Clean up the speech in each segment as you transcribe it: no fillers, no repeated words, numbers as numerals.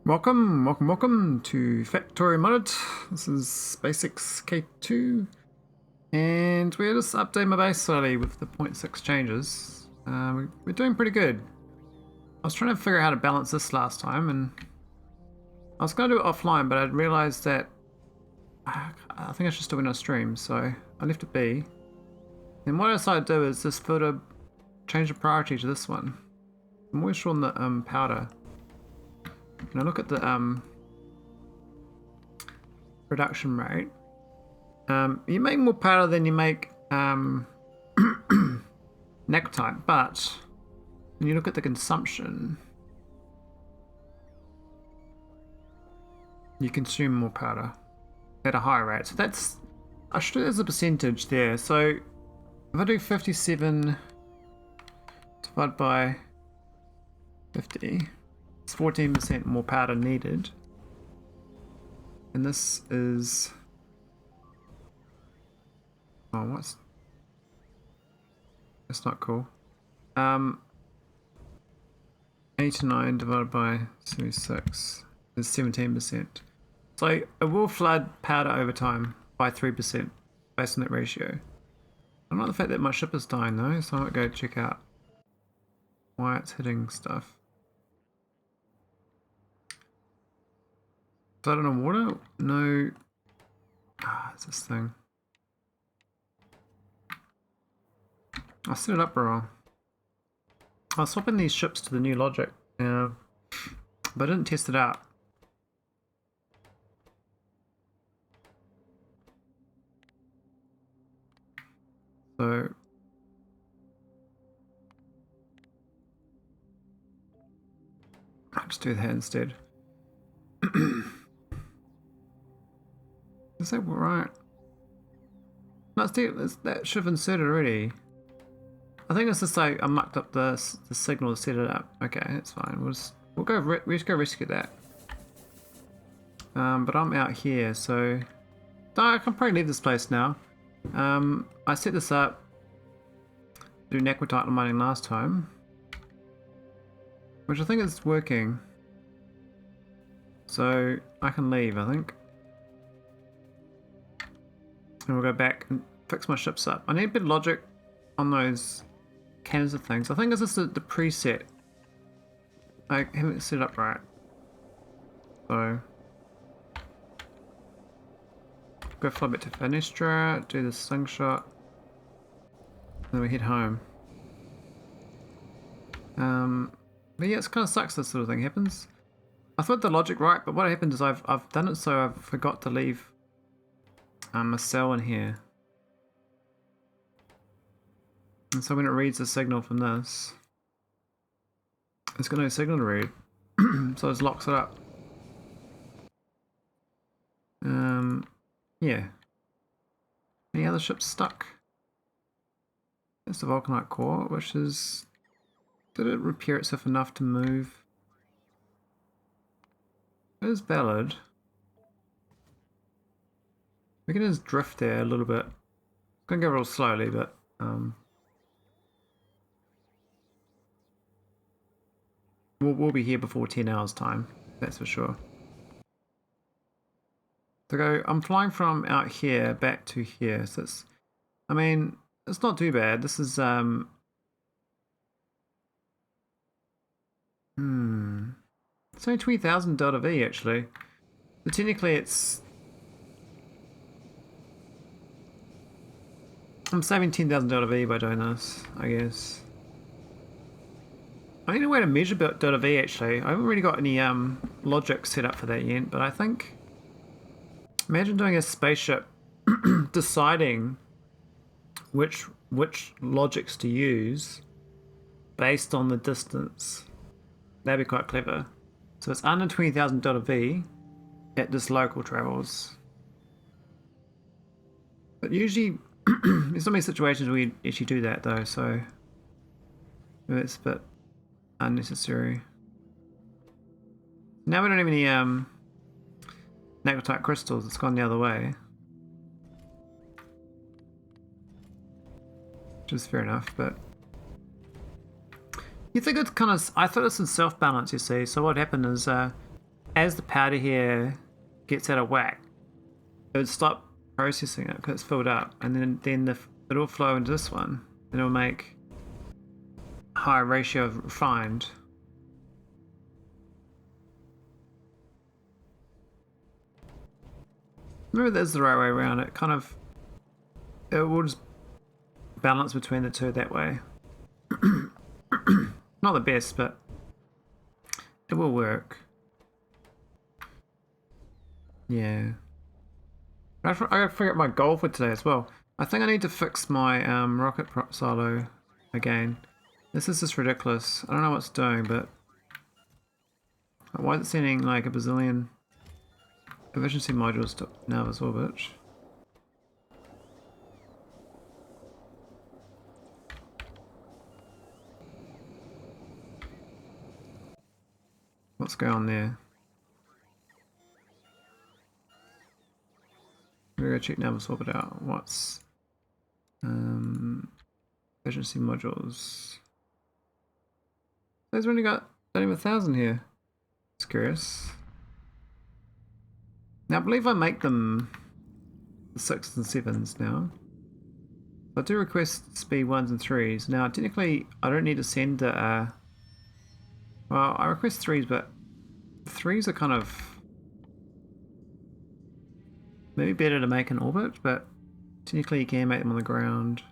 Welcome to Factorio Modded. This is SpaceX K2, and we're just updating my base slowly with the 0.6 changes. We're doing pretty good. I was trying to figure out how to balance this last time, and I was going to do it offline, but I realized that I think I should still win on stream, so I left it be. And what I decided to do is just change the priority to this one. I'm always on the powder. When I look at the production rate, you make more powder than you make naquitite, but when you look at the consumption, you consume more powder at a higher rate. So that's, I should do it as a percentage there. So if I do 57 divided by 50, it's 14% more powder needed. And this is, oh, what's, that's not cool. 89 divided by 76 is 17%. So it will flood powder over time by 3% based on that ratio. I don't like the fact that my ship is dying though, so I might go check out why it's hitting stuff. Flooded on water? No. It's this thing. I set it up wrong. I was swapping these ships to the new logic, but I didn't test it out. So I'll just do that instead. Is that right? No, it's that should have inserted already. I think it's just like I mucked up the signal to set it up. Okay, that's fine. We'll just go rescue that. But I'm out here, so I can probably leave this place now. I set this up. Do naquitite mining last time, which I think is working. So I can leave, I think. And we'll go back and fix my ships up. I need a bit of logic on those canister things. I think this is the preset. I haven't set it up right. So go fly back to Fenestra, do the slingshot, and then we head home. But yeah, it kind of sucks this sort of thing happens. I thought the logic right, but what happened is I've done it so I've forgot to leave a cell in here. And so when it reads the signal from this, it's got no signal to read. So it just locks it up. Yeah. Any other ships stuck? That's the vulcanite core, which is... Did it repair itself enough to move? It is valid. We can just drift there a little bit. It's gonna go real slowly, but we'll be here before 10 hours time, that's for sure. So I'm flying from out here back to here, so it's, I mean, it's not too bad. This is it's only 20,000 delta V actually. So technically it's, I'm saving 10,000 delta V by doing this, I guess. I need a way to measure delta V actually. I haven't really got any logic set up for that yet, but I think, imagine doing a spaceship deciding which logics to use based on the distance. That'd be quite clever. So it's under 20,000 delta V at this local travels. But usually there's so many situations where you actually do that though, so it's a bit unnecessary. Now we don't have any naquitite crystals, it's gone the other way. Which is fair enough, but You think it's kind of... I thought it's in self-balance, you see. So what happened is, as the powder here gets out of whack, it would stop processing it because it's filled up. And then it'll flow into this one. And it'll make a higher ratio of refined. Maybe that's the right way around. It kind of... It will just balance between the two that way. Not the best, but it will work. Yeah. I gotta figure out my goal for today as well. I think I need to fix my rocket silo again. This is just ridiculous. I don't know what it's doing, but why is it sending like a bazillion efficiency modules to Nauvis orbit? What's going on there? I'm gonna go check Nauvis orbit out. What's efficiency modules? There's only got 1,000 here. It's curious. Now I believe I make them the 6s and 7s now. I do request speed 1s and 3s. Now technically I don't need to send the well, I request 3s, but 3s are kind of maybe better to make in orbit, but technically you can make them on the ground.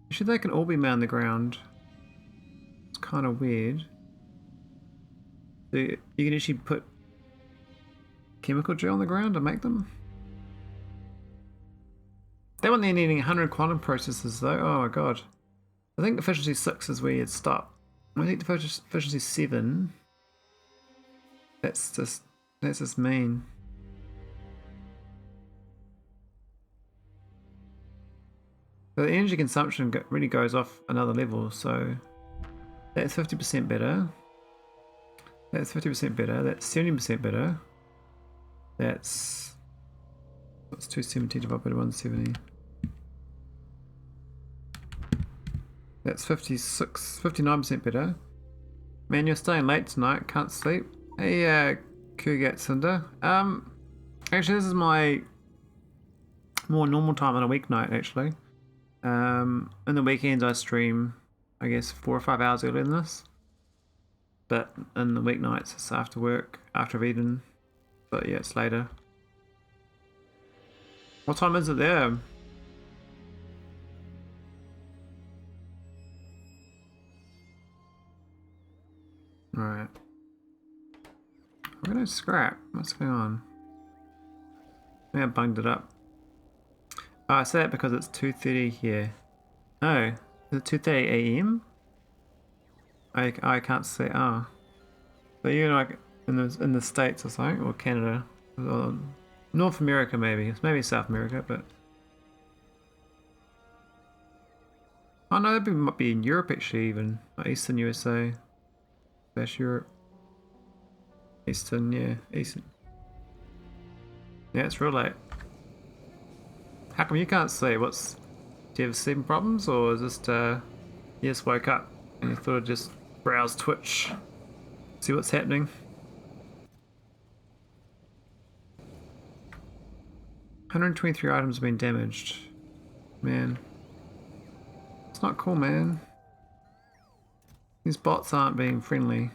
Actually, they can all be made on the ground. It's kind of weird. So you can actually put chemical gel on the ground to make them. That one they're needing 100 quantum processes though. Oh my god. I think efficiency 6 is where you'd stop. I think the efficiency 7, that's just mean. But the energy consumption really goes off another level, so that's 50% better. That's 50% better. That's 70% better. That's 270 divided by 170. That's 59% better. Man, you're staying late tonight, can't sleep. Hey, Kugat Cinder. Actually, this is my more normal time on a weeknight, actually. In the weekends, I stream, I guess, 4 or 5 hours earlier than this. But in the weeknights, it's after work, after I've eaten. But yeah, it's later. What time is it there? Alright. I'm gonna scrap. What's going on? Maybe I bunged it up. Oh, I say that because it's 2:30 here. No, is it 2:30 AM? I can't say. Oh, so you're like in the States or something, or Canada, or North America maybe. It's maybe South America, but oh no, that might be in Europe actually, even like Eastern USA. That's Europe. Eastern, yeah, Eastern. Yeah, it's real late. How come you can't see? Do you have sleeping problems, or is just you just woke up and you thought I'd just browse Twitch, see what's happening? 123 items have been damaged. Man. It's not cool, man. These bots aren't being friendly.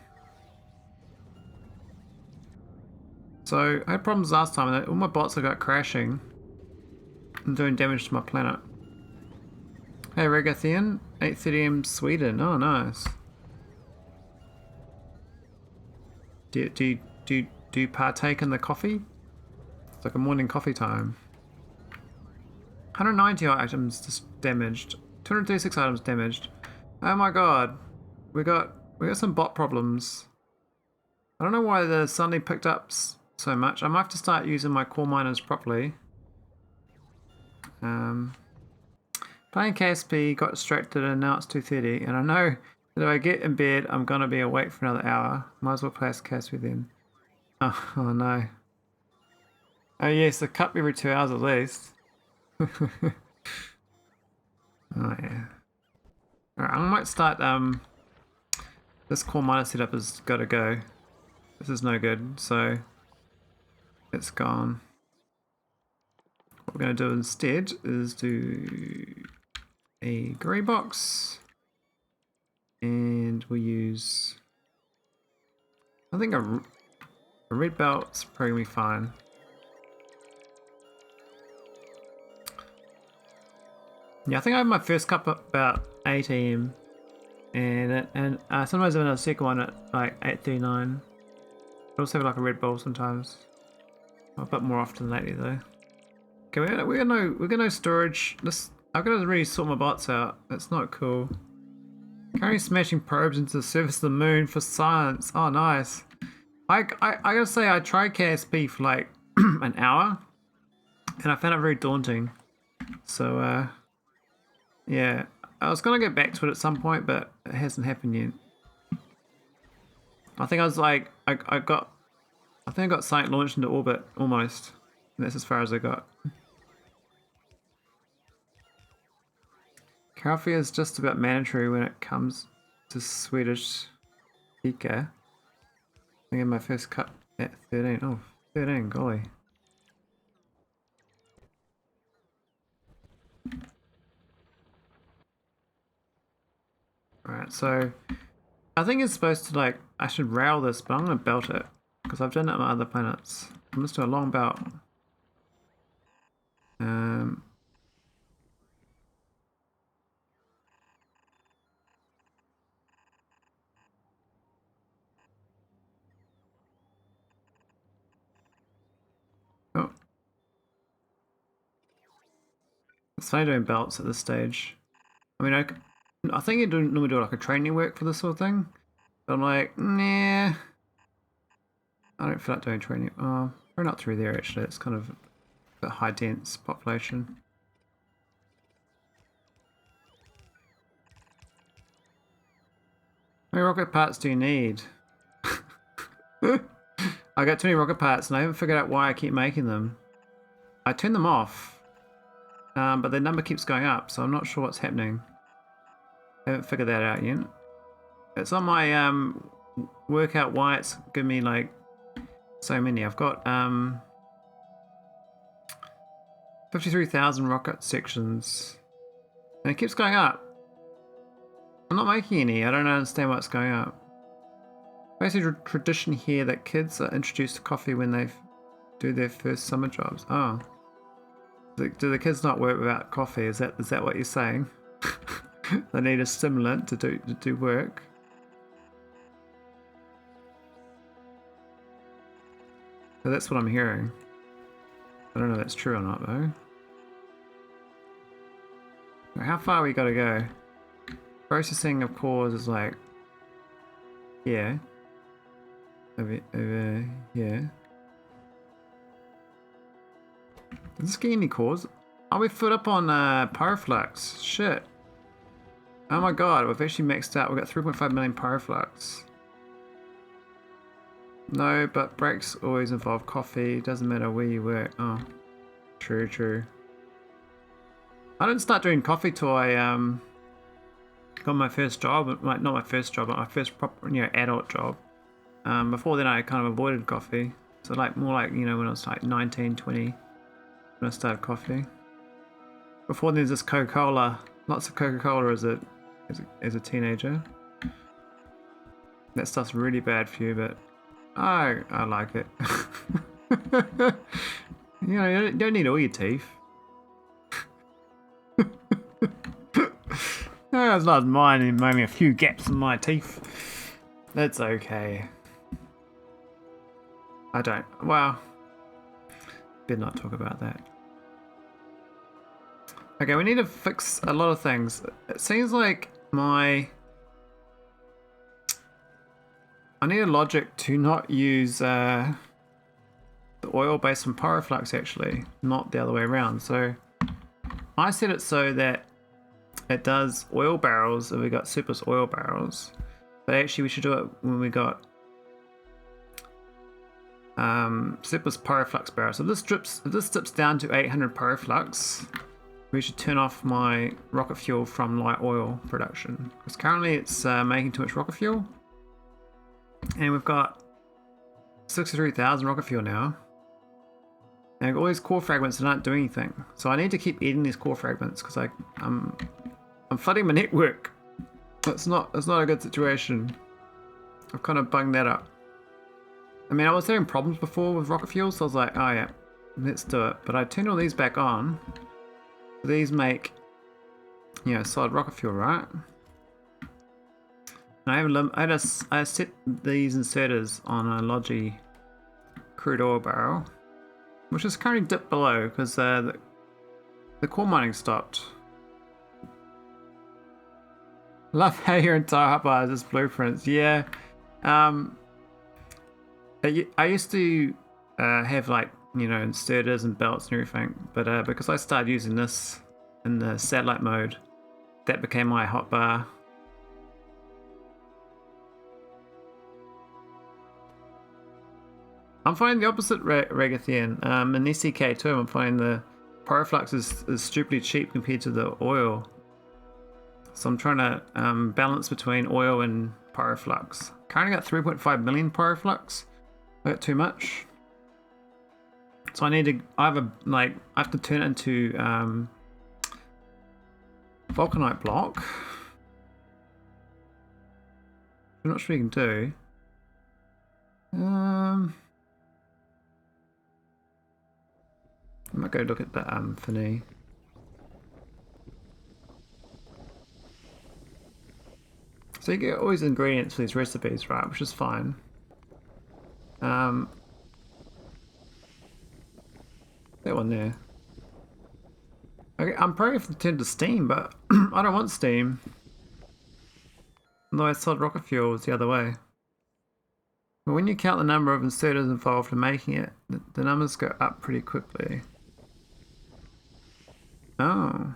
So, I had problems last time and all my bots I got crashing and doing damage to my planet. Hey Ragathian, 8:30 AM Sweden. Oh, nice. Do you partake in the coffee? It's like a morning coffee time. 190 items just damaged. 236 items damaged. Oh my god. We got some bot problems. I don't know why they suddenly picked up so much. I might have to start using my core miners properly. Playing KSP, got distracted, and now it's 2:30. And I know that if I get in bed, I'm gonna be awake for another hour. Might as well play KSP then. Oh no. Oh yes, a cup every 2 hours at least. Oh yeah. Alright, I might start This core miner setup has got to go. This is no good, so it's gone. What we're going to do instead is do a grey box, and we'll use, I think a red belt's probably going to be fine. Yeah, I think I have my first cup at about 8 AM, and sometimes I have another second one at like 8:39. I also have like a Red Bull sometimes, a bit more often lately though. Okay, we got no storage. I've got to really sort my bots out. That's not cool. Currently smashing probes into the surface of the moon for science. Oh, nice. I gotta say, I tried KSP for like an hour, and I found it very daunting. So yeah, I was gonna get back to it at some point, but it hasn't happened yet. I think I was like, I think I got something launched into orbit almost, and that's as far as I got. Coffee is just about mandatory when it comes to Swedish Fika. I get my first cup at 13. Oh, 13, golly. Alright, so I think it's supposed to like, I should rail this, but I'm going to belt it because I've done that on my other planets. I'm just doing a long belt. Oh. It's funny doing belts at this stage. I mean, I think you normally do like a training work for this sort of thing. But I'm like, nah. I don't feel like doing training. Oh, we're not through there actually. It's kind of a high dense population. How many rocket parts do you need? I got too many rocket parts and I haven't figured out why I keep making them. I turn them off, but the number keeps going up, so I'm not sure what's happening. I haven't figured that out yet. It's on my work out why it's giving me like so many. I've got 53,000 rocket sections, and it keeps going up. I'm not making any. I don't understand what's going up. Basically, tradition here that kids are introduced to coffee when they do their first summer jobs. Oh, do the kids not work without coffee? Is that what you're saying? They need a stimulant to do work. So that's what I'm hearing. I don't know if that's true or not though. How far we gotta go? Processing of cores is like, yeah. Over here. Does this get any cores? Oh, we filled up on pyroflux. Shit. Oh my god, we've actually maxed out. We've got 3.5 million pyroflux. No, but breaks always involve coffee. Doesn't matter where you work. Oh, true. I didn't start doing coffee till I got my first job. Not my first job, but my first proper, adult job. Before then, I kind of avoided coffee. So more like when I was like 19, 20, when I started coffee. Before then, there's this Coca-Cola. Lots of Coca-Cola as a teenager. That stuff's really bad for you, but I like it. You don't need all your teeth. No, it's not mine. It made me a few gaps in my teeth. That's okay. I don't. Well, better not talk about that. Okay, we need to fix a lot of things. It seems like I need a logic to not use the oil based on pyroflux actually, not the other way around. So I set it so that it does oil barrels if we got surplus oil barrels, but actually we should do it when we got surplus pyroflux barrels. So if this dips down to 800 pyroflux, we should turn off my rocket fuel from light oil production, because currently it's making too much rocket fuel. And we've got 63,000 rocket fuel now. And I've got all these core fragments that aren't doing anything. So I need to keep eating these core fragments because I'm flooding my network. It's not a good situation. I've kind of bunged that up. I mean, I was having problems before with rocket fuel, so I was like, oh yeah, let's do it. But I turned all these back on. These make, you know, solid rocket fuel, right? And I set these inserters on a Logi crude oil barrel, which is currently dipped below because the core mining stopped. Love how your entire hotbar is just blueprints. Yeah. I used to have, like, you know, inserters and belts and everything, but because I started using this in the satellite mode, that became my hotbar. I'm finding the opposite, Ragathian. In SCK2, I'm finding the pyroflux is stupidly cheap compared to the oil. So I'm trying to balance between oil and pyroflux. Currently got 3.5 million pyroflux. I got too much. So I need to I have to turn it into vulcanite block. I'm not sure you can do. I might go look at the Fini. So you get all these ingredients for these recipes, right? Which is fine. That one there. Okay, I'm probably have to turn to steam, but I don't want steam. No, I solid rocket fuel is the other way. But when you count the number of inserters involved in making it, the numbers go up pretty quickly. Oh.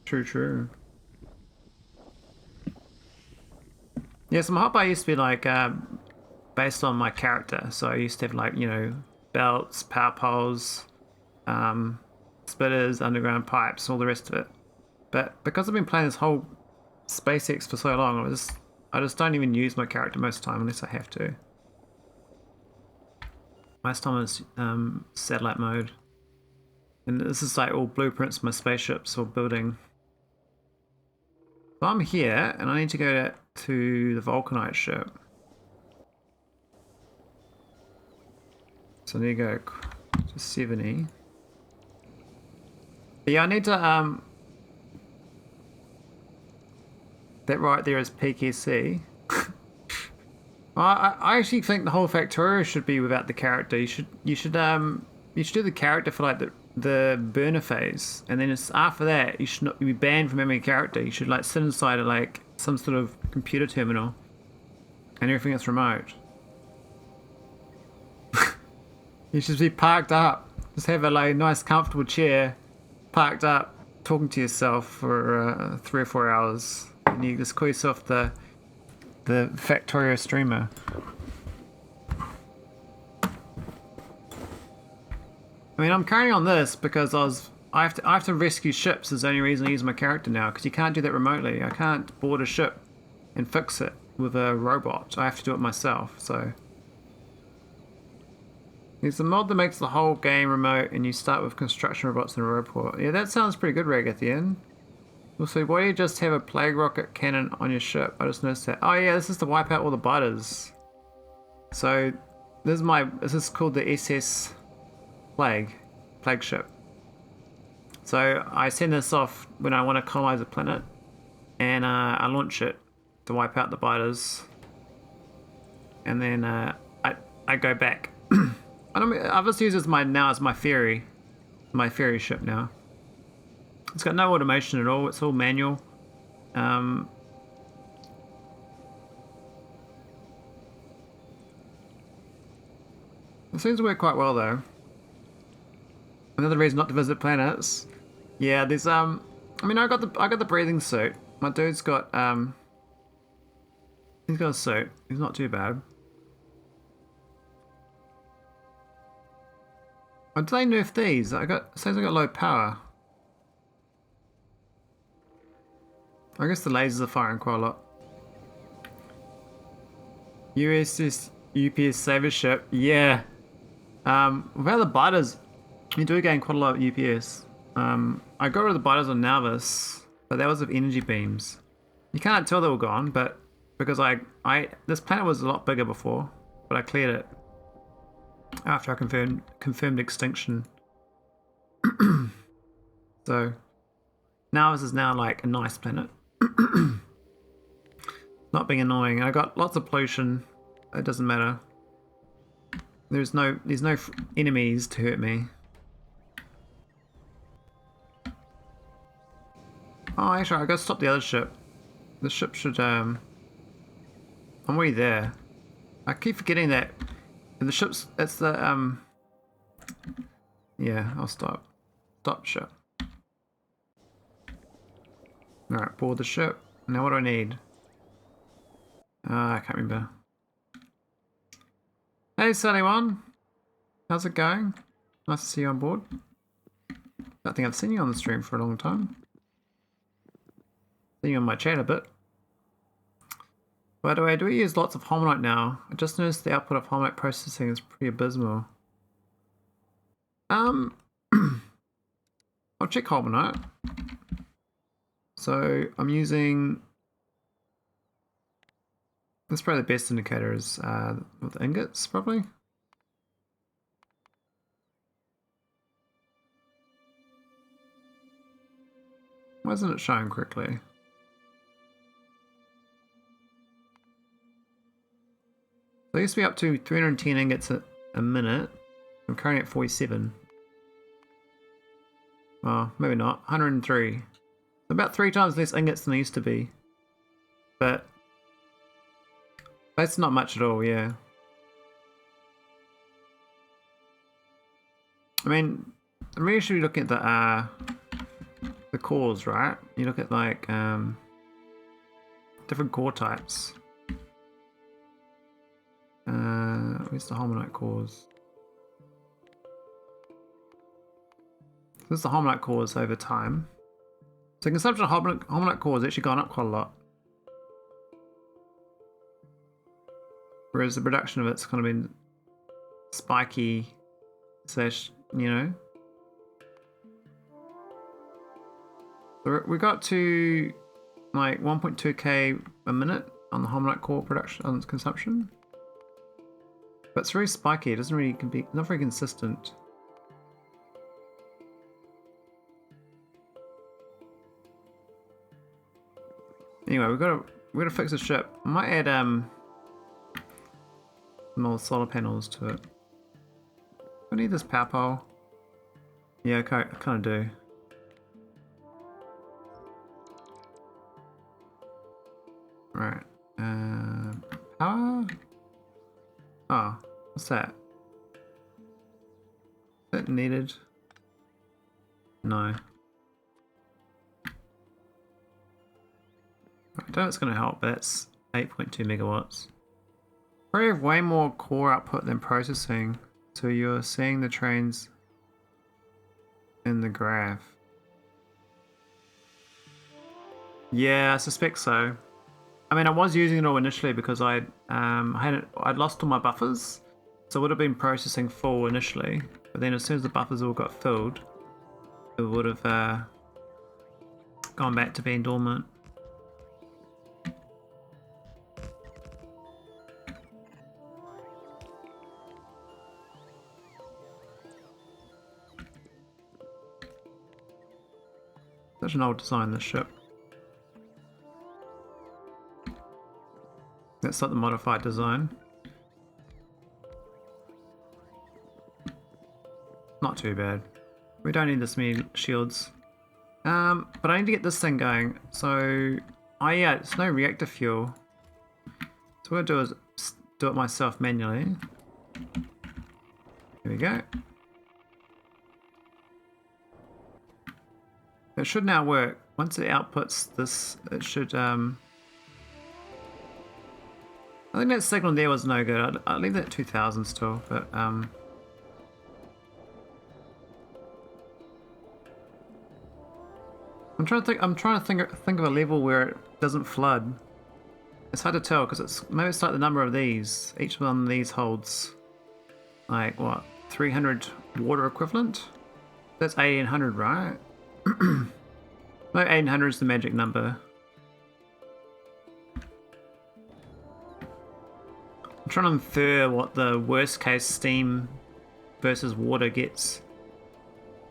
True. Yeah, so my hotbar used to be like based on my character. So I used to have, like, you know, belts, power poles, spitters, underground pipes, all the rest of it. But because I've been playing this whole SpaceX for so long, I just don't even use my character most of the time unless I have to. Most time is satellite mode. And this is like all blueprints for my spaceships or building. So I'm here and I need to go to the vulcanite ship. So I need to go to 70. But yeah, I need to that right there is peak SC. I actually think the whole Factorio should be without the character. You should do the character for like the burner phase, and then it's after that you should not be banned from having a character. You should like sit inside of like some sort of computer terminal, and everything is remote. You should be parked up. Just have a like nice comfortable chair, parked up, talking to yourself for 3 or 4 hours, and you just call yourself the Factorio streamer. I mean, I'm carrying on this because I have to rescue ships. Is the only reason I use my character now, because you can't do that remotely. I can't board a ship and fix it with a robot. I have to do it myself. So there's a mod that makes the whole game remote, and you start with construction robots in a robot. Yeah, that sounds pretty good, Ragathian. Also, why do you just have a plague rocket cannon on your ship? I just noticed that. Oh yeah, this is to wipe out all the biters. So this is called the SS plagueship. So I send this off when I want to colonize a planet, and I launch it to wipe out the biters, and then I go back. I've just used this as my ferry ship now. It's got no automation at all. It's all manual. It seems to work quite well though. Another reason not to visit planets. Yeah, there's I mean, I got the breathing suit. My dude's got he's got a suit. He's not too bad. Why did they nerf these? It says I got low power. I guess the lasers are firing quite a lot. USS UPS Saver Ship, yeah. Without the biters, you do gain quite a lot of UPS. I got rid of the biters on Nauvis, but that was with energy beams. You can't tell they were gone, but because this planet was a lot bigger before, but I cleared it after I confirmed extinction. So Nauvis is now like a nice planet. Not being annoying. I got lots of pollution. It doesn't matter. There's no enemies to hurt me. Oh, actually, I gotta stop the other ship. The ship should I'm already there. I keep forgetting that. And the ship's it's the yeah, I'll stop. Stop ship. Alright, board the ship. Now what do I need? I can't remember. Hey Sally One, how's it going? Nice to see you on board. I think I've seen you on the stream for a long time. Seen you on my chat a bit. By the way, do we use lots of holmium now? I just noticed the output of holmium processing is pretty abysmal. I'll check holmium. So I'm using. That's probably the best indicator is with ingots, probably. Why isn't it showing correctly? So I used to be up to 310 ingots a minute. I'm currently at 47. Oh, maybe not. 103. About 3 times less ingots than I used to be. But that's not much at all, yeah. I mean, I'm really should be looking at the cores, right? You look at like different core types. Where's the holmium cores? This is the holmium cores over time. So consumption of holmium core has actually gone up quite a lot. Whereas the production of it's kind of been spiky slash, you know. So we got to like 1.2k a minute on the holmium core production on consumption. But it's very spiky, it doesn't really not very consistent. Anyway, we gotta fix the ship. I might add more solar panels to it. I need this power pole. Yeah, I kind of do. Right. Power? Oh, what's that? Is that needed? No. I don't know if it's going to help, but it's 8.2 megawatts. Probably have way more core output than processing, so you're seeing the trains in the graph. Yeah, I suspect so. I mean, I was using it all initially because I'd lost all my buffers, so it would have been processing full initially. But then as soon as the buffers all got filled, it would have gone back to being dormant. Such an old design, this ship. That's not the modified design. Not too bad. We don't need this many shields. But I need to get this thing going. So, yeah, it's no reactor fuel. So what I'll do is do it myself manually. Here we go. It should now work. Once it outputs this, it should I think that signal there was no good. I'll leave that at 2000 still, but I'm trying to think of a level where it doesn't flood. It's hard to tell because maybe it's like the number of these. Each one of these holds like what, 300 water equivalent? That's 1800, right? No, 1800 is the magic number. I'm trying to infer what the worst case steam versus water gets.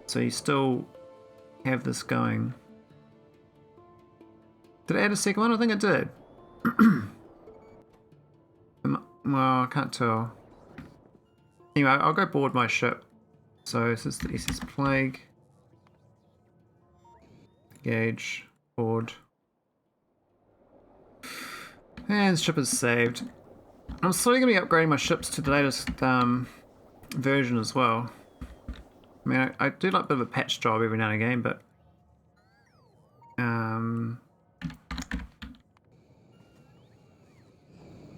So you still have this going. Did I add a second one? I think I did. Well, I can't tell. Anyway, I'll go board my ship. So this is the SS Plague. Gauge, board. And the ship is saved. I'm slowly going to be upgrading my ships to the latest version as well. I mean, I do like a bit of a patch job every now and again, but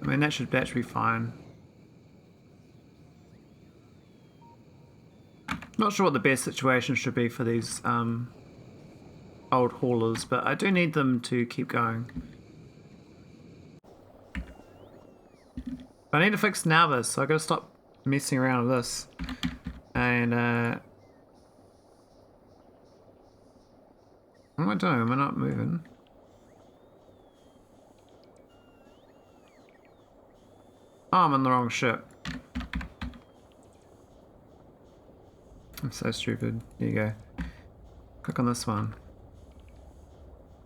I mean, that should be fine. Not sure what the best situation should be for these old haulers, but I do need them to keep going. I need to fix Nauvis, so I gotta stop messing around with this. And what am I doing? Am I not moving? Oh, I'm on the wrong ship. I'm so stupid. There you go. Click on this one.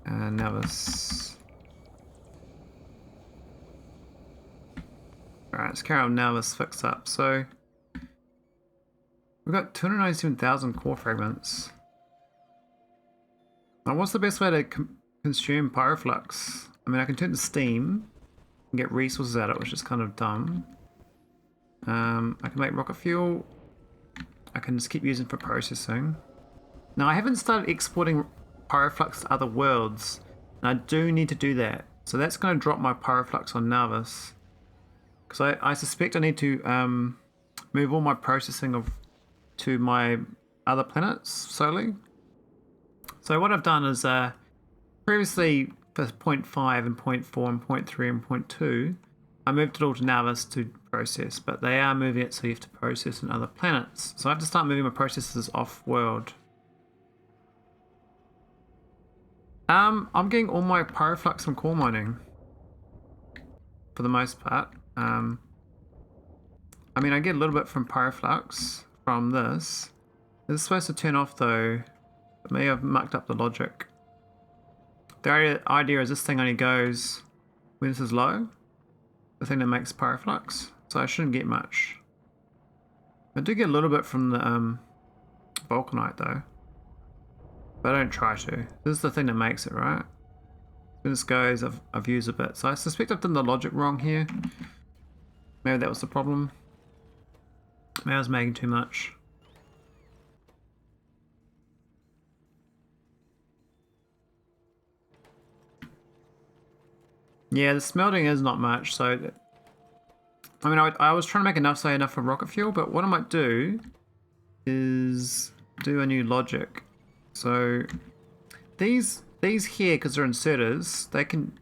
And Nauvis. Alright, let's carry on Nauvis fix up. So we've got 297,000 core fragments. Now what's the best way to consume pyroflux? I mean, I can turn to steam and get resources out of it, which is kind of dumb. I can make rocket fuel. I can just keep using for processing. Now I haven't started exporting pyroflux to other worlds, and I do need to do that. So that's going to drop my pyroflux on Nauvis. Because I suspect I need to move all my processing to my other planets solely. So what I've done is previously for point 5 and point 4 and point 3 and point 2, I moved it all to Nauvis to process, but they are moving it so you have to process in other planets. So I have to start moving my processes off-world. I'm getting all my pyroflux from core mining, for the most part. I mean, I get a little bit from pyroflux from this. This is supposed to turn off though, but maybe I've mucked up the logic. The idea is this thing only goes when this is low, the thing that makes pyroflux, so I shouldn't get much. I do get a little bit from the vulcanite though, but I don't try to. This is the thing that makes it, right? When this goes, I've used a bit, so I suspect I've done the logic wrong here. Maybe that was the problem. Maybe I was making too much. Yeah, the smelting is not much, so I mean, I was trying to make enough, say enough for rocket fuel, but what I might do is do a new logic. So these here, because they're inserters, they can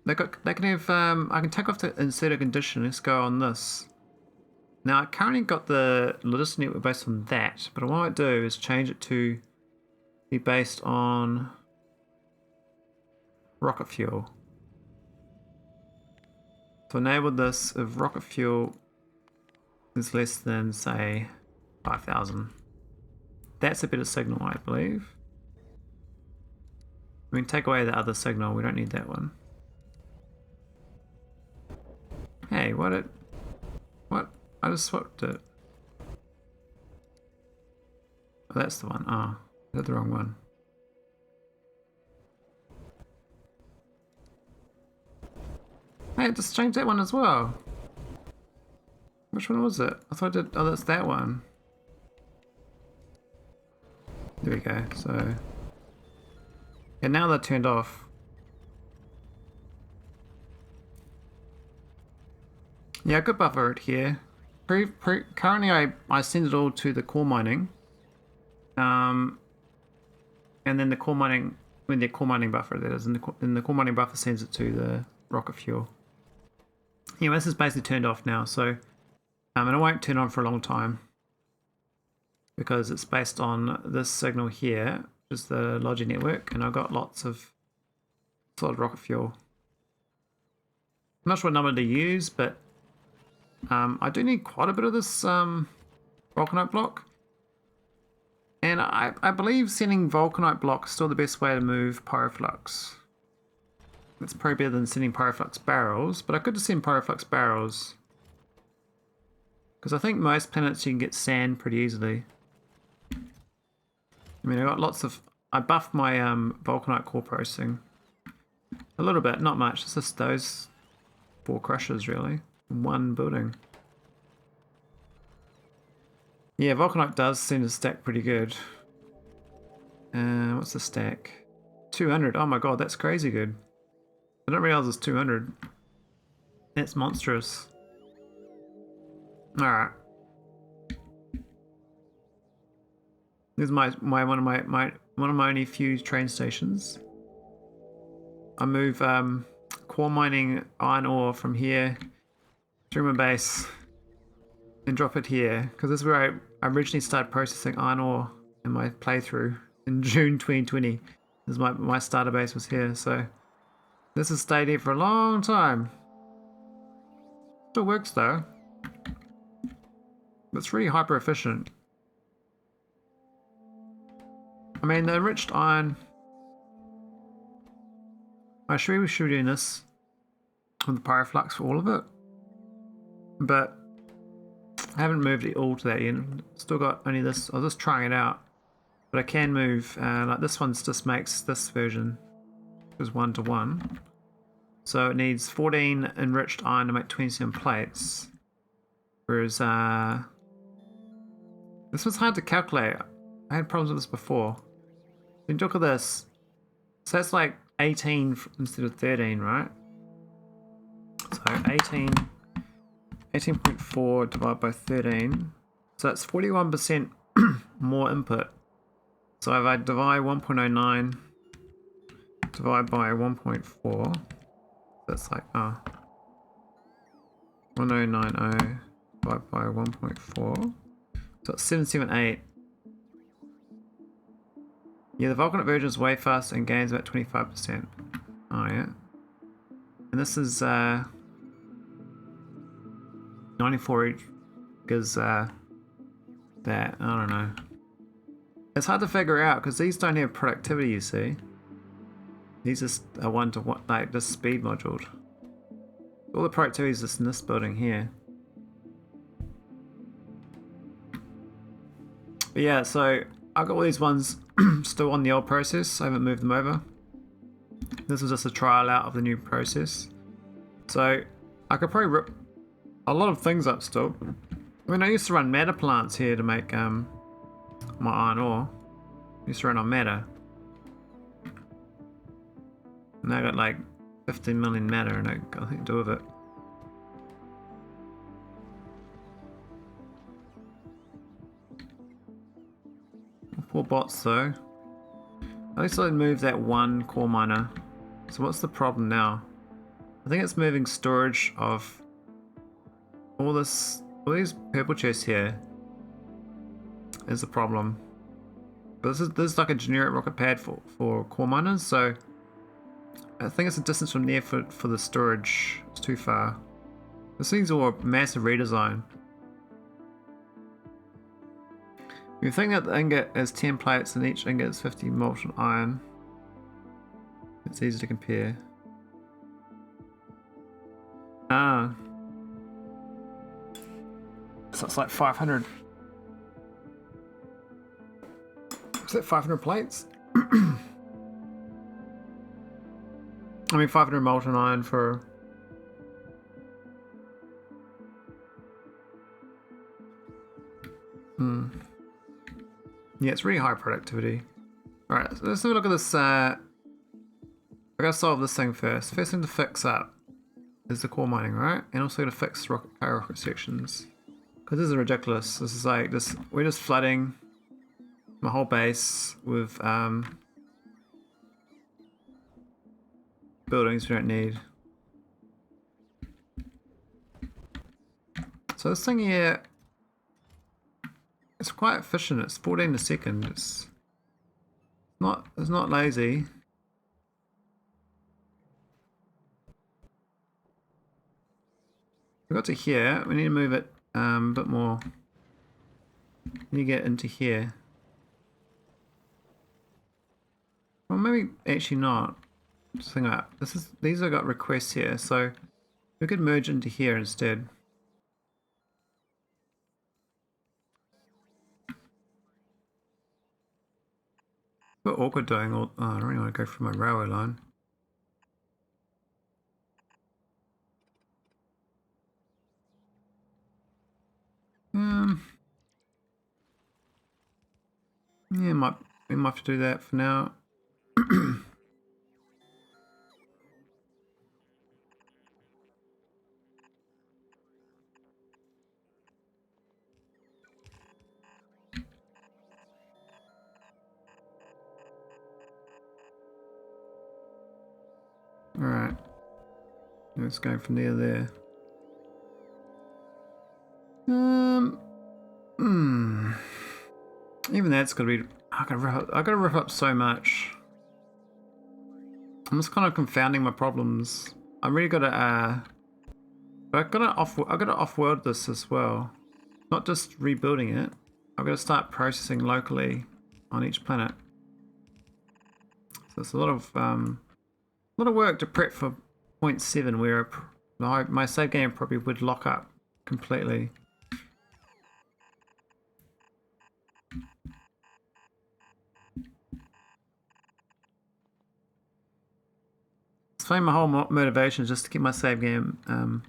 have I can take off the inserter condition. Let's go on this. Now I currently got the electricity network based on that, but what I might do is change it to be based on rocket fuel. To enable this, if rocket fuel is less than, say, 5,000. That's a better signal, I believe. I mean, take away the other signal, we don't need that one. Hey, what? I just swapped it. Oh, that's the one. Oh, is that the wrong one? Hey, it just changed that one as well. Which one was it? I thought I did. Oh, that's that one. There we go. So, yeah, now they're turned off. Yeah, I could buffer it here. Currently, I send it all to the core mining. And then the core mining when the core mining buffer, that is, and the core mining buffer sends it to the rocket fuel. Anyway, this is basically turned off now, so and it won't turn on for a long time because it's based on this signal here, which is the Logi network, and I've got lots of solid rocket fuel. I'm not sure what number to use, but I do need quite a bit of this vulcanite block. And I believe sending vulcanite block is still the best way to move pyroflux. It's probably better than sending pyroflux barrels, but I could just send pyroflux barrels. Because I think most planets you can get sand pretty easily. I mean, I got lots of... I buffed my vulcanite core processing. A little bit, not much. It's just those 4 crushers, really. In one building. Yeah, vulcanite does seem to stack pretty good. What's the stack? 200. Oh my god, that's crazy good. I didn't realize it's 200. That's monstrous. Alright. This is one of my only few train stations. I move core mining iron ore from here through my base and drop it here, because this is where I originally started processing iron ore in my playthrough in June 2020. This is my starter base was here, so this has stayed here for a long time. Still works though. It's really hyper efficient. I mean, the enriched iron. I should be doing this with the pyroflux for all of it, but I haven't moved it all to that yet. Still got only this. I was just trying it out, but I can move. Like this one just makes this version is 1-to-1, so it needs 14 enriched iron to make 27 plates. Whereas this was hard to calculate. I had problems with this before. Then look at this. So that's like 18 instead of 13, right? So 18.4 divided by 13. So that's 41% more input. So if I divide 1.09 divided by 1.4, that's like 1090 divided by 1.4. So it's 778. Yeah, the vulcanite version is way faster and gains about 25%. Oh yeah. And this is 94 each, because that, I don't know. It's hard to figure out because these don't have productivity, you see. These just are 1-to-1, like this speed moduled. All the productivity is just in this building here. But yeah, so I've got all these ones still on the old process. I haven't moved them over. This was just a trial out of the new process. So I could probably rip a lot of things up still. I mean, I used to run matter plants here to make my iron ore. I used to run on matter. And I got like 15 million matter and I got nothing to do with it. Poor bots though. At least I moved that one core miner. So what's the problem now? I think it's moving storage of all these purple chests here is the problem. But this is like a generic rocket pad for core miners, so I think it's a distance from there for the storage. It's too far. This thing's all a massive redesign. You think that the ingot has 10 plates and each ingot is 50 molten iron. It's easy to compare. Ah. So it's like 500. Is that 500 plates? I mean 500 molten iron for... Yeah, it's really high productivity. Alright, so let's have a look at this. I gotta solve this thing first. First thing to fix up is the core mining, right? And also gonna fix rocket sections. Because this is ridiculous. This is like this. We're just flooding my whole base with buildings we don't need. So this thing here, it's quite efficient. It's 14 a second. It's not lazy. We got to here. We need to move it a bit more. We need to get into here. Well, maybe actually not. Just think about these have got requests here, so we could merge into here instead. A bit awkward doing all. Oh, I don't really want to go through my railway line. Yeah, we might have to do that for now. Alright. Let's go from there to there. Even that's gonna be. I gotta rip up so much. I'm just kind of confounding my problems. I really gotta but I gotta off-world this as well. Not just rebuilding it. I've got to start processing locally on each planet. So it's a lot of work to prep for 0.7 where my save game probably would lock up completely. It's funny, my whole motivation is just to keep my save game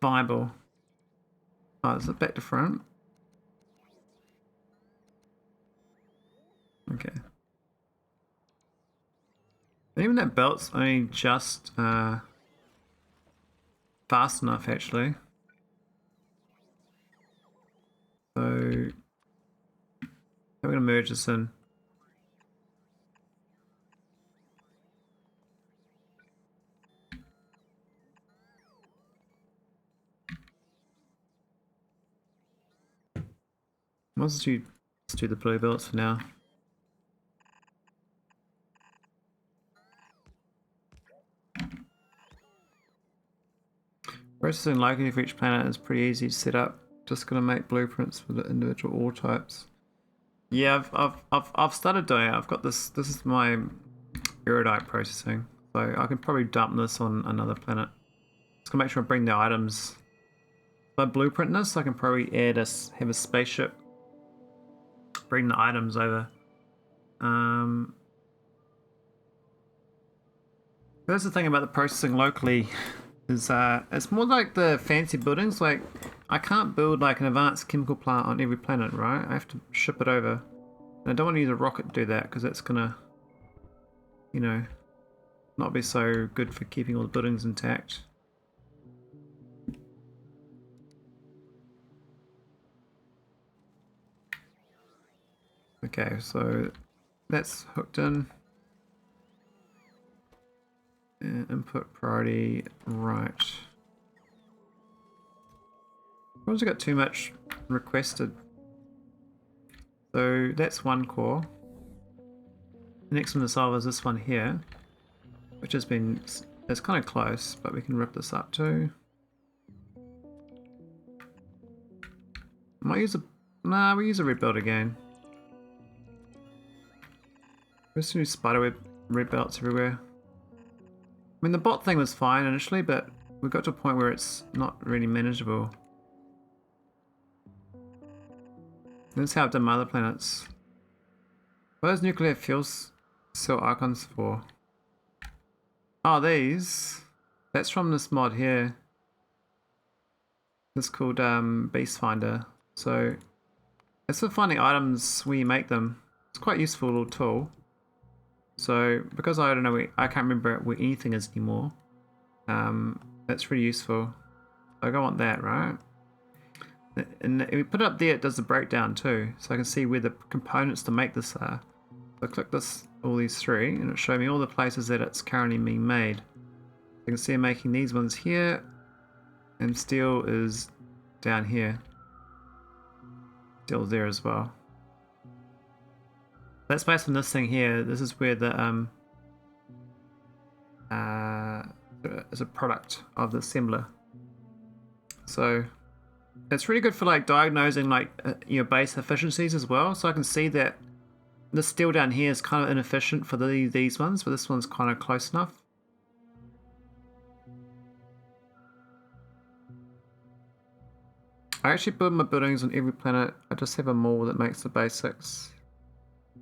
viable. Oh, is it back to front? Okay. And even that belt's only just fast enough actually. So I'm gonna merge this in. Let's do the blue belts for now. Processing locally for each planet is pretty easy to set up. Just gonna make blueprints for the individual ore types. Yeah, I've started doing it. I've got this. This is my erudite processing, so I can probably dump this on another planet. Just gonna make sure I bring the items. If I blueprint this, I can probably have a spaceship. Bring the items over. That's the thing about the processing locally. Is it's more like the fancy buildings. Like I can't build like an advanced chemical plant on every planet, right? I have to ship it over. And I don't want to use a rocket to do that because that's gonna, you know, not be so good for keeping all the buildings intact. Okay, so that's hooked in. And input priority right. I've also got too much requested. So that's one core. The next one to solve is this one here, which has been, it's kind of close, but we can rip this up too. Might use a, nah, we use a rebuild again. There's some new spiderweb red belts everywhere. I mean, the bot thing was fine initially, but we got to a point where it's not really manageable. That's how I've done my other planets. What are those nuclear fuel cell icons for? Oh, these. That's from this mod here. It's called Beast Finder. So it's for finding items when you make them. It's quite a useful little tool. So because I don't know, I can't remember where anything is anymore. That's really useful. Like I want that, right? And if we put it up there, it does the breakdown too, so I can see where the components to make this are. So I click this, all these three, and it'll show me all the places that it's currently being made. You can see I'm making these ones here, and steel is down here. Steel there as well. That's based on this thing here. This is where the is a product of the assembler. So it's really good for like diagnosing like your base efficiencies as well. So I can see that this steel down here is kind of inefficient for these ones, but this one's kind of close enough. I actually build my buildings on every planet. I just have a mall that makes the basics.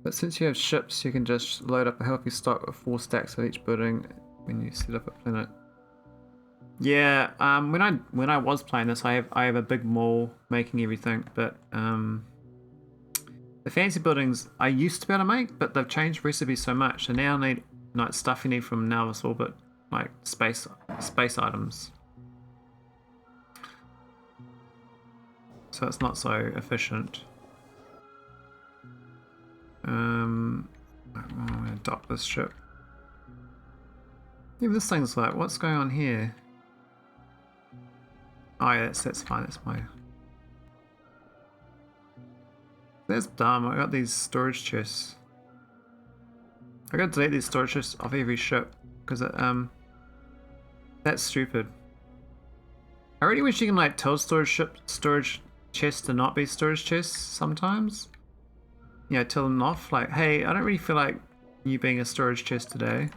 But since you have ships, you can just load up a healthy stock of 4 stacks of each building when you set up a planet. Yeah, when I was playing this, I have a big mall making everything, but the fancy buildings I used to be able to make, but they've changed recipes so much, and now I need like stuff you need from Nauvis orbit, like space items. So it's not so efficient. I'm gonna dock this ship. Even this thing's like, what's going on here? Oh yeah, that's fine, that's my... That's dumb, I got these storage chests. I gotta delete these storage chests off every ship, because it, that's stupid. I really wish you can like tell storage chests to not be storage chests sometimes. Yeah, tell them off, like, hey, I don't really feel like you being a storage chest today.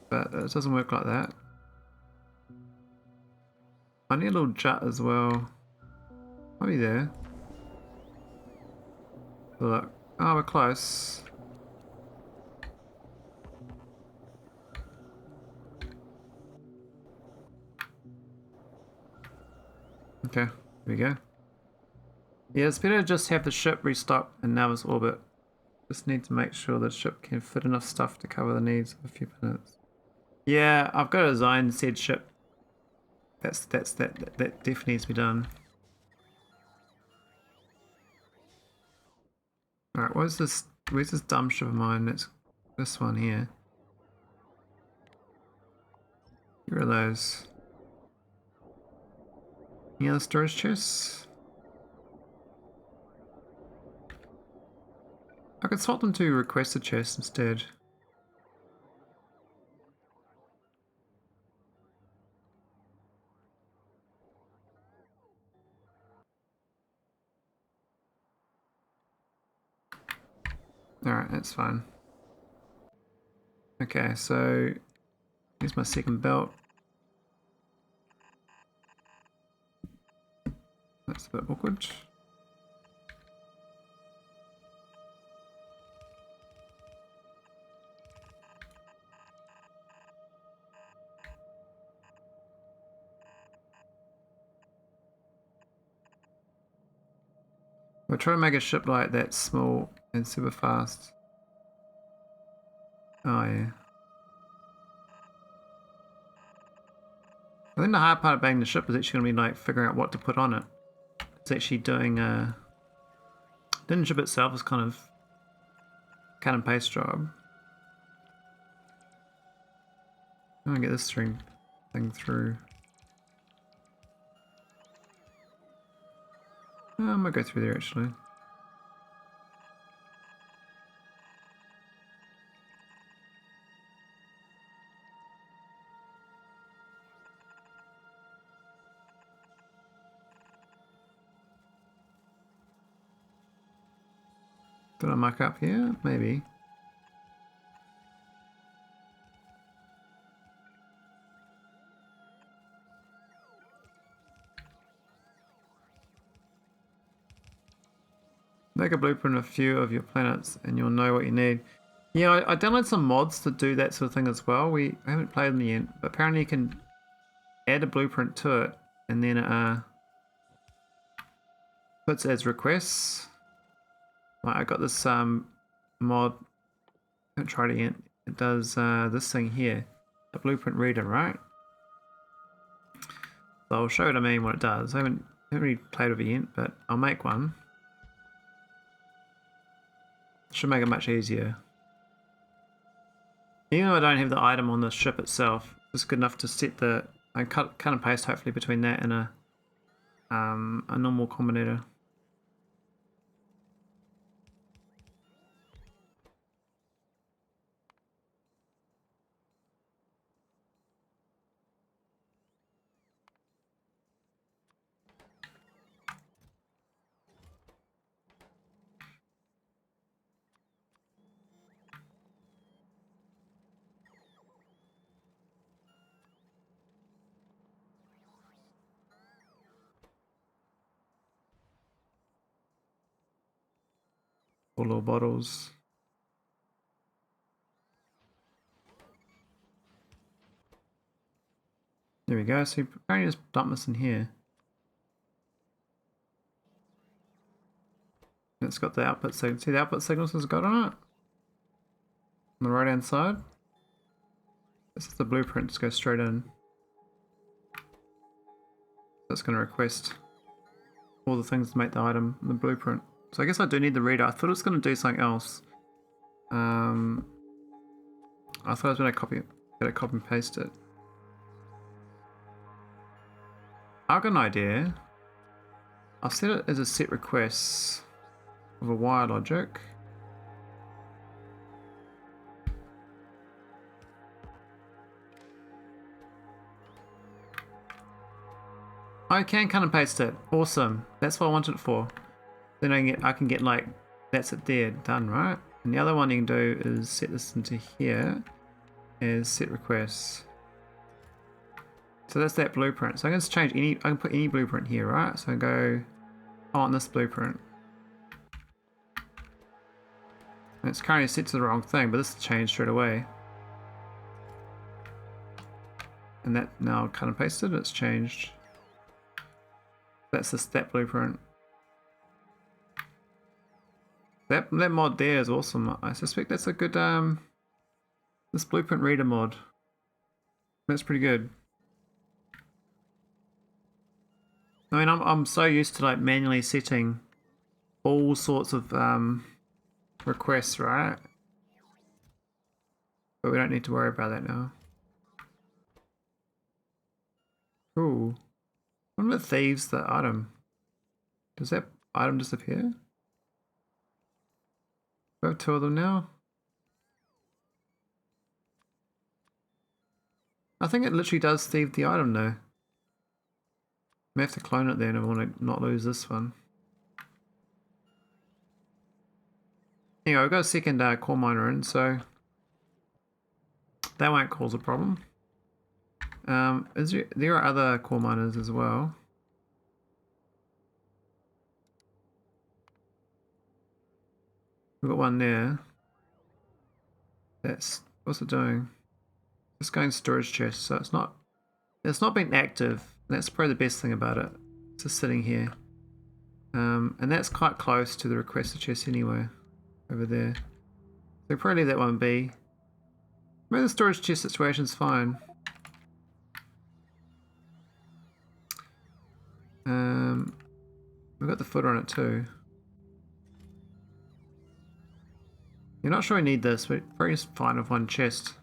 But it doesn't work like that. I need a little jut as well. Might be there. Look. Oh, we're close. Okay, here we go. Yeah, it's better to just have the ship restock in Nauvis orbit. Just need to make sure the ship can fit enough stuff to cover the needs of a few planets. Yeah, I've got to design said ship. That definitely needs to be done. Alright, where's this dumb ship of mine? That's this one here. Get rid of those. Any other storage chests? I could swap them to requested chests instead. Alright, that's fine. Okay, so here's my second belt. That's a bit awkward. We'll try to make a ship like that small and super fast. Oh yeah. I think the hard part of building the ship is actually going to be like figuring out what to put on it. It's actually doing the ship itself is kind of cut and paste job. I'm gonna get this thing through. I'm gonna go through there actually. Did I muck up here? Maybe. Make a blueprint of a few of your planets and you'll know what you need. Yeah, I downloaded some mods to do that sort of thing as well. I haven't played them yet, but apparently you can add a blueprint to it and then it puts as requests. Like I got this mod, I haven't tried it yet. It does this thing here, a blueprint reader, right? So I'll show you what it does. I haven't really played with it yet, but I'll make one. Should make it much easier. Even though I don't have the item on the ship itself, it's good enough to set the... I cut and paste hopefully between that and a normal combinator. Four little bottles. There we go. So you apparently just dump this in here. It's got the output signal. See the output signals it's got on it? On the right hand side. This is the blueprint, just go straight in. That's going to request all the things to make the item in the blueprint. So I guess I do need the reader. I thought it was going to do something else. I thought I was going to copy and paste it. I've got an idea. I'll set it as a set request of a wire logic. I can cut and paste it. Awesome. That's what I wanted it for. Then I can get like, that's it there, done, right? And the other one you can do is set this into here as set requests. So that's that blueprint. So I can just change any, I can put any blueprint here, right? So I go, I want this blueprint. And it's currently set to the wrong thing, but this changed straight away. And that now cut and pasted, it's changed. That's that blueprint. That mod there is awesome. I suspect that's a good this blueprint reader mod. That's pretty good. I mean, I'm so used to like manually setting all sorts of requests, right? But we don't need to worry about that now. Ooh. What if it thieves the item? Does that item disappear? We have two of them now. I think it literally does thieve the item though. We have to clone it then if we want to not lose this one. Anyway, we've got a second core miner in, so that won't cause a problem. There are other core miners as well. We've got one there. What's it doing? It's going storage chest, so it's not been active. That's probably the best thing about it. It's just sitting here. And that's quite close to the requested chest anyway. Over there. So we'll probably leave that one be. Maybe the storage chest situation's fine. We've got the footer on it too. You're not sure we need this, but probably just fine with one chest.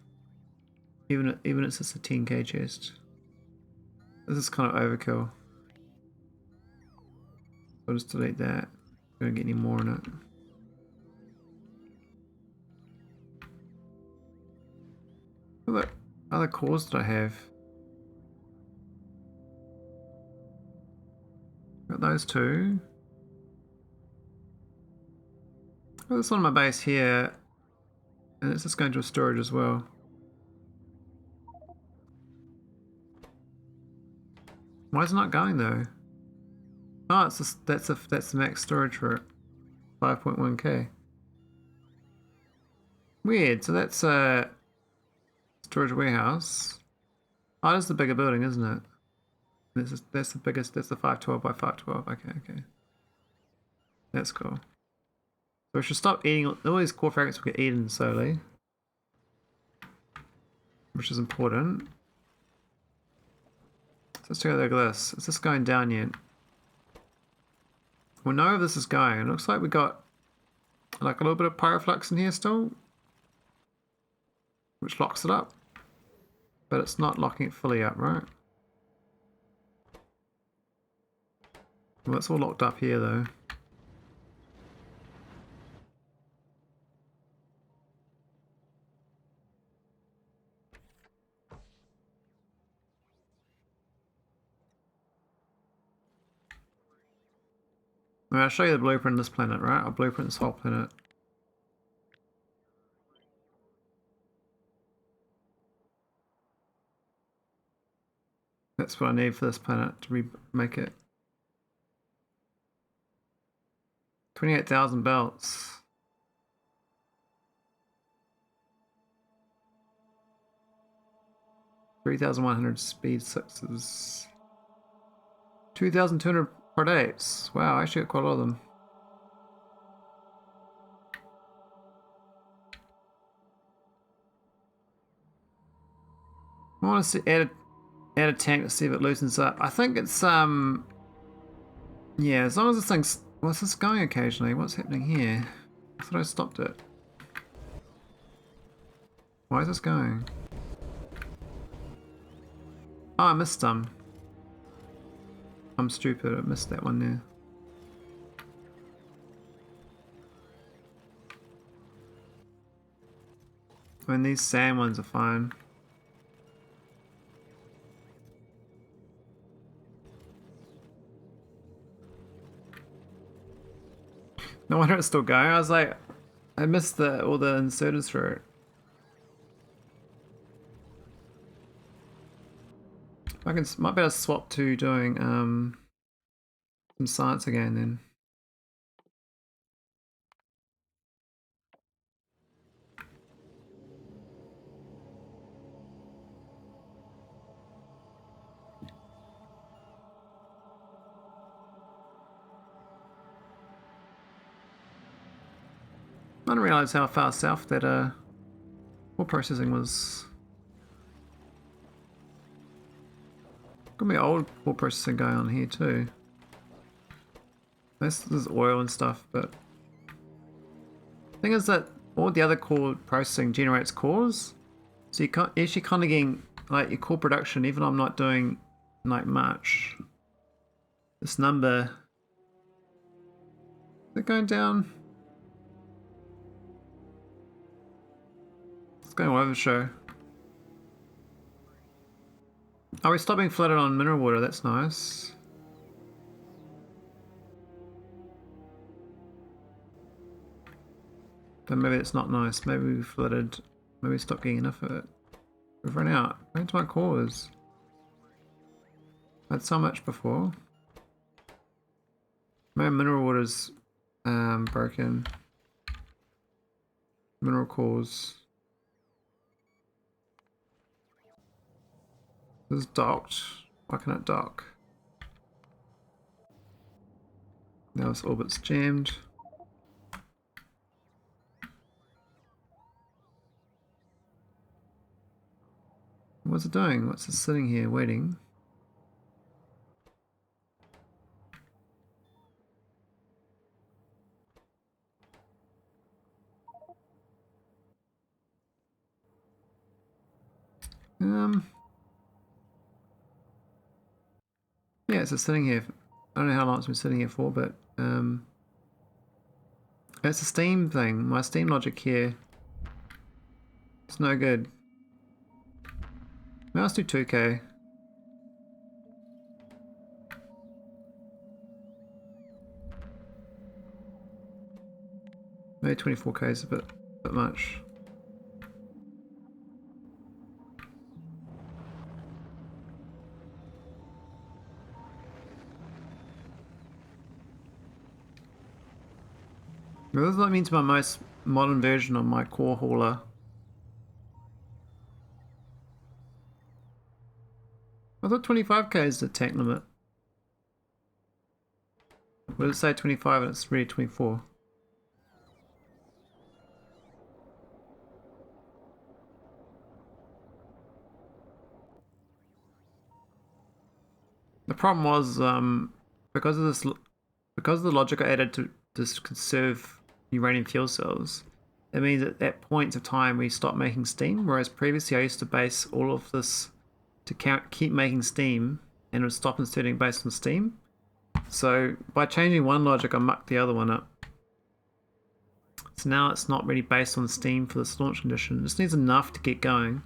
Even if it's just a 10k chest. This is kind of overkill. I'll just delete that. Don't get any more in it. What other cores did I have? Got those two. Got this one on my base here. And it's just going to a storage as well. Why is it not going though? Oh, it's just, that's the max storage for it. 5.1k. Weird. So that's a storage warehouse. Oh, that's the bigger building, isn't it? That's the biggest. That's the 512 by 512. Okay. That's cool. So we should stop eating all these core fragments. We get eaten slowly, which is important. So let's take a look at this. Is this going down yet? We'll know if this is going. It looks like we got like a little bit of pyroflux in here still. which locks it up. But it's not locking it fully up, right? Well, it's all locked up here though. I mean, I'll show you the blueprint of this planet, right? I'll blueprint this whole planet. That's what I need for this planet to remake it. 28,000 belts. $3,100 speed sixes. 2,200 predates. Wow, I actually got quite a lot of them. I want to add a tank to see if it loosens up. I think it's yeah, as long as this thing's, what's this going occasionally? What's happening here? I thought I stopped it. Why is this going? Oh, I missed some. I'm stupid, I missed that one there. I mean, these sand ones are fine. No wonder it's still going. I was like, I missed all the inserters for it. Might be able to swap to doing some science again then. I didn't realise how far south that ore processing was. Could be old ore processing going on here too. This is oil and stuff, but the thing is that all the other core processing generates cores, so you can't actually kind of getting like your core production. Even though I'm not doing like much, this number is it going down? It's going all over the show. Oh, we stopped being flooded on mineral water. That's nice. But maybe it's not nice. Maybe we flooded. Maybe we stopped getting enough of it. We've run out. Where's my cores? I had so much before. Maybe mineral water's broken. Mineral cores. This is docked. Why can it dock? Now this orbit's jammed. What's it doing? What's it sitting here waiting? Yeah, it's just sitting here. I don't know how long it's been sitting here for, but it's a Steam thing. My Steam logic here, it's no good. Now let's do 2K. Maybe 24K is a bit much. What does that mean to my most modern version of my core hauler? I thought 25K is the tank limit. Would it say 25 and it's really 24? The problem was because of the logic I added to conserve uranium fuel cells, it means at that point of time we stop making steam, whereas previously I used to base all of this to keep making steam and it would stop inserting based on steam. So by changing one logic I mucked the other one up. So now it's not really based on steam for this launch condition. It just needs enough to get going,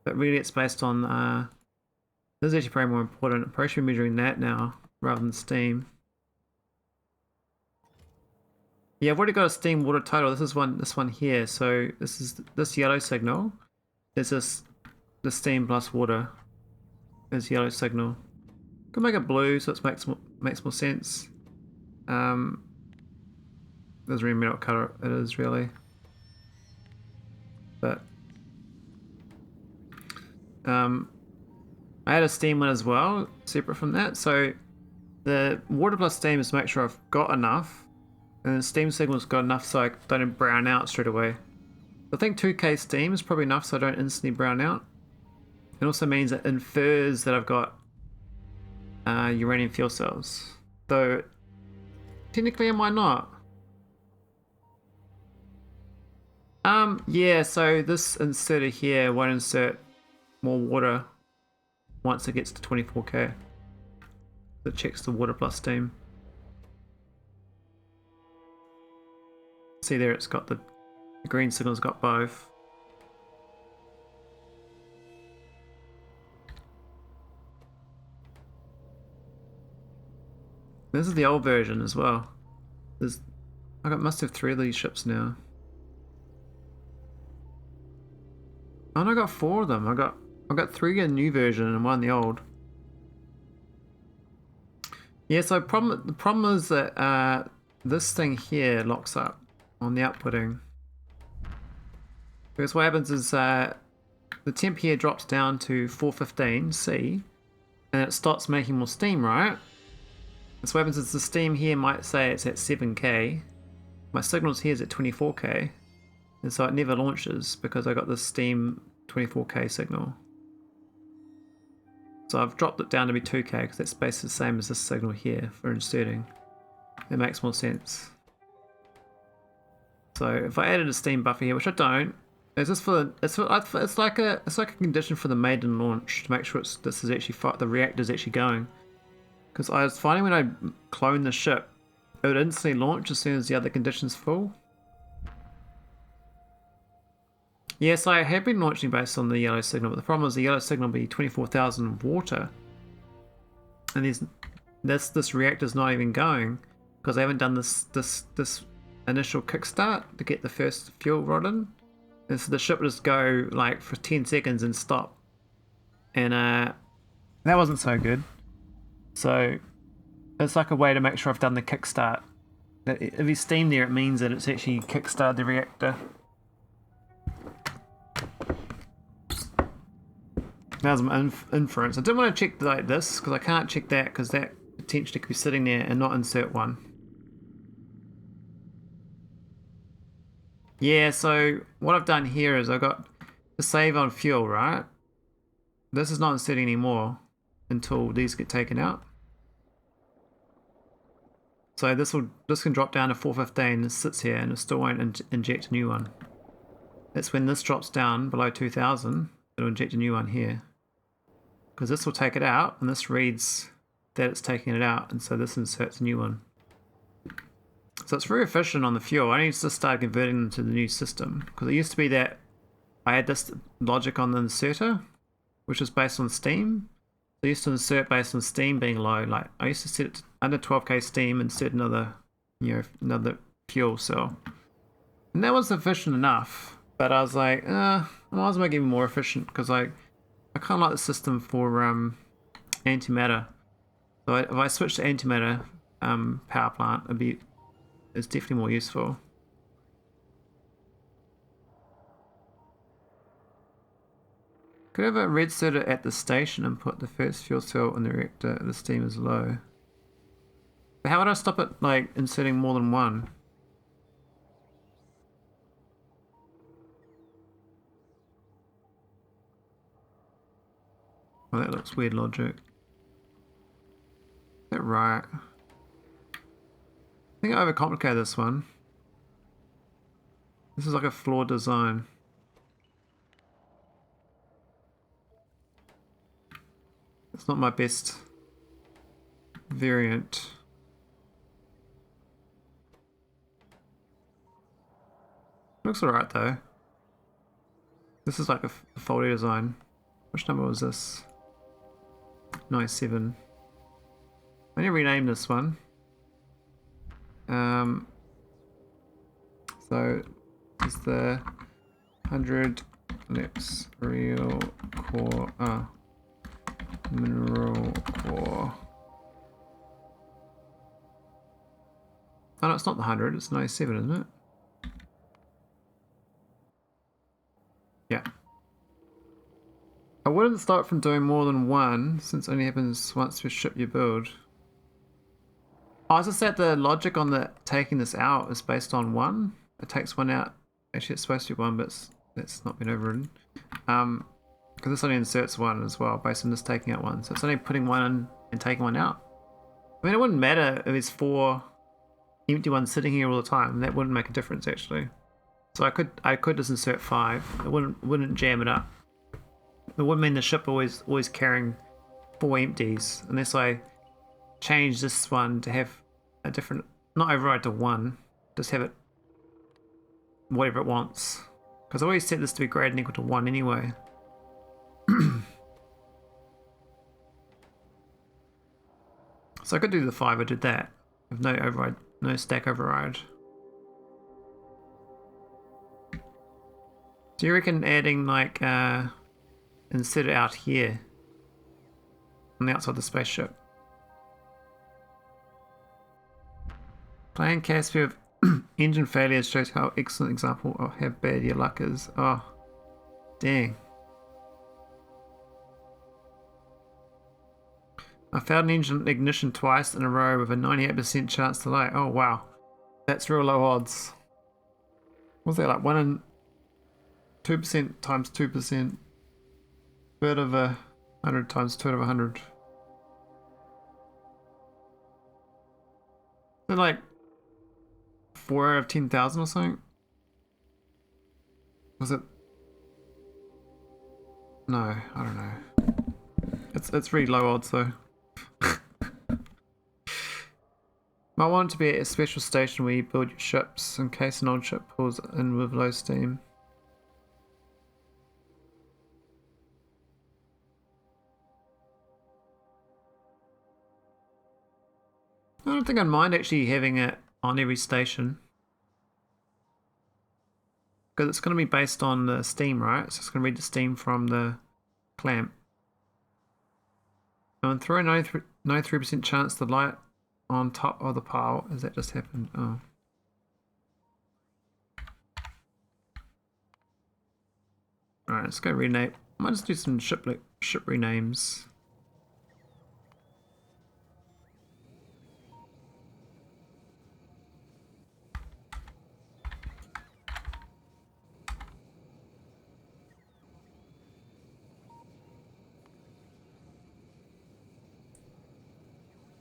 but really it's based on this is actually probably more important. I'm probably should be measuring that now rather than steam. Yeah, I've already got a steam water total. This one here. So this yellow signal is the steam plus water is yellow signal. Could make it blue so it makes more sense. Doesn't really matter what color it is really. But I had a steam one as well, separate from that. So the water plus steam is to make sure I've got enough. And the steam signal's got enough so I don't brown out straight away. I think 2k steam is probably enough so I don't instantly brown out. It also means it infers that I've got uranium fuel cells. Though, technically I might not. Yeah, so this inserter here won't insert more water once it gets to 24k. It checks the water plus steam. See there, it's got the green signal's got both. This is the old version as well. Must have 3 of these ships now. Oh, and I got 4 of them. I got 3 in the new version and 1 in the old. Yeah, so the problem is that this thing here locks up on the outputting. Because what happens is the temp here drops down to 415 C and it stops making more steam, right? And so what happens is the steam here might say it's at 7k. My signals here is at 24k. And so it never launches because I got this steam 24k signal. So I've dropped it down to be 2k because that's basically the same as this signal here for inserting. It makes more sense. So if I added a steam buffer here, which I don't, it's just it's like a condition for the maiden launch to make sure this is actually the reactor is actually going. Because I was finding when I clone the ship, it would instantly launch as soon as the other condition's full. Yes, I have been launching based on the yellow signal, but the problem is the yellow signal will be 24,000 water, and this reactor's not even going because I haven't done this initial kickstart to get the first fuel rod in, and so the ship will just go like for 10 seconds and stop, and that wasn't so good. So it's like a way to make sure I've done the kickstart. If you steam there, it means that it's actually kickstarted the reactor. That was my inference. I didn't want to check like this because I can't check that because that potentially could be sitting there and not insert one. Yeah, so what I've done here is I've got to save on fuel, right? This is not inserting anymore until these get taken out. So this can drop down to 415. This sits here and it still won't inject a new one. That's when this drops down below 2000. It'll inject a new one here. Because this will take it out, and this reads that it's taking it out, and so this inserts a new one. So it's very efficient on the fuel. I need to start converting them to the new system. Because it used to be that I had this logic on the inserter, which was based on steam. So I used to insert based on steam being low. Like I used to set it to under 12k steam and set another fuel cell. And that was efficient enough. But I was like, I might as well make it even more efficient because I kind of like the system for antimatter. So if I switch to antimatter power plant, it's definitely more useful. Could have a red circuit at the station and put the first fuel cell in the reactor if the steam is low. But how would I stop it like inserting more than one? Oh, that looks weird logic. Is that right? I think I overcomplicated this one. This is like a flawed design. It's not my best variant. Looks alright though. This is like a faulty design. Which number was this? 97. I need to rename this one. So it's the 100 Lex real core mineral core. Oh no, it's not the 100, it's 97, isn't it? Yeah. I wouldn't start from doing more than one, since it only happens once per ship you build. Oh, it's just that the logic on the taking this out is based on one. It takes one out. Actually, it's supposed to be one, but it's not been overridden. Because this only inserts one as well, based on this taking out one. So it's only putting one in and taking one out. I mean, it wouldn't matter if there's 4 empty ones sitting here all the time. That wouldn't make a difference, actually. So I could just insert 5. It wouldn't jam it up. It wouldn't mean the ship always carrying 4 empties, unless I change this one to have a different, not override to 1, just have it whatever it wants. Because I always set this to be greater than equal to 1 anyway. So I could do the 5, I did that. With no override, no stack override. Do you reckon adding like insert it out here on the outside of the spaceship? Playing Caspian with engine failures shows how excellent example of how bad your luck is. Oh, dang. I found an engine ignition twice in a row with a 98% chance to light. Oh wow, that's real low odds. Was that like 1 in 2% times 2%? Third of 100 times third of 100. Is it like 4 out of 10,000 or something? Was it? No, I don't know. It's really low odds though. Might want it to be a special station where you build your ships in case an old ship pulls in with low steam. I don't think I'd mind actually having it on every station. Because it's going to be based on the steam, right? So it's going to read the steam from the clamp. And throw a 93% chance to light on top of the pile. Has that just happened? Oh. Alright, let's go rename. I might just do some ship renames.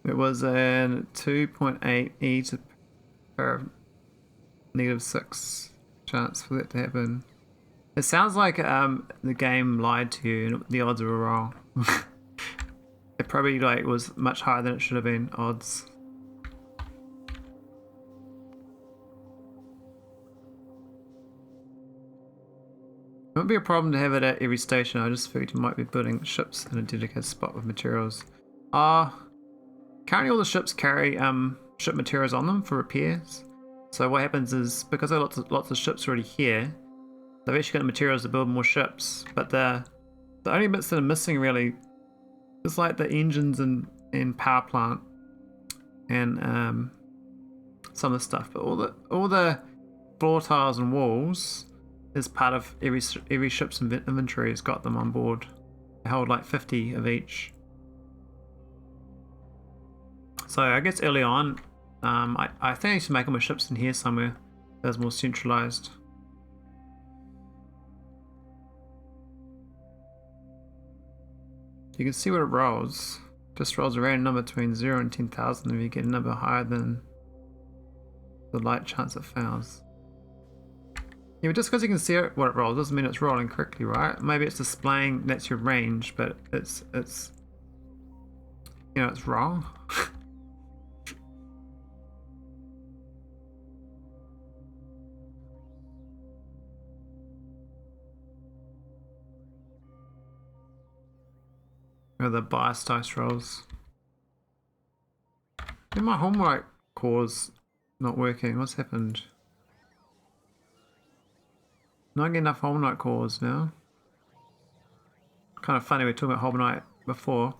It was a 2.8 e to the power of -6 chance for that to happen. It sounds like the game lied to you and the odds were wrong. It probably like was much higher than it should have been odds. It won't be a problem to have it at every station. I just figured you might be building ships in a dedicated spot with materials. Currently all the ships carry ship materials on them for repairs. So what happens is, because there are lots of ships already here, they've actually got materials to build more ships. But the only bits that are missing really is like the engines and power plant and some of the stuff. But all the floor tiles and walls is part of every ship's inventory has got them on board. They hold like 50 of each. So I guess early on, I think I should make all my ships in here somewhere. That's more centralized. You can see what it rolls. Just rolls a random number between 0 and 10,000 if you get a number higher than the light chance it fails. Yeah, but just because you can see it, what it rolls doesn't mean it's rolling correctly, right? Maybe it's displaying that's your range, but it's you know, it's wrong. Or the bias dice rolls. And my homework core's not working. What's happened? Not getting enough holmium cores now. Kind of funny, we were talking about holmium before.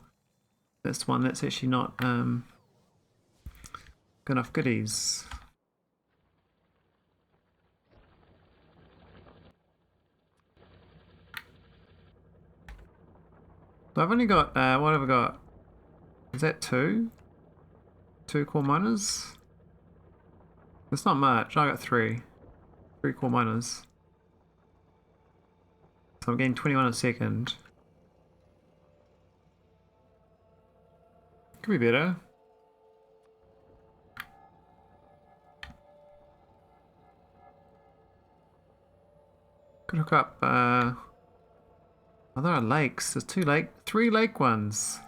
That's one that's actually not good enough goodies. So I've only got what have I got? Is that two? Two core miners? It's not much. I got three. Three core miners. So I'm getting 21 a second. Could be better. Could hook up oh, there are lakes. There's three lake ones.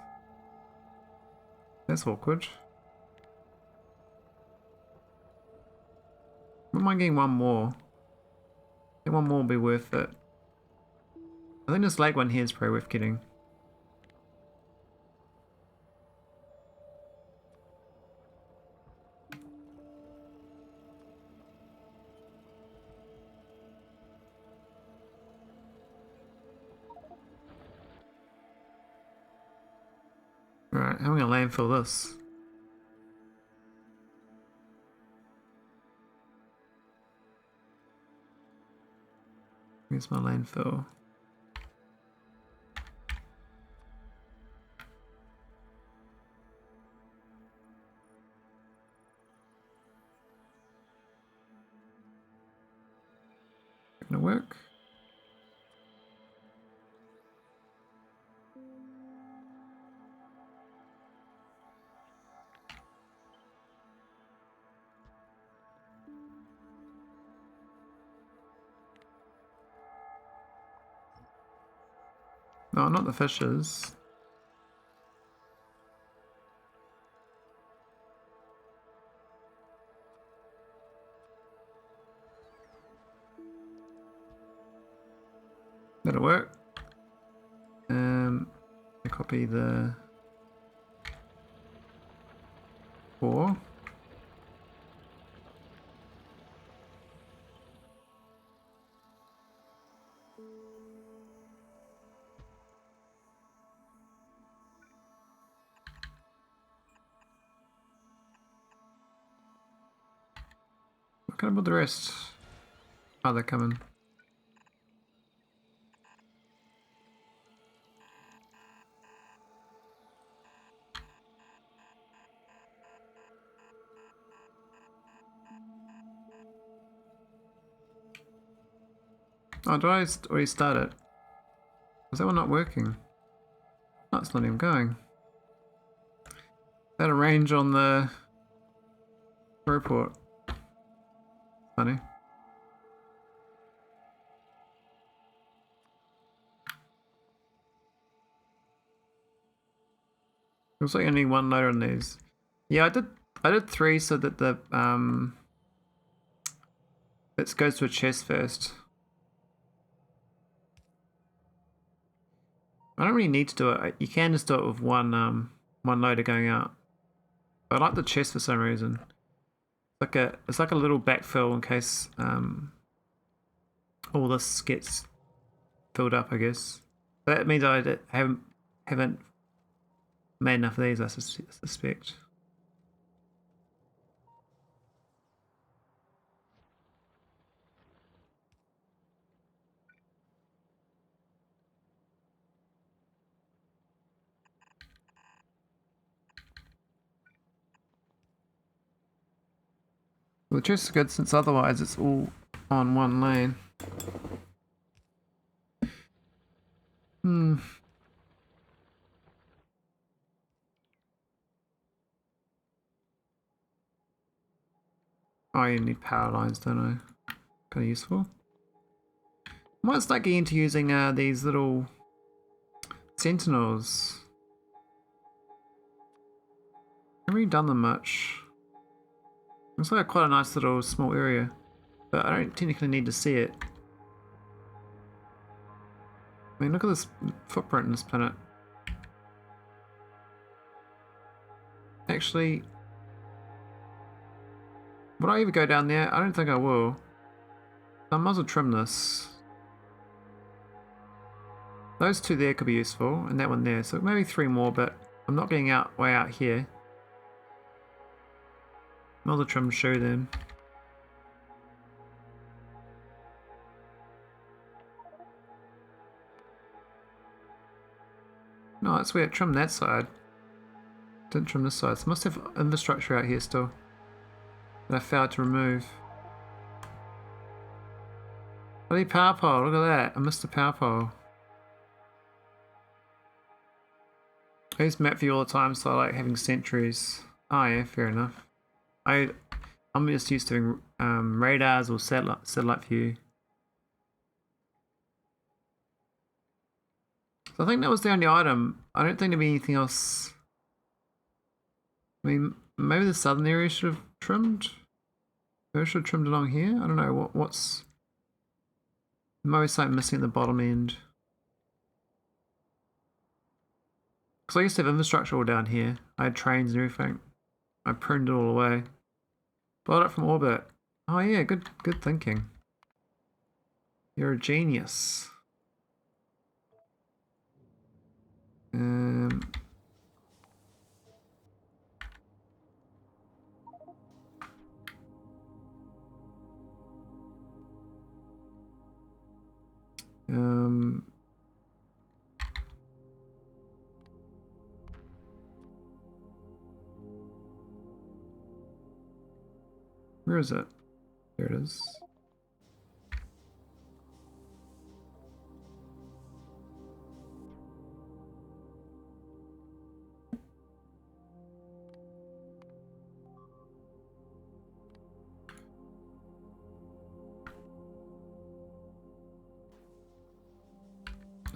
That's awkward. Wouldn't mind getting one more. I think one more will be worth it. I think this lake one here is probably worth getting. Alright, how am I going to landfill this? Here's my landfill. Gonna work? No, not the fishes. That'll work. I copy the 4. What can I put the rest? Oh, they're coming. Oh, did I already start it? Was that one not working? No, it's not even going. That a range on the report. Funny. Looks like only one loader on these. Yeah, I did 3 so that the it goes to a chest first. I don't really need to do it. You can just do it with one loader going out. But I like the chest for some reason. It's like a little backfill in case all this gets filled up, I guess. That means I haven't made enough of these, I suspect. Well, the chest is good since otherwise it's all on one lane. Oh, you need power lines, don't I? Kind of useful. I might start getting into using these little sentinels. I haven't really done them much. Looks like quite a nice little small area, but I don't technically need to see it. I mean, look at this footprint in this planet. Actually, would I ever go down there? I don't think I will. I might as well trim this. Those two there could be useful, and that one there. So maybe 3 more, but I'm not getting way out here. Might as well trim shoe then. No, that's weird. Trim that side. Didn't trim this side. So I must have infrastructure out here still that I failed to remove. Bloody power pole, look at that. I missed the power pole. I use map view all the time, so I like having sentries. Oh yeah, fair enough. I'm just used to doing radars or satellite view. So I think that was the only item. I don't think there'd be anything else. I mean, maybe the southern area should have trimmed. Maybe I should have trimmed along here. I don't know what's. Maybe something missing at the bottom end. Because I used to have infrastructure all down here. I had trains and everything. I pruned it all away. Blowed up from orbit. Oh yeah, good thinking. You're a genius. Where is it? There it is.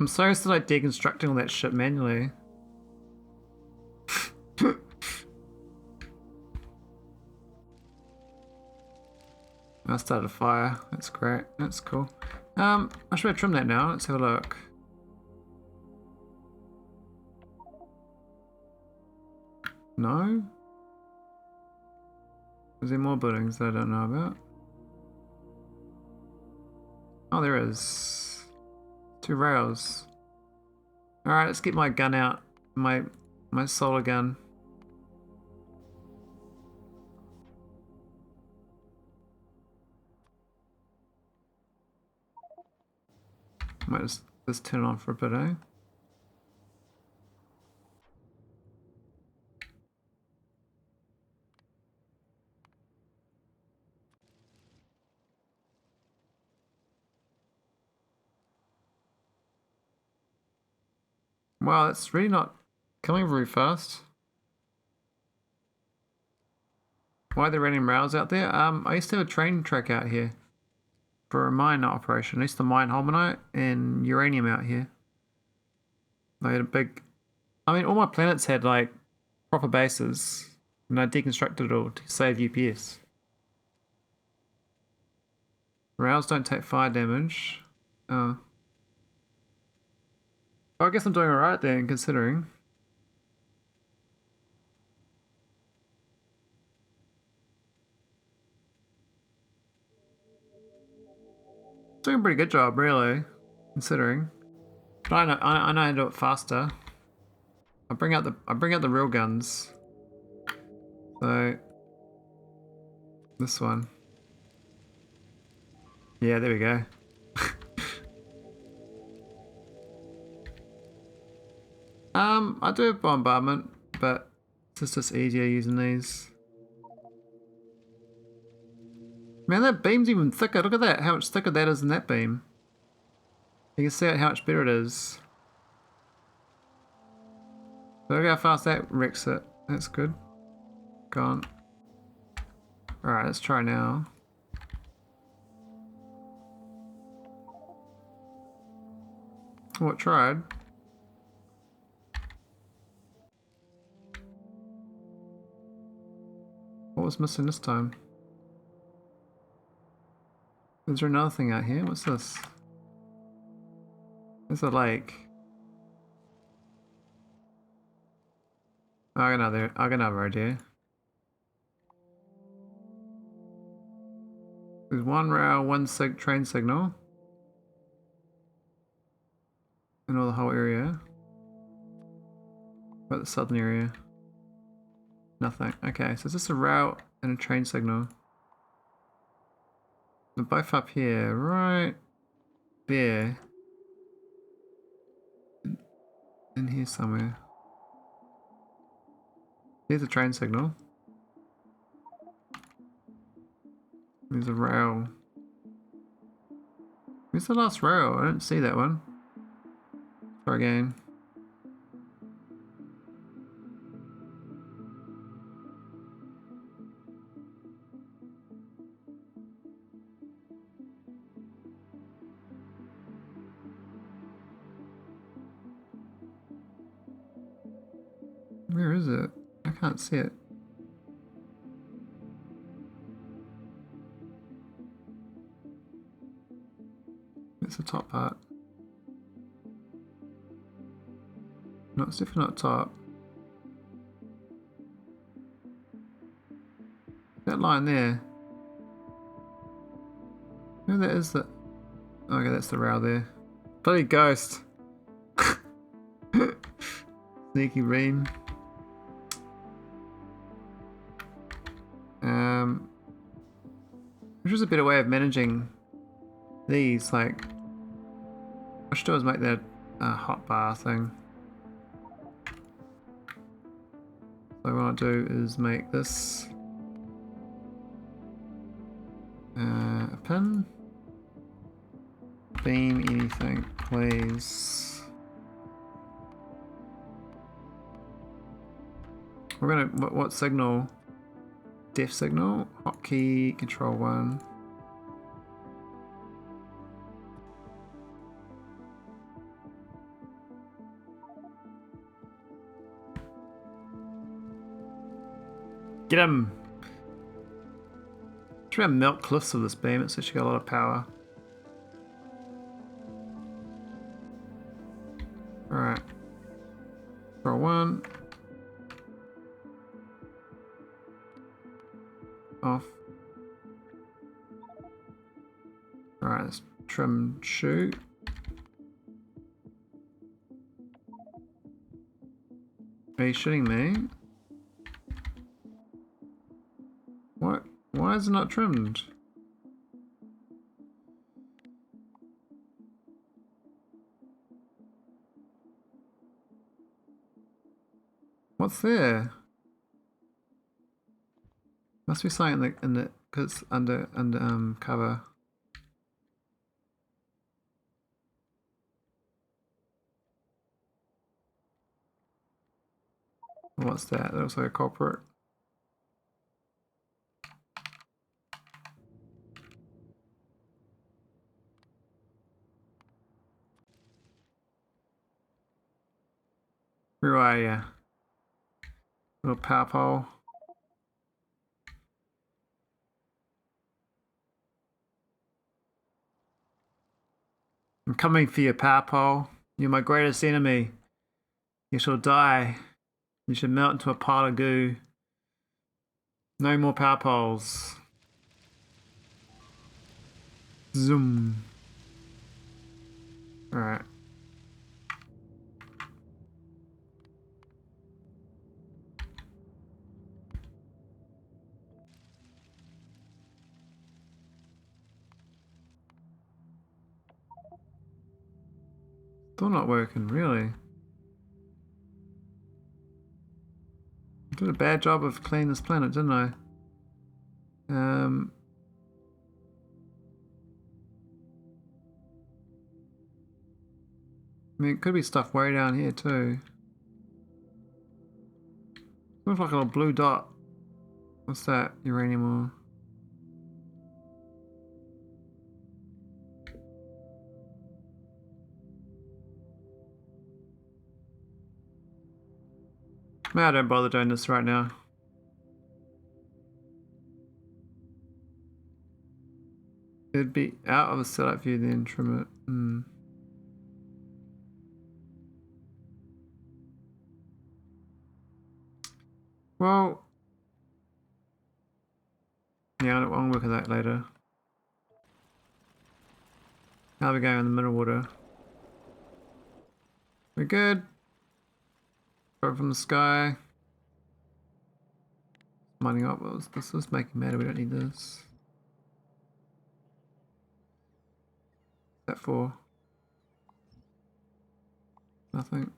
I'm so used to like deconstructing all that shit manually. I started a fire. That's great. That's cool. I should trim that now. Let's have a look. No? Is there more buildings that I don't know about? Oh, there is. 2 rails. Alright, let's get my gun out. My solar gun. Might just turn it on for a bit, eh? Wow, it's really not coming very fast. Why are there random rails out there? I used to have a train track out here for a mine operation. I used to mine holmium and uranium out here. I had a big... I mean, all my planets had like proper bases, and I deconstructed it all to save UPS. Rails don't take fire damage. Oh. Well, I guess I'm doing alright then, considering. Doing a pretty good job, really, considering. But I know how to do it faster. I bring out the real guns. So this one. Yeah, there we go. I do have bombardment, but it's just easier using these. Man, that beam's even thicker. Look at that, how much thicker that is than that beam. You can see how much better it is. Look how fast that wrecks it. That's good. Gone. Alright, let's try now. Oh, it tried. What was missing this time? Is there another thing out here? What's this? There's a lake. I got another idea. There's one rail, one train signal. In all the whole area. About the southern area. Nothing. Okay, so it's just a route and a train signal. They're both up here, right there. In here somewhere. Here's a train signal. There's a rail. Where's the last rail? I don't see that one. Try again. Where is it? I can't see it. It's the top part. No, it's definitely not top. That line there. Who that is that? Okay, that's the rail there. Bloody ghost. Sneaky rain. Which is a better way of managing these, like, I should always make that hot bar thing. So what I'll do is make this a pin. Beam anything, please. We're gonna, what signal? Def signal, hotkey, control 1. Get him! Try and melt cliffs with this beam, it's actually got a lot of power. Alright. Control 1. Off. Alright, let's trim shoot. Are you shooting me? What? Why is it not trimmed? What's there? Must be something in the because it's under cover. What's that? That looks like a culprit. Where are you? Little power pole. I'm coming for you, power pole. You're my greatest enemy. You shall die. You should melt into a pile of goo. No more power poles. Zoom. Alright. Still not working, really. I did a bad job of cleaning this planet, didn't I? I mean, it could be stuff way down here too. Looks like a little blue dot. What's that? Uranium ore. Maybe I don't bother doing this right now. It'd be out of the setup view then, trim it. Well, yeah, I'll work on that later. How are we going in the middle water? We're good. Go from the sky. Mining up. This is making matter. We don't need this. What's that for? Nothing.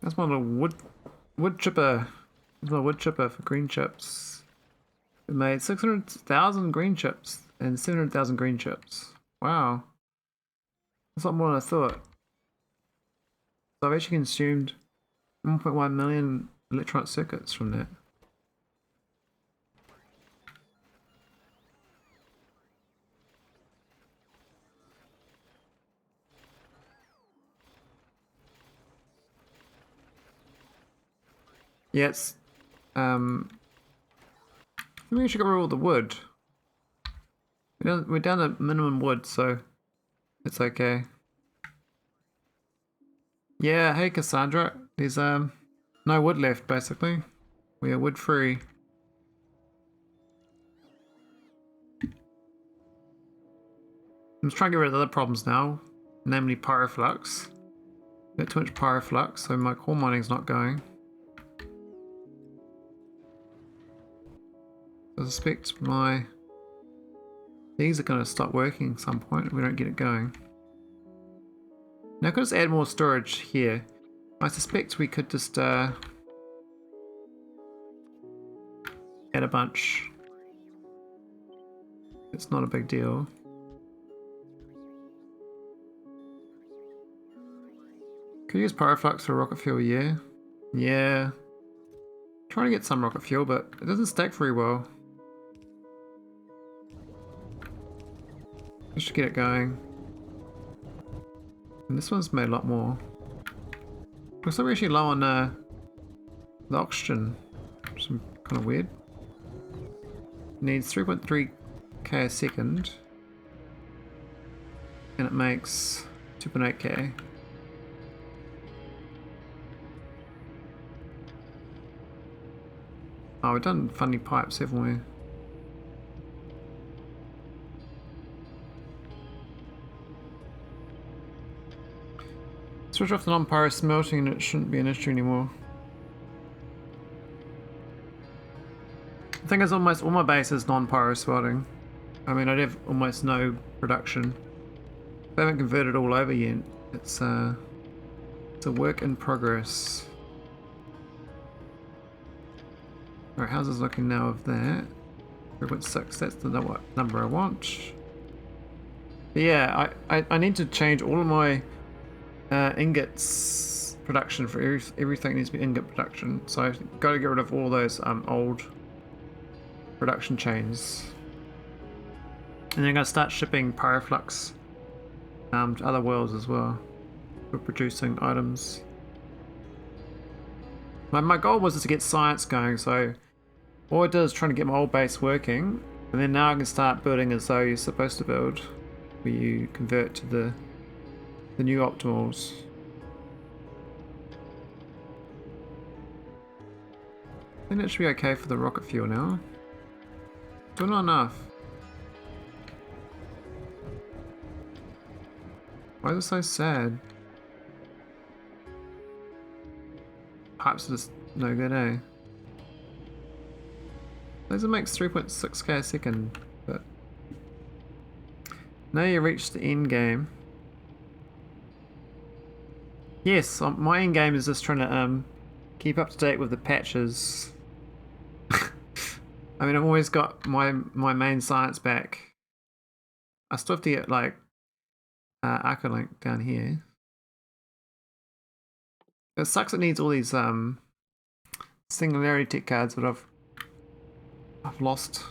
That's my little wood chipper. That's my wood chipper for green chips. It made 600,000 green chips and 700,000 green chips. Wow. That's a lot more than I thought. So I've actually consumed 1.1 million electronic circuits from that. Yeah, it's I think we should get rid of all the wood. We're down to minimum wood, so it's okay. Yeah, hey Cassandra. There's no wood left basically. We are wood free. I'm just trying to get rid of the other problems now, namely pyroflux. Got too much pyroflux, so my coal mining's not going. I suspect these are going to stop working at some point if we don't get it going. Now I could just add more storage here. I suspect we could just add a bunch. It's not a big deal. Could use pyroflux for rocket fuel, yeah. Yeah. Trying to get some rocket fuel, but it doesn't stack very well. I should get it going. And this one's made a lot more. Looks like we're actually low on the oxygen. Which is kind of weird. Needs 3.3k a second. And it makes 2.8k. Oh, we've done funny pipes, haven't we? Switch off the non-pyro smelting and it shouldn't be an issue anymore. The thing is, almost all my base is non-pyro smelting. I mean, I'd have almost no production. I haven't converted all over yet. It's a work in progress. Alright, how's this looking now of that? 3.6, that's the number I want. But yeah, I need to change all of my ingots production for everything needs to be ingot production. So I've got to get rid of all those old production chains. And then I'm going to start shipping pyroflux to other worlds as well for producing items. My goal was to get science going, so all I did is trying to get my old base working, and then now I can start building as though you're supposed to build, where you convert to the new optimals. I think that should be okay for the rocket fuel now. Still not enough. Why is it so sad? Pipes are just no good, eh? Laser makes 3.6k a second, but now you reached the end game. Yes, my end game is just trying to keep up to date with the patches. I mean, I've always got my main science back. I still have to get like arcolink down here. It sucks it needs all these Singularity tech cards that I've lost.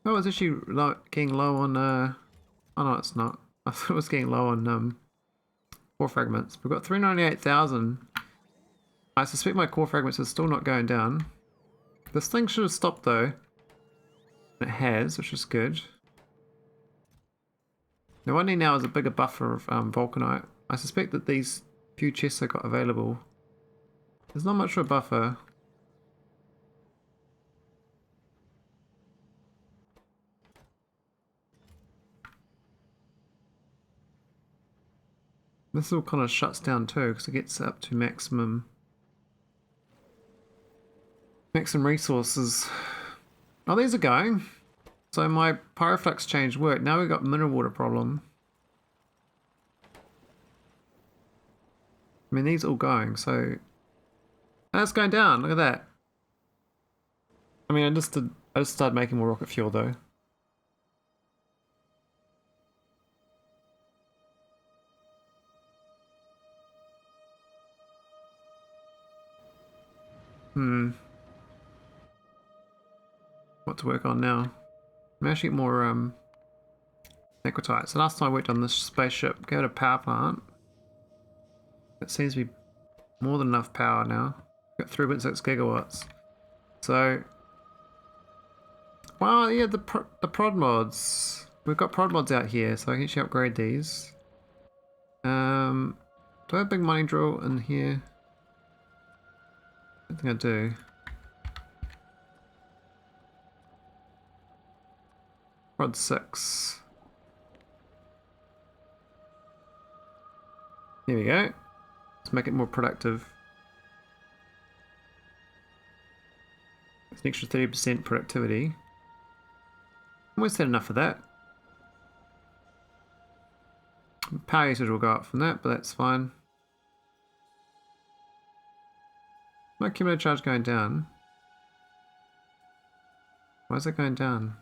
Oh, it's actually getting low on oh no, it's not. I thought it was getting low on core fragments. We've got 398,000. I suspect my core fragments are still not going down. This thing should have stopped though. It has, which is good. Now what I need now is a bigger buffer of vulcanite. I suspect that these few chests I got available, there's not much of a buffer. This all kind of shuts down too because it gets up to maximum resources. Oh, these are going. So my pyroflux change worked. Now we've got mineral water problem. I mean, these are all going, so that's going down. Look at that. I mean, I just started making more rocket fuel though. What to work on now? I'm actually get more naquitite. So last time I worked on this spaceship, go to power plant. It seems to be more than enough power now. Got 3.6 gigawatts. So, wow, yeah, the prod mods. We've got prod mods out here, so I can actually upgrade these. Do I have a big mining drill in here? I don't think I do. Prod 6. Here we go. Let's make it more productive. It's an extra 30% productivity. Almost had enough of that. Power usage will go up from that, but that's fine. My cumulative charge going down. Why is it going down?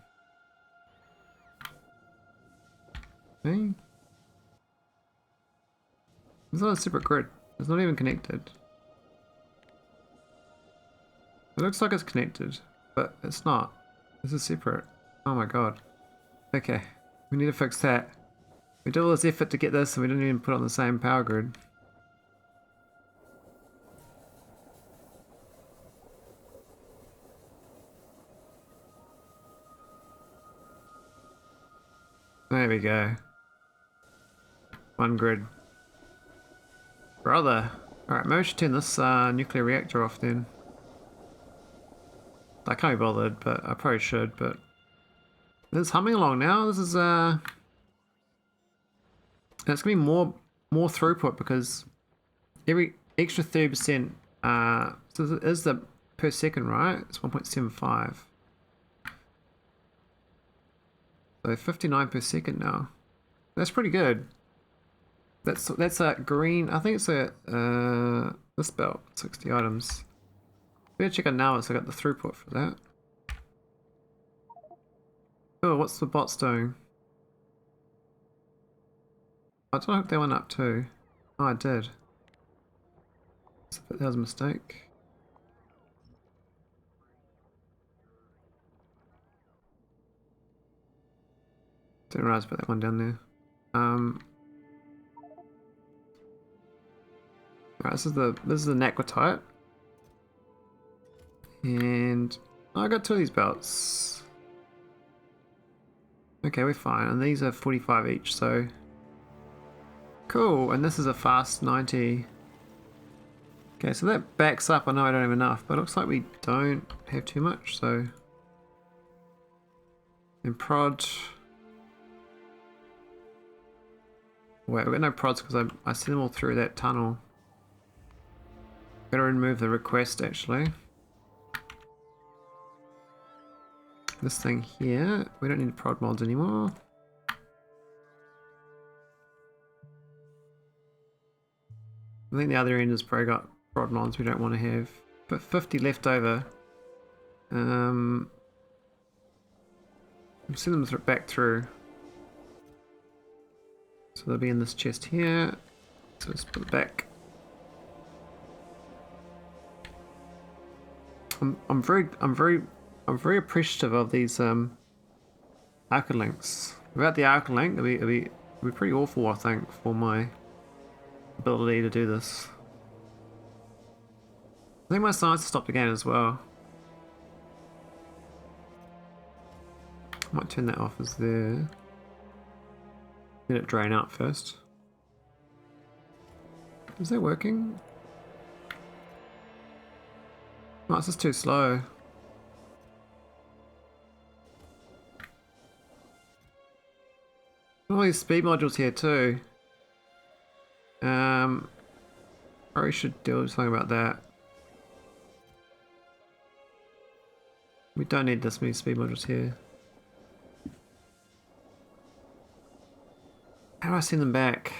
Hey? It's not a separate grid. It's not even connected. It looks like it's connected, but it's not. This is separate. Oh my god. Okay, we need to fix that. We did all this effort to get this and we didn't even put it on the same power grid. There we go. One grid. Brother. Alright, maybe I should turn this nuclear reactor off then. I can't be bothered, but I probably should, but... It's humming along now. This is and it's gonna be more throughput because every extra 30%, so it is the per second, right? It's 1.75. So 59 per second now. That's pretty good. That's a green. I think it's a this belt, 60 items. Better check on Nauvis. I got the throughput for that. Oh, what's the bots doing? I don't hook that one up too. Oh, I did. That was a mistake. Didn't realize about that one down there. Right, this is the naquitite. And I got 2 of these belts. Okay, we're fine. And these are 45 each, so cool. And this is a fast 90. Okay, so that backs up. I know I don't have enough, but it looks like we don't have too much, so. And prod. Wait, we've got no prods because I sent them all through that tunnel. Better remove the request actually. This thing here, we don't need prod mods anymore. I think the other end has probably got prod mods we don't want to have. But 50 left over. Send them back through. So they'll be in this chest here. So let's put it back. I'm very appreciative of these arcolinks. Without the arcolink, it'd be pretty awful, I think, for my ability to do this. I think my science stopped again as well. I might turn that off as there. Let it drain out first. Is that working? Oh, it's just too slow. All these speed modules here too. Probably should do something about that. We don't need this many speed modules here. How do I send them back?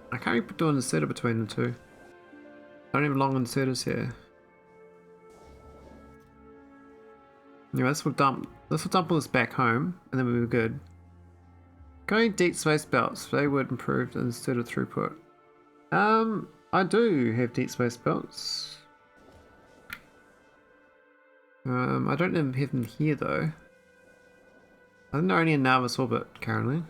I can't even do an inserter between the two. I don't have long inserters here. Anyway, this will dump all this back home, and then we'll be good. Going deep space belts, they would improve the inserter throughput. I do have deep space belts. I don't have them here though. I think they're only in Nauvis orbit currently.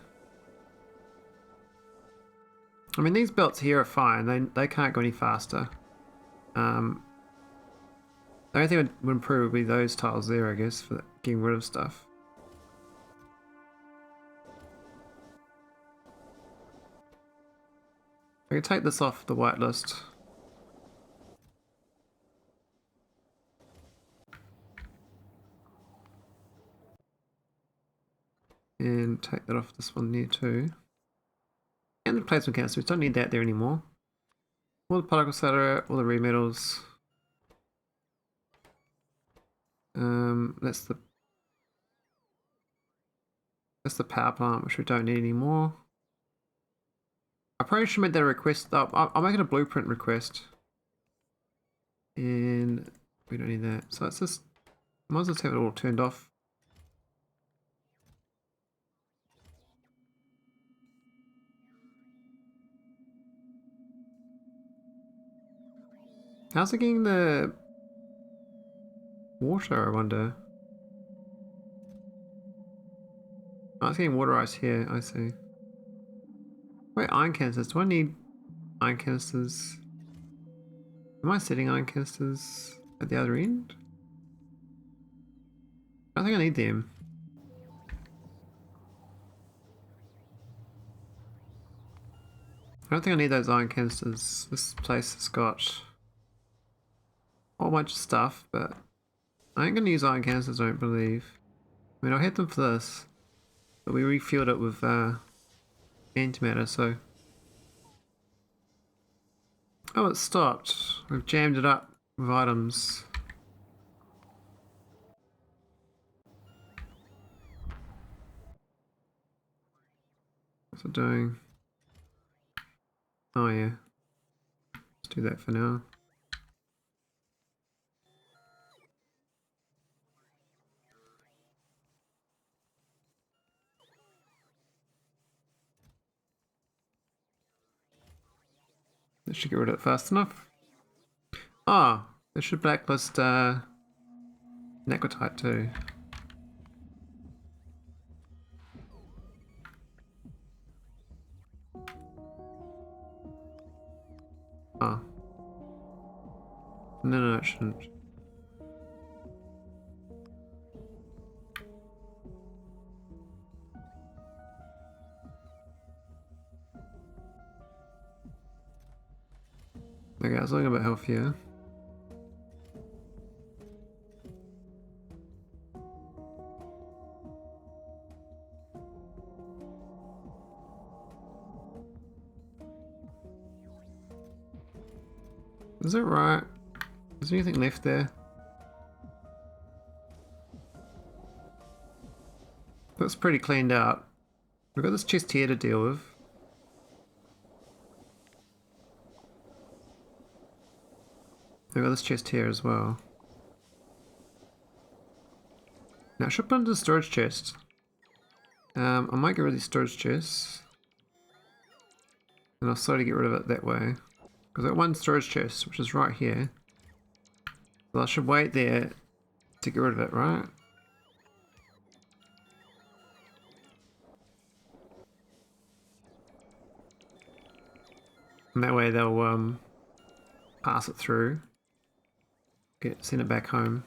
I mean, these belts here are fine. They can't go any faster. The only thing that would improve would be those tiles there, I guess, for getting rid of stuff. I can take this off the whitelist. And take that off this one there too. And the placement canisters, don't need that there anymore. All the particle accelerator, all the remetals. That's the power plant, which we don't need anymore. I probably should make that a request. I'll make it a blueprint request. And we don't need that. So it's just, might as well have it all turned off. How's it getting the water, I wonder? Oh, it's getting water ice here, I see. Wait, iron canisters. Do I need iron canisters? Am I setting iron canisters at the other end? I don't think I need them. I don't think I need those iron canisters. This place has got a whole bunch of stuff, but I ain't gonna use iron canisters, I don't believe. I mean, I had them for this, but we refueled it with antimatter, so... Oh, it stopped. We've jammed it up with items. What's it doing? Oh yeah. Let's do that for now. That should get rid of it fast enough. Ah, oh, it should blacklist naquitite too. Ah. Oh. No, it shouldn't. Okay, I was looking a bit healthier. Is that right? Is there anything left there? Looks pretty cleaned out. We've got this chest here to deal with. We've got this chest here as well. Now I should put into the storage chest. I might get rid of these storage chests. And I'll slowly get rid of it that way. Because I've got one storage chest, which is right here. So I should wait there to get rid of it, right? And that way they'll pass it through. Send it back home.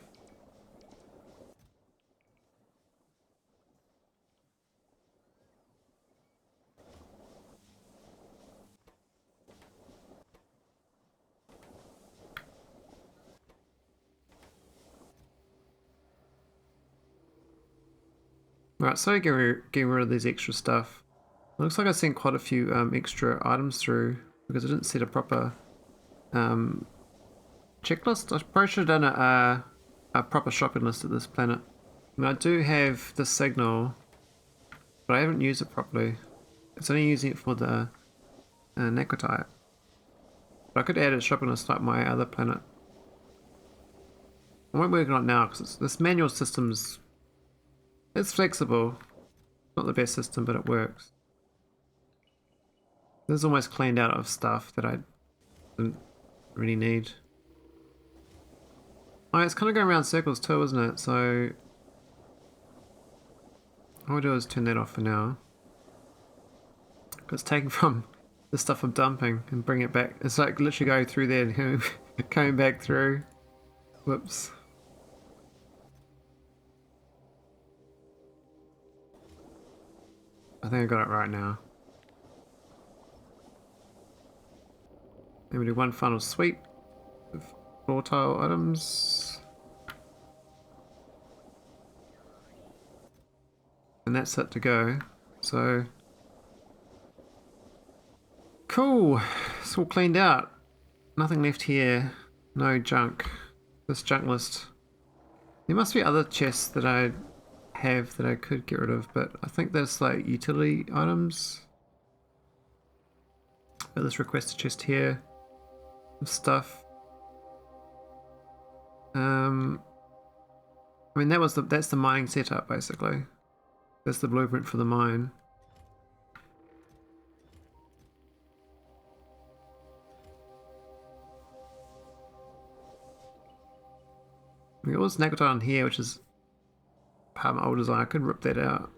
Right, so getting rid of these extra stuff. It looks like I sent quite a few extra items through because I didn't set a proper checklist. I probably should have done a proper shopping list at this planet. I mean, I do have the signal, but I haven't used it properly. It's only using it for the naquitite. But I could add a shopping list like my other planet. I won't work on it now because this manual system's it's flexible. Not the best system, but it works. This is almost cleaned out of stuff that I didn't really need. Oh, it's kind of going around circles too, isn't it? So all I'll do is turn that off for now. It's taken from the stuff I'm dumping and bring it back. It's like literally going through there and coming back through. Whoops. I think I got it right now. Then we do one final sweep of floor tile items. And that's it to go. So cool. It's all cleaned out. Nothing left here. No junk. This junk list. There must be other chests that I have that I could get rid of, but I think that's like utility items. Got this requested chest here of stuff. I mean that's the mining setup basically. That's the blueprint for the mine. We got all this naquitite on here, which is part of my old design. I could rip that out.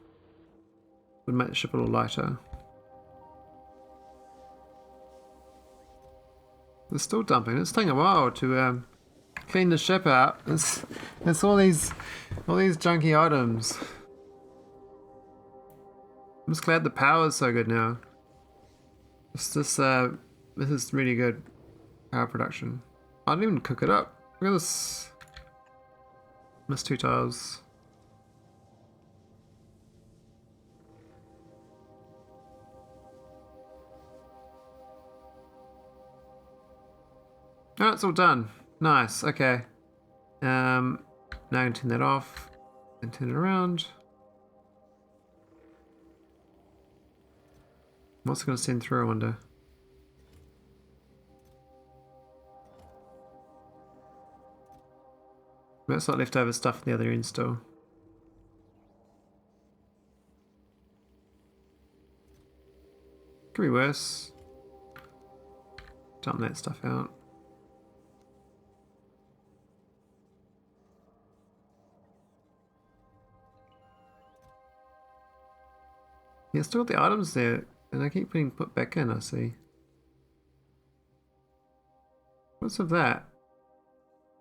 Would make the ship a little lighter. They're still dumping. It's taking a while to clean the ship out. It's all these junky items. I'm just glad the power is so good now. This is really good power production. I didn't even cook it up. Look at this. Missed 2 tiles. Oh, it's all done. Nice, okay. Now I can turn that off and turn it around. What's it going to send through, I wonder? That's not leftover stuff on the other end still. Could be worse. Dump that stuff out. Yeah, still got the items there, and I keep being put back in, I see. What's of that?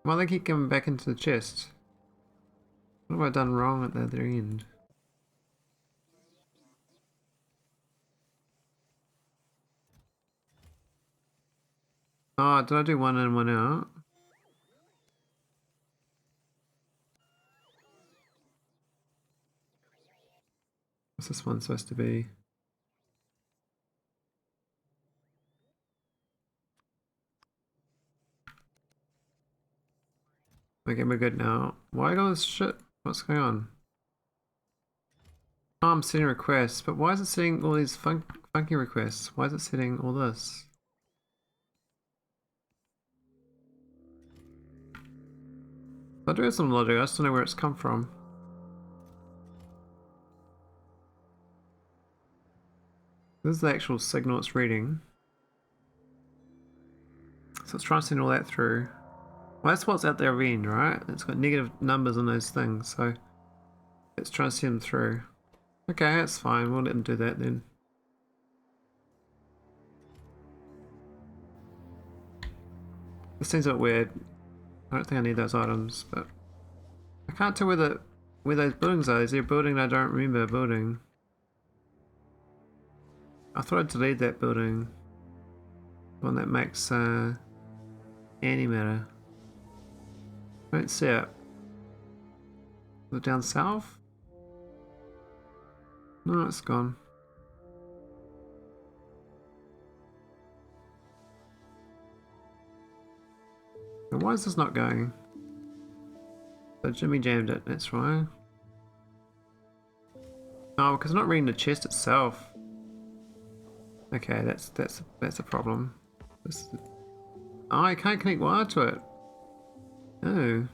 Why do they keep coming back into the chest? What have I done wrong at the other end? Oh, did I do one in, one out? What's this one supposed to be? Okay, we're good now. Why all this shit? What's going on? Oh, I'm setting requests, but why is it setting all these funky requests? Why is it setting all this? I do have some logic, I just don't know where it's come from. This is the actual signal it's reading. So it's trying to send all that through. Well, that's what's at the other end, right? It's got negative numbers on those things, so it's trying to send them through. Okay, that's fine. We'll let them do that then. This seems a bit weird. I don't think I need those items, but I can't tell where those buildings are. Is there a building I don't remember building? I thought I'd delete that building. The one that makes antimatter. I don't see it. Is it down south? No, it's gone. Now, why is this not going? So Jimmy jammed it, that's why. Oh, because it's not reading the chest itself. Okay, that's a problem. Oh, I can't connect wire to it. Oh.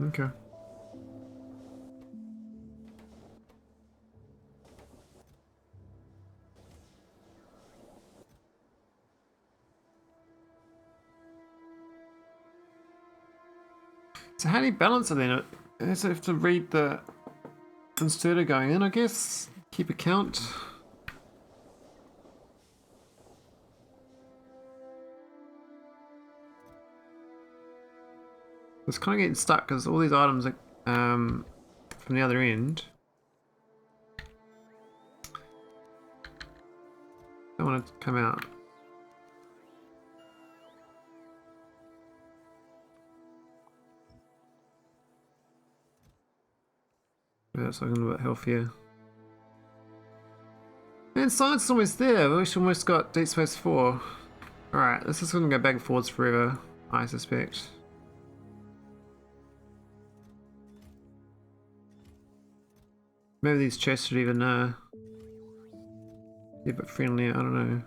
Okay. So how do you balance it then? I have to read the inserter going in, I guess. Keep a count. It's kind of getting stuck because all these items are from the other end. Don't want it to come out. Yeah, it's looking a bit healthier. And science is almost there. We've almost got Deep Space 4. Alright, this is going to go back and forwards forever, I suspect. Maybe these chests should even be a bit friendlier, I don't know.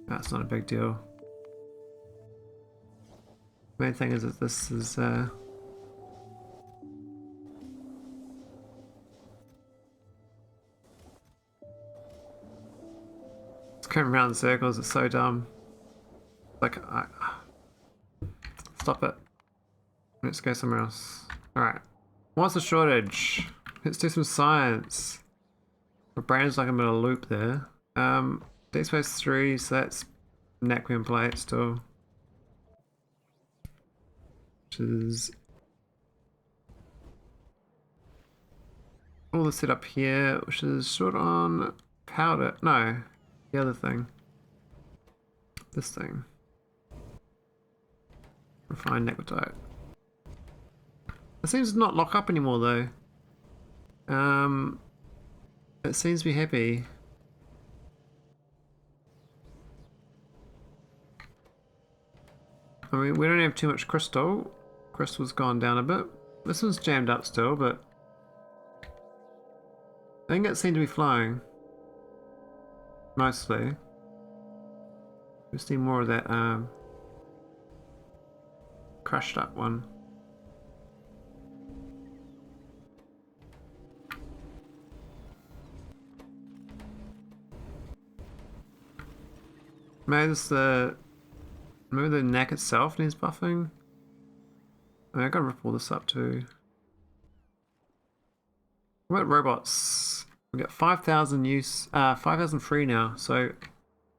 That's not a big deal. Main thing is that this is it's going around in circles, it's so dumb. Like, stop it. Let's go somewhere else. Alright. What's the shortage? Let's do some science. My brain's like I'm in a loop there. Deep Space 3, so that's naquiem plate still. Which is all the setup here, which is short on powder. No, the other thing. This thing. Refined naquitite. It seems to not lock up anymore though. It seems to be happy. I mean, we don't have too much crystal. Crystal's gone down a bit. This one's jammed up still, but ingots seem to be flying. Mostly. We just need more of that crushed up one. Maybe the neck itself needs buffing. I mean, I gotta rip all this up too. What about robots? We got 5,000 5,000 free now. So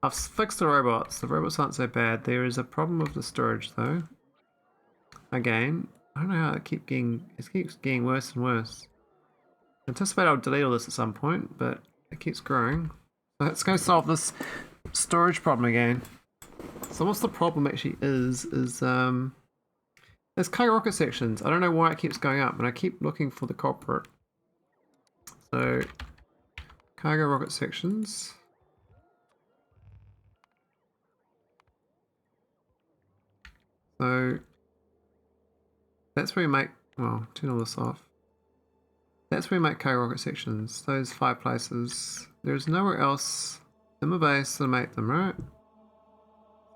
I've fixed the robots. The robots aren't so bad. There is a problem with the storage though. Again, I don't know how it keeps getting worse and worse. I anticipate I'll delete all this at some point, but it keeps growing. So let's go solve this storage problem again. So what's the problem actually is there's cargo rocket sections. I don't know why it keeps going up, and I keep looking for the culprit. So cargo rocket sections. So that's where we make, well, turn all this off. That's where we make cargo rocket sections. Those 5 places. There's nowhere else in my base to make them, right?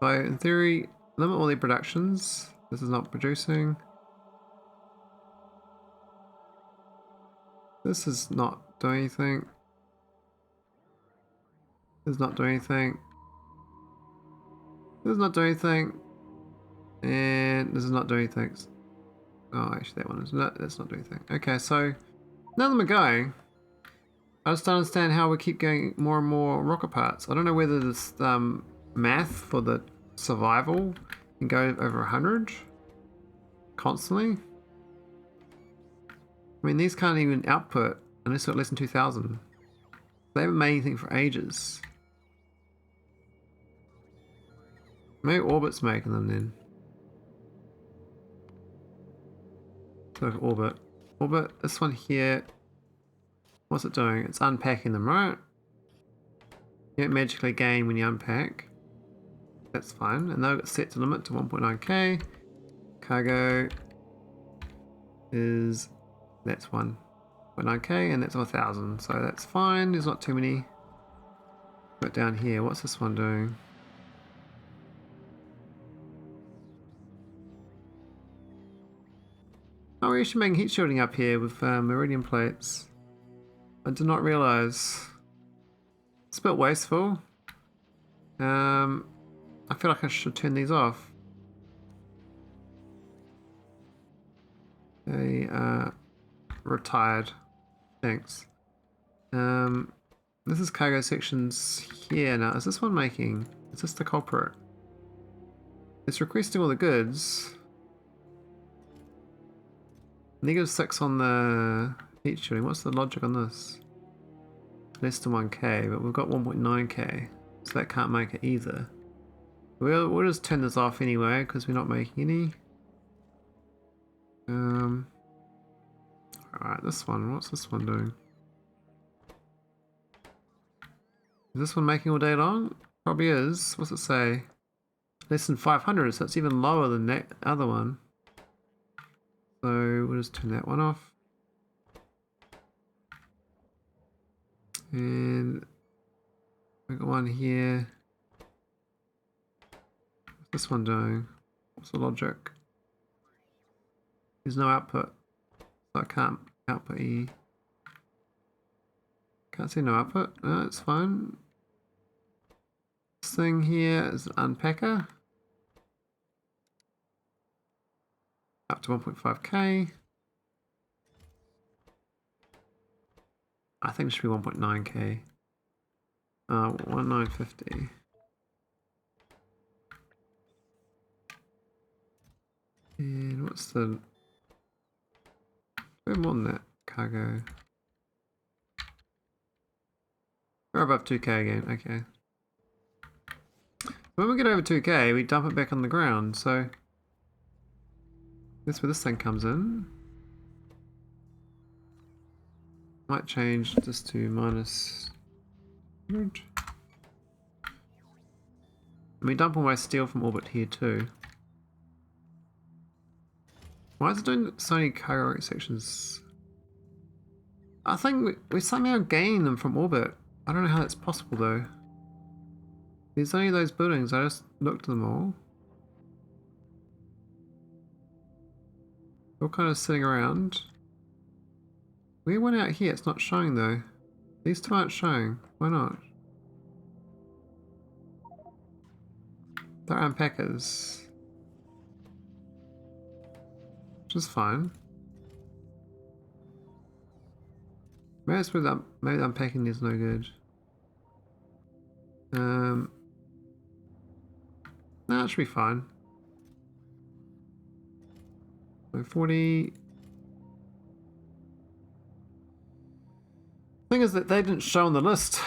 So in theory, limit all their productions. This is not producing. This is not doing anything. This is not doing anything. This is not doing anything. And this is not doing anything. Oh, actually that one is not, that's not doing anything. Okay, so now that we're going, I just don't understand how we keep getting more and more rocket parts. I don't know whether this math for the survival can go over 100 constantly. I mean, these can't even output unless they're less than 2,000. They haven't made anything for ages. Maybe Orbit's making them then. So Orbit. Orbit, this one here. What's it doing? It's unpacking them, right? You don't magically gain when you unpack. That's fine. And they'll get set to limit to 1.9k. Cargo is, that's 1.9k and that's 1,000. So that's fine. There's not too many. But down here, what's this one doing? Oh, we're actually making heat shielding up here with iridium plates. I did not realise. It's a bit wasteful. I feel like I should turn these off. They retired. Thanks. This is cargo sections here now. Is this one making? Is this the culprit? It's requesting all the goods. -6 on the heat shielding. What's the logic on this? Less than 1k, but we've got 1.9k, so that can't make it either. We'll just turn this off anyway because we're not making any. Alright, this one. What's this one doing? Is this one making all day long? Probably is. What's it say? Less than 500, so it's even lower than that other one. So we'll just turn that one off. And we've got one here. What's this one doing? What's the logic? There's no output, so I can't output E. Can't see no output. No, it's fine. This thing here is an unpacker. Up to 1.5k. I think it should be 1.9k. 1950. And what's the... We're more than that cargo. We're above 2k again, okay. When we get over 2k, we dump it back on the ground, so... That's where this thing comes in. Might change this to minus 100. And we dump all my steel from orbit here too. Why is it doing so many cargo sections? I think we somehow gain them from orbit. I don't know how that's possible though. There's only those buildings, I just looked at them all. They're all kind of sitting around. We went out here, it's not showing though. These two aren't showing. Why not? They're unpackers. Which is fine. Maybe it's with maybe the unpacking is no good. No, it should be fine. So 40. Thing is that they didn't show on the list,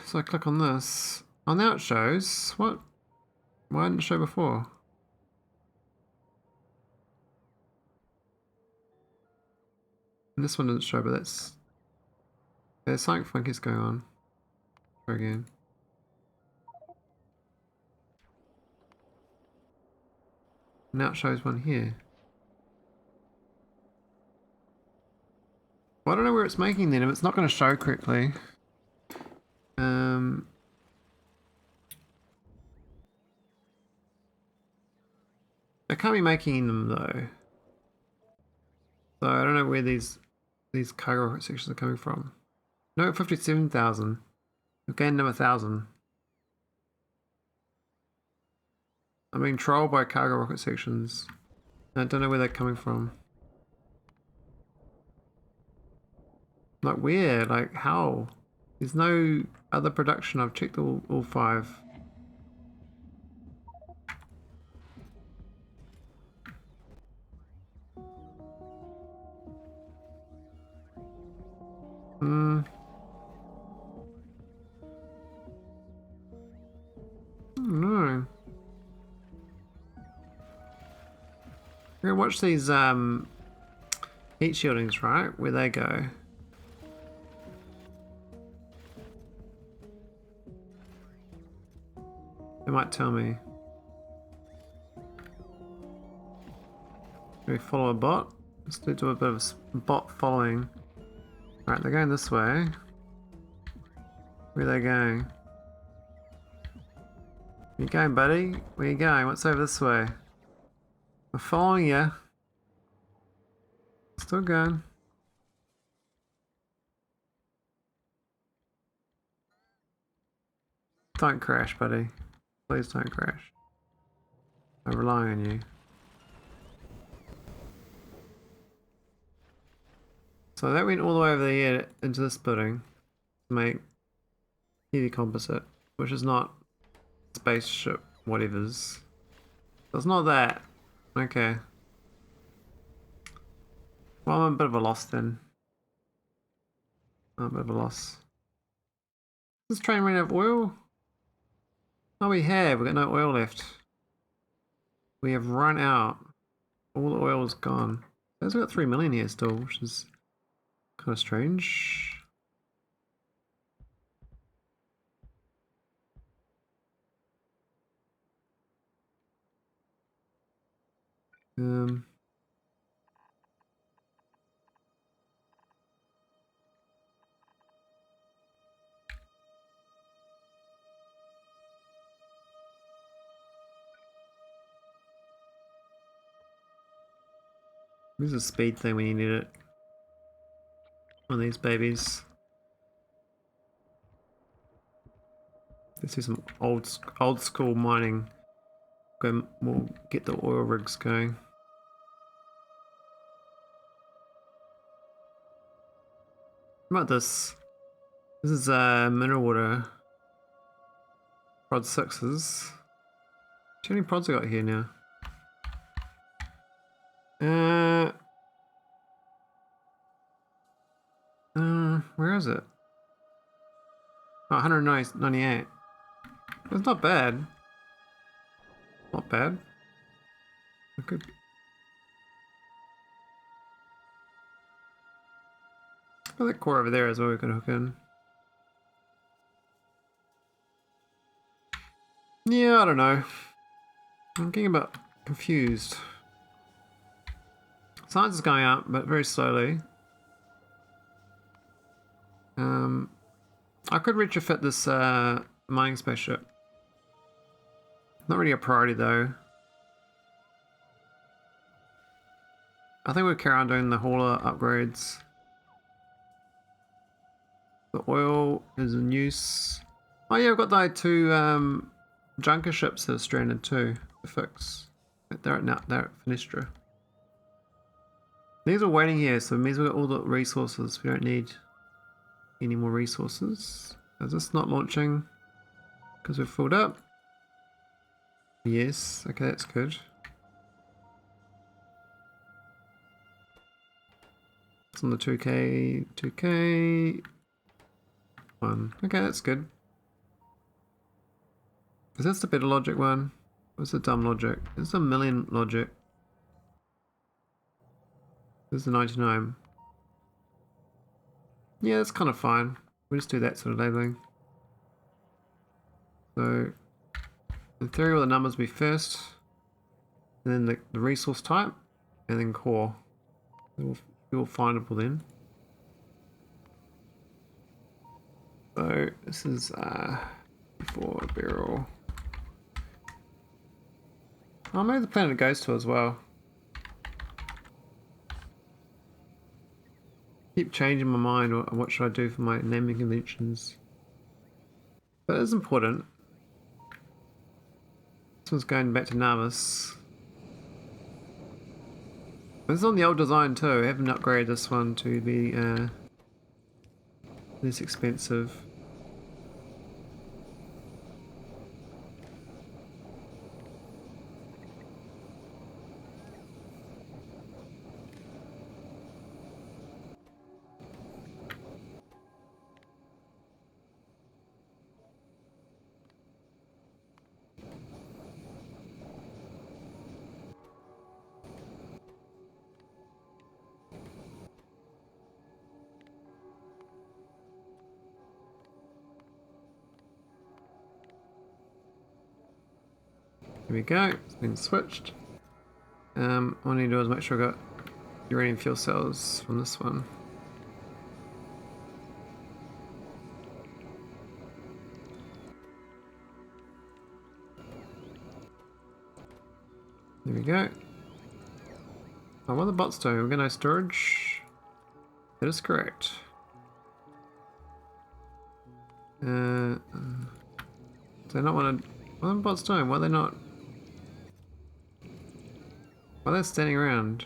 so I click on this. Oh, now it shows. What? Why didn't it show before? And this one didn't show, but that's... There's something funky's going on. Try again. Now it shows one here. Well, I don't know where it's making then, if it's not going to show correctly. I can't be making them though. So I don't know where these these cargo rocket sections are coming from. No, 57,000. We've gained another 1,000. I'm being trolled by cargo rocket sections. I don't know where they're coming from. Like where? Like how? There's no other production. I've checked all 5. No. We're gonna watch these heat shieldings, right? Where they go. They might tell me. Can we follow a bot? Let's do a bit of bot following. Alright, they're going this way. Where are they going? Where you going, buddy? Where you going? What's over this way? I'm following you. Still going. Don't crash, buddy. Please don't crash. I'm relying on you. So that went all the way over there into this building to make heavy composite, which is not spaceship whatevers. So it's not that. Okay. Well, I'm a bit of a loss then. I'm a bit of a loss. Does this train run out of oil? Oh, we have. We've got no oil left. We have run out. All the oil is gone. We've got 3 million here still, which is kind of strange. There's a speed thing when you need it on these babies. Let's do some old school mining. We'll get the oil rigs going. How about this? This is mineral water. Prod 6s. How many prods I got here now? Where is it? Oh, 198. That's not bad. Not bad. I could. Oh, that core over there is where we could hook in. Yeah, I don't know. I'm getting a bit confused. Science is going up, but very slowly. I could retrofit this mining spaceship. Not really a priority though. I think we'll carry on doing the hauler upgrades. The oil is in use. Oh yeah, I've got the 2 junker ships that are stranded too to fix. They're at Fenestra. These are waiting here, so it means we've got all the resources. We don't need any more resources. Is this not launching because we're filled up? Yes, okay, that's good. It's on the 2K, 1. Okay, that's good. Is this the better logic one? What's the dumb logic? It's a million logic. This is the 99. Yeah, that's kind of fine. We'll just do that sort of labeling. So, in theory, all the numbers will be first, and then the resource type, and then core. It will be all findable then. So, this is before barrel. Oh, maybe the planet it goes to as well. Keep changing my mind on what should I do for my naming conventions. But it is important. This one's going back to Nauvis. This is on the old design too. I haven't upgraded this one to be less expensive. Here we go, it's been switched. All I need to do is make sure I got uranium fuel cells from this one. There we go. Oh, what are the bots doing? We're going to storage. That is correct. Do they not want to... What are the bots doing? Why are they not... Why are they standing around?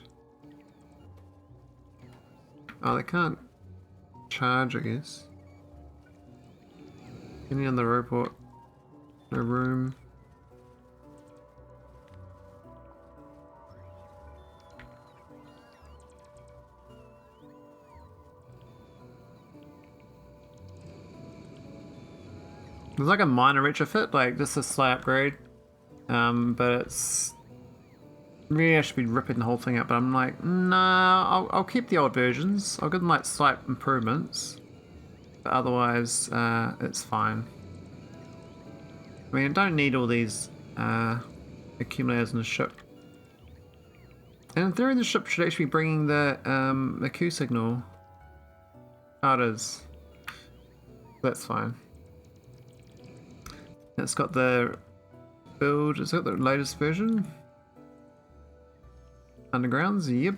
Oh, they can't charge, I guess. Any on the robot? No room. There's like a minor retrofit, like just a slight upgrade, but it's really I should be ripping the whole thing up. But I'm like, nah, I'll keep the old versions. I'll give them like slight improvements, but otherwise it's fine. I mean, I don't need all these accumulators in the ship. And in theory, the ship should actually be bringing the Q signal. Oh, it is. That's fine. It's got the build, it's got the latest version. Undergrounds, yep.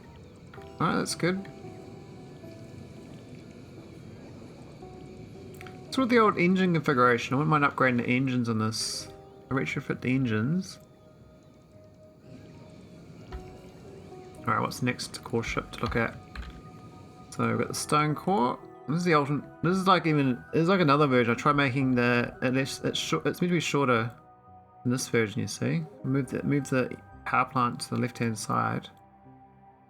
Alright, that's good. So with the old engine configuration, I wouldn't mind upgrading the engines on this. I retrofit the engines. Alright, what's the next core ship to look at? So we've got the stone core. This is the alternate. This is like it's like another version. I tried making it's short. It's meant to be shorter than this version. You see, move the power plant to the left hand side.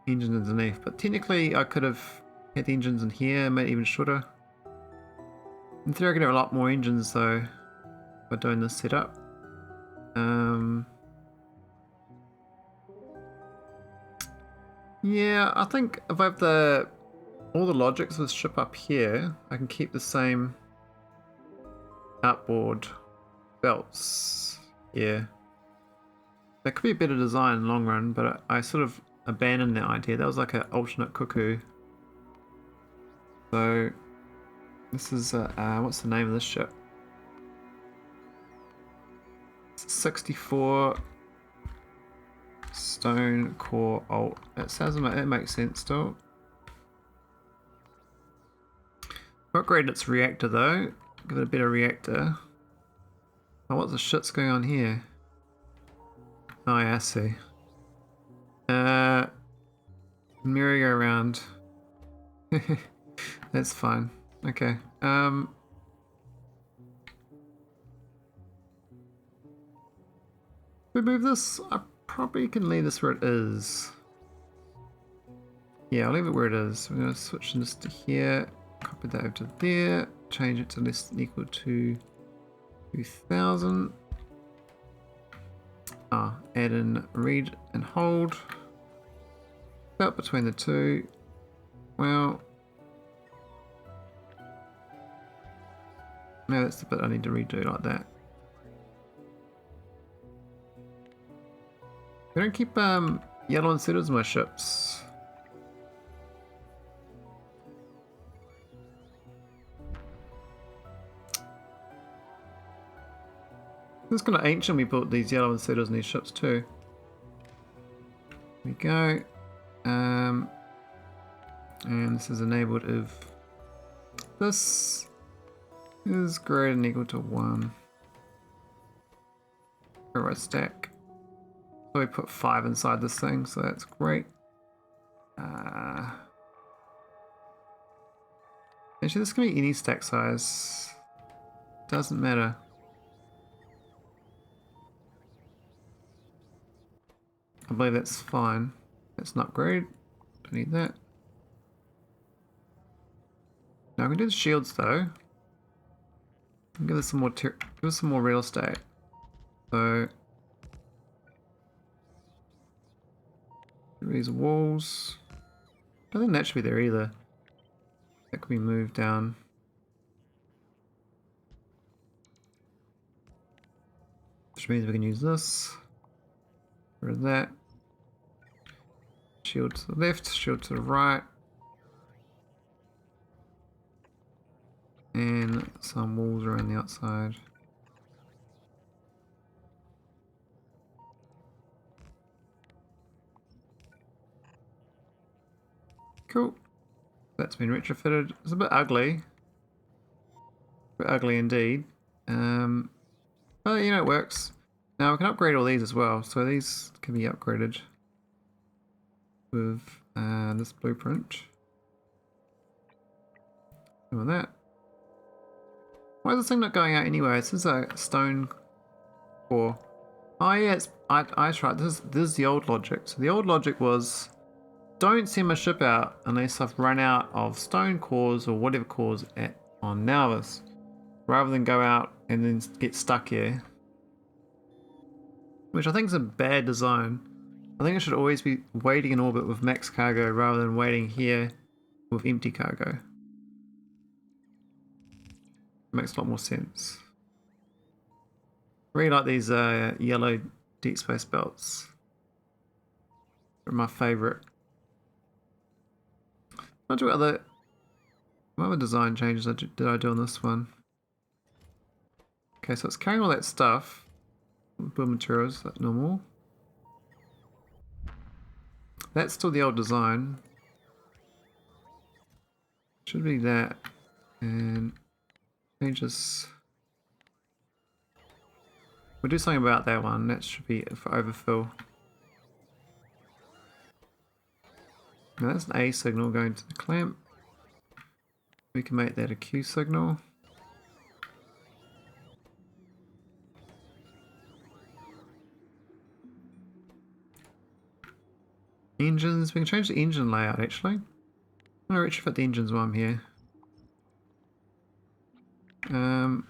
Engine underneath, but technically I could have had the engines in here, made it even shorter. In theory, I could have a lot more engines though by doing this setup. Yeah, I think if I have all the logics of this ship up here, I can keep the same outboard belts here. That could be a better design in the long run, but I sort of abandoned that idea. That was like an alternate cuckoo. So this is what's the name of this ship? It's 64 stone core alt. It makes sense still. Upgrade its reactor though. Give it a better reactor. Oh, what the shit's going on here? Oh yeah, I see. Merry-go-round. That's fine. Okay. We move this. I probably can leave this where it is. Yeah, I'll leave it where it is. We're gonna switch this to here. Copy that over to there. Change it to less than equal to 2000. Add in read and hold. Belt between the two. Well, no, that's the bit I need to redo like that. We don't keep yellow insetters in my ships. It's kind of ancient we built these yellow insetters in these ships too. Here we go. And this is enabled if this is greater than equal to 1. Alright, stack. So we put 5 inside this thing, so that's great. Actually, this can be any stack size. Doesn't matter. I believe that's fine. That's not great. Don't need that. Now we can do the shields though. Give us some more real estate. So these walls. I don't think that should be there either. That could be moved down. Which means we can use this. Or that. Shield to the left, shield to the right. And some walls around the outside. Cool. That's been retrofitted. It's a bit ugly. A bit ugly indeed. But you know, it works. Now we can upgrade all these as well. So these can be upgraded with this blueprint. With that. Why is this thing not going out anyway? This is a stone core. Oh yeah, I tried. This is the old logic. So the old logic was, don't send my ship out unless I've run out of stone cores or whatever cores on Nauvis, rather than go out and then get stuck here. Which I think is a bad design. I think it should always be waiting in orbit with max cargo rather than waiting here with empty cargo. Makes a lot more sense. I really like these yellow deep space belts. They're my favourite. What other design changes did I do on this one? Okay, so it's carrying all that stuff. Build materials, that's normal. That's still the old design. Should be that. And change this. We'll do something about that one. That should be for overfill. Now that's an A signal going to the clamp. We can make that a Q signal. Engines, we can change the engine layout actually. I'm going to retrofit the engines while I'm here. How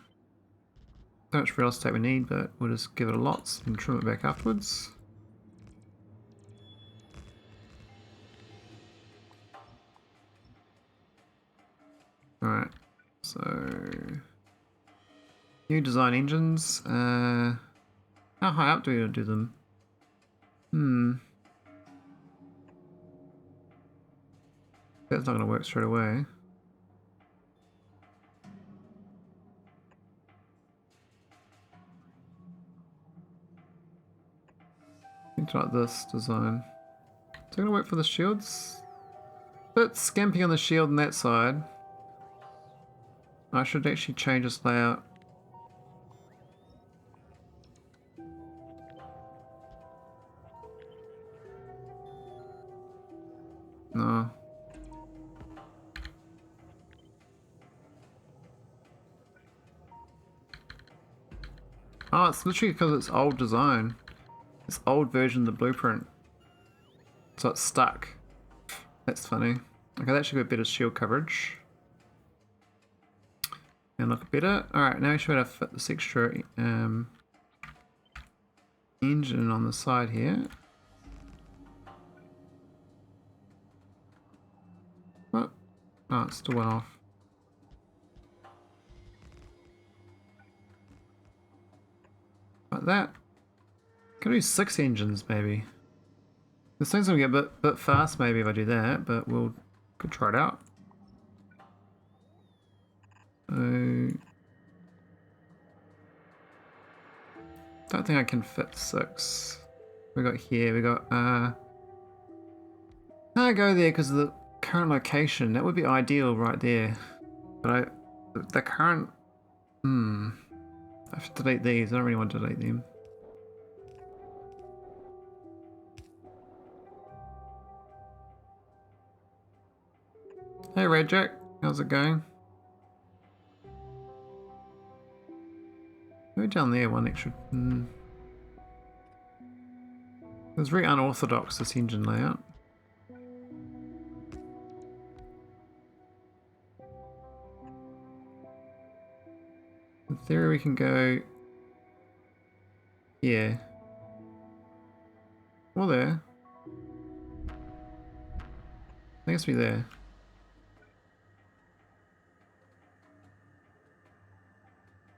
much real estate we need, but we'll just give it a lots and trim it back afterwards. Alright, so new design engines. How high up do we do them? That's not going to work straight away. Think like this design. Is it going to work for the shields? Bit skimpy on the shield on that side. I should actually change this layout. No. Oh, it's literally because it's old design. It's old version of the blueprint. So it's stuck. That's funny. Okay, that should be a better shield coverage. And look better. Alright, now we should have fit the scturcture engine on the side here. What? Oh, it still went off. Like that. Can do 6 engines maybe. This thing's gonna get a bit fast maybe if I do that, but could try it out. Don't think I can fit 6. We got here, we got I go there because of current location. That would be ideal right there. But the current... I have to delete these. I don't really want to delete them. Hey Red Jack, how's it going? We're down there, one extra... It was very unorthodox, this engine layout. In theory we can go... Yeah. Or there. I guess we're there.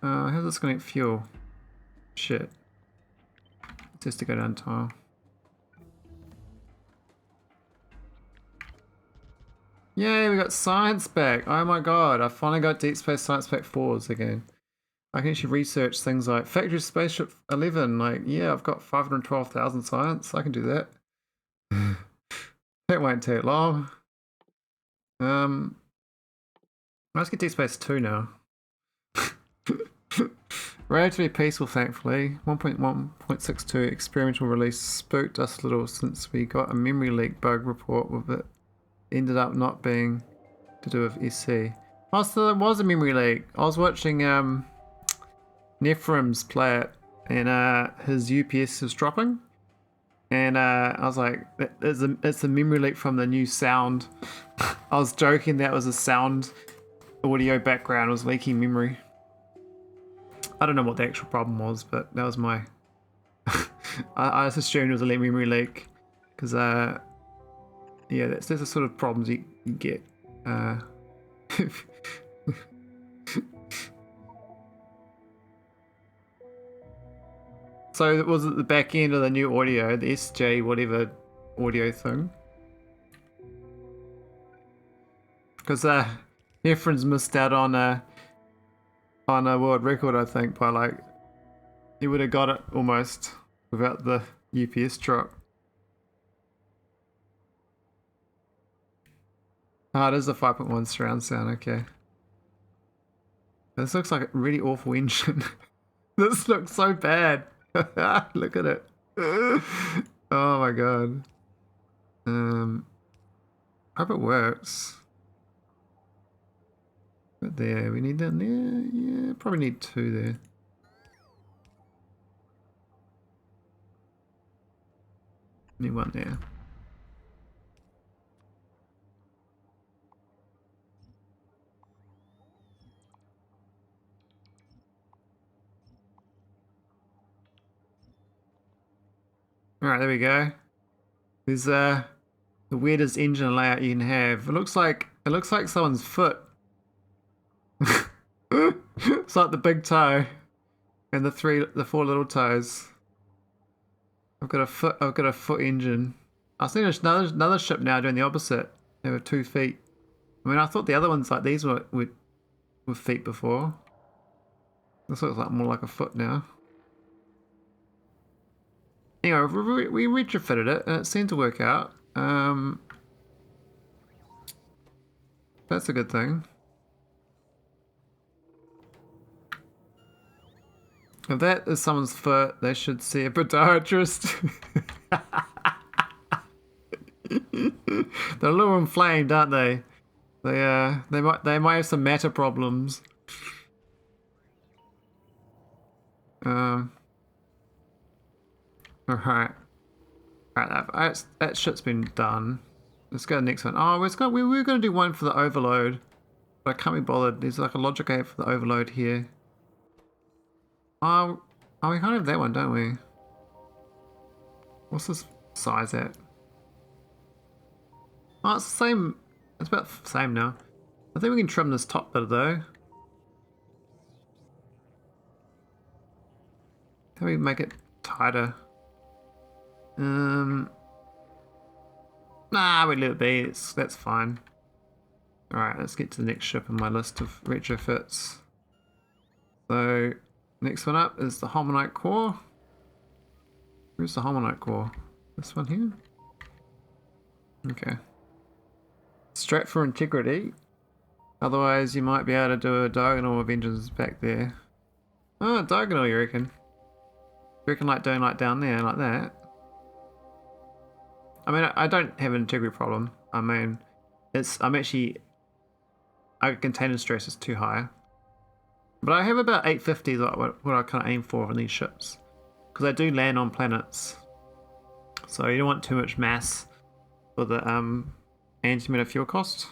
How's this gonna get fuel? Shit. It has to go down tile. Yay, we got science back! Oh my god, I finally got Deep Space Science Pack 4s again. I can actually research things like Factorio Spaceship 11, like, yeah, I've got 512,000 science, I can do that. That won't take long. Let's get Deep Space 2 now. Relatively peaceful, thankfully. 1.1.62 experimental release spooked us a little since we got a memory leak bug report with it. Ended up not being to do with SC. Oh, so there was a memory leak. I was watching Nephrem's play it, and his UPS was dropping. And I was like, it's a memory leak from the new sound. I was joking that was a sound audio background was leaking memory. I don't know what the actual problem was, but that was my... I just assumed it was a memory leak. Because, yeah, that's the sort of problems you get. So was it the back end of the new audio, the SJ whatever audio thing? Because Efren's missed out on a world record, I think, by like he would have got it almost without the UPS drop. Ah, it is a 5.1 surround sound. Okay, this looks like a really awful engine. This looks so bad. Look at it. Oh my god. Hope it works. But there, we need that there. Yeah, probably need 2 there. Need 1 there. Alright, there we go. There's the weirdest engine layout you can have. It looks like someone's foot. It's like the big toe and the 4 little toes. I've got a foot engine. I've seen another ship now doing the opposite. They have 2 feet. I mean, I thought the other ones like these were with feet before. This looks like more like a foot now. Anyway, we retrofitted it and it seemed to work out. That's a good thing. If that is someone's foot, they should see a podiatrist. They're a little inflamed, aren't they? They might have some matter problems. Alright. Alright, that shit's been done. Let's go to the next one. Oh, we were going to do one for the overload. But I can't be bothered. There's like a logic gate for the overload here. Oh, we can't have that one, don't we? What's this size at? Oh, it's the same. It's about the same now. I think we can trim this top bit though. Can we make it tighter? Nah, we let it be. That's fine. Alright, let's get to the next ship on my list of retrofits. So, next one up is the holmium core. Where's the holmium core? This one here? Okay. Strap for integrity. Otherwise, you might be able to do a diagonal of engines back there. Oh, diagonal, you reckon? You reckon like doing like down there, like that? I mean, I don't have an integrity problem. I mean, our container stress is too high. But I have about 850 is what I kind of aim for on these ships. Because I do land on planets. So you don't want too much mass for the antimatter fuel cost.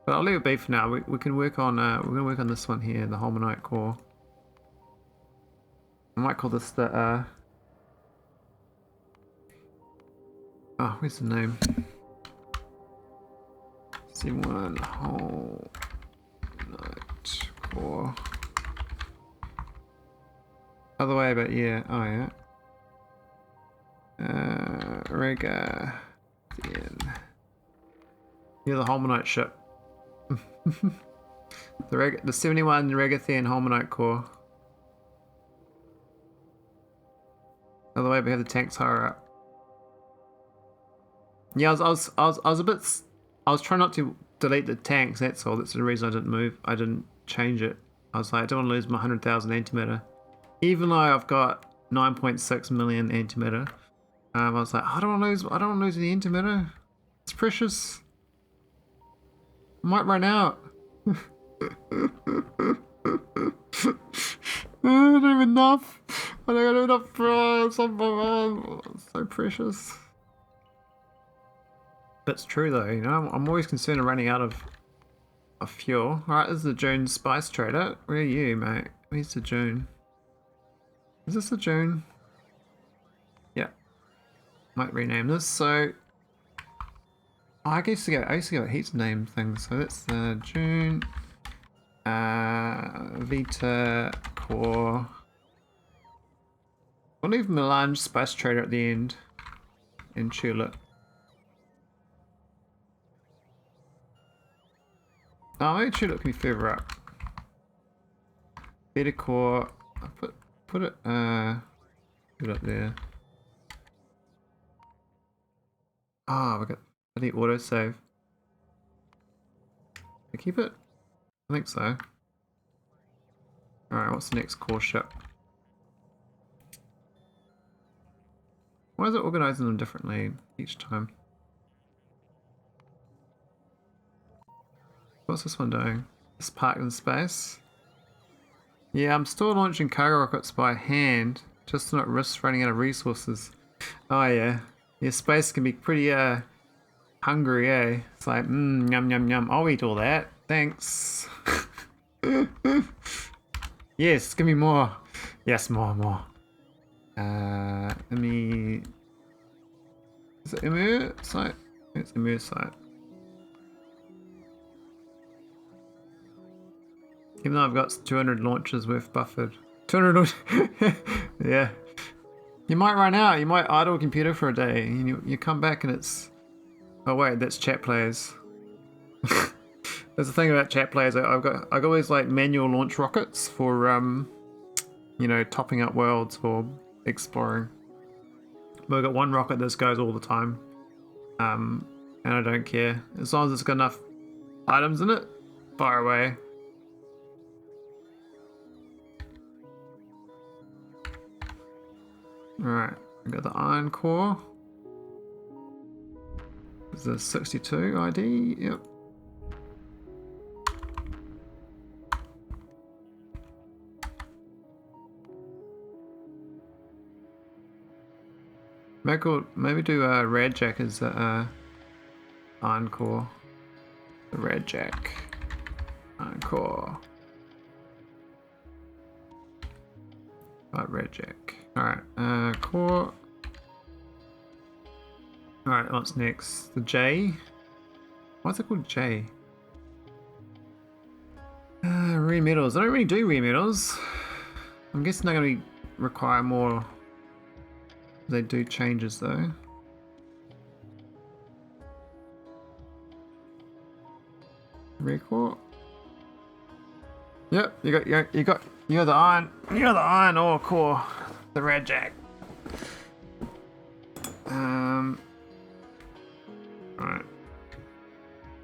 But I'll leave it be for now. We can work on we're gonna work on this one here, the holmium core. I might call this the oh, where's the name? C1 holmium core. Other way, but yeah, oh yeah. Ragathian. You're the holmium ship. the 71 Ragathian holmium core. Other way, we have the tanks higher up. Yeah, I was a bit. I was trying not to delete the tanks. That's all. That's the reason I didn't move. I didn't change it. I was like, I don't want to lose my 100,000 antimatter, even though I've got 9.6 million antimatter. I was like, I don't want to lose the antimatter. It's precious. I might run out. I don't have enough. I don't have enough prize. So precious. But it's true though, you know, I'm always concerned of running out of fuel. Alright, this is the June Spice Trader. Where are you, mate? Where's the June? Is this the June? Yeah. Might rename this. So I used to get heaps of name things. So that's the June Vita Core. We'll leave Melange Spice Trader at the end in Tulip. Oh, maybe Tulip can be further up. Beta Core. I'll put it up there. Ah, we got the autosave. I keep it? I think so. Alright, what's the next core ship? Why is it organizing them differently each time? What's this one doing? It's parked in space. Yeah, I'm still launching cargo rockets by hand, just to not risk running out of resources. Oh yeah. Yeah, space can be pretty hungry, eh? It's like, yum yum yum, I'll eat all that. Thanks. Yes, give me more. Yes, more. Let me... Is it Emir site? It's Emir site. Even though I've got 200 launches worth buffered. 200 yeah. You might run out, you might idle a computer for a day, and you come back and it's... Oh wait, that's chat players. That's the thing about chat players, I've always like manual launch rockets for, you know, topping up worlds or exploring. But I've got one rocket that goes all the time. And I don't care. As long as it's got enough items in it, fire away. Alright, I got the iron core. There's a 62 ID, yep. Maybe do a red jack as a iron core. The red jack. Iron core. Right, red jack. Alright, core. Alright, what's next? The J? What's it called J? Remetals. I don't really do remetals. I'm guessing they're going to require more. They do changes though. Record. Yep, you got the iron ore core, the red jack. Alright.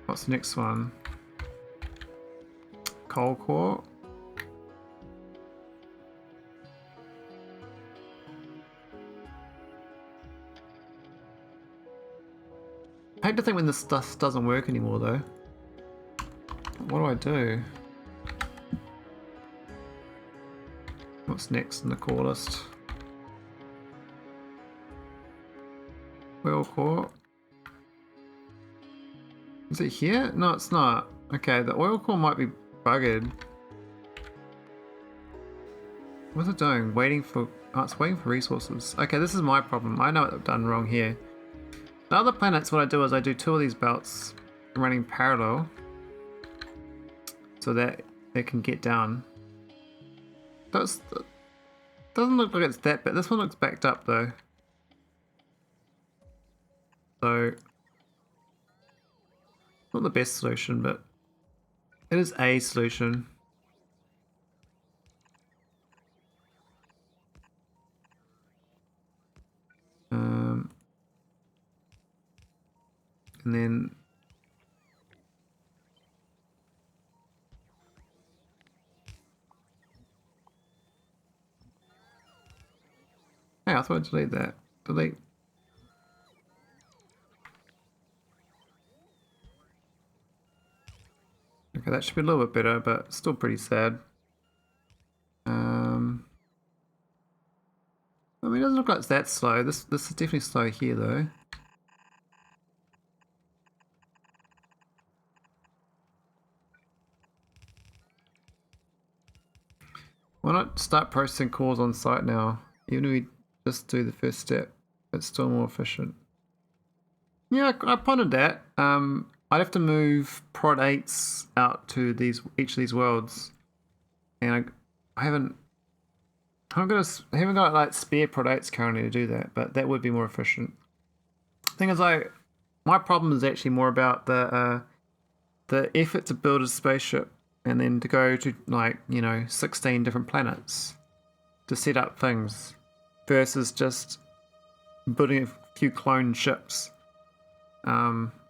What's the next one? Coal core. I hate to think when this stuff doesn't work anymore though. What do I do? What's next in the core list? Oil core. Is it here? No, it's not. Okay, the oil core might be buggered. What's it doing? Waiting for... Oh, it's waiting for resources. Okay, this is my problem. I know what I've done wrong here. The other planets, what I do is I do 2 of these belts running parallel so that they can get down. Doesn't look like it's that bad. This one looks backed up though. So, not the best solution, but it is a solution. And then hey, I thought I'd delete that. Delete. Okay, that should be a little bit better, but still pretty sad. I mean, it doesn't look like it's that slow. This is definitely slow here, though. Why not start processing cores on site now? Even if we just do the first step, it's still more efficient. Yeah, I pondered that. I'd have to move prod 8s out to each of these worlds, and I haven't got like spare prod 8s currently to do that, but that would be more efficient. Thing is, my problem is actually more about the effort to build a spaceship and then to go to, like, 16 different planets to set up things versus just building a few clone ships.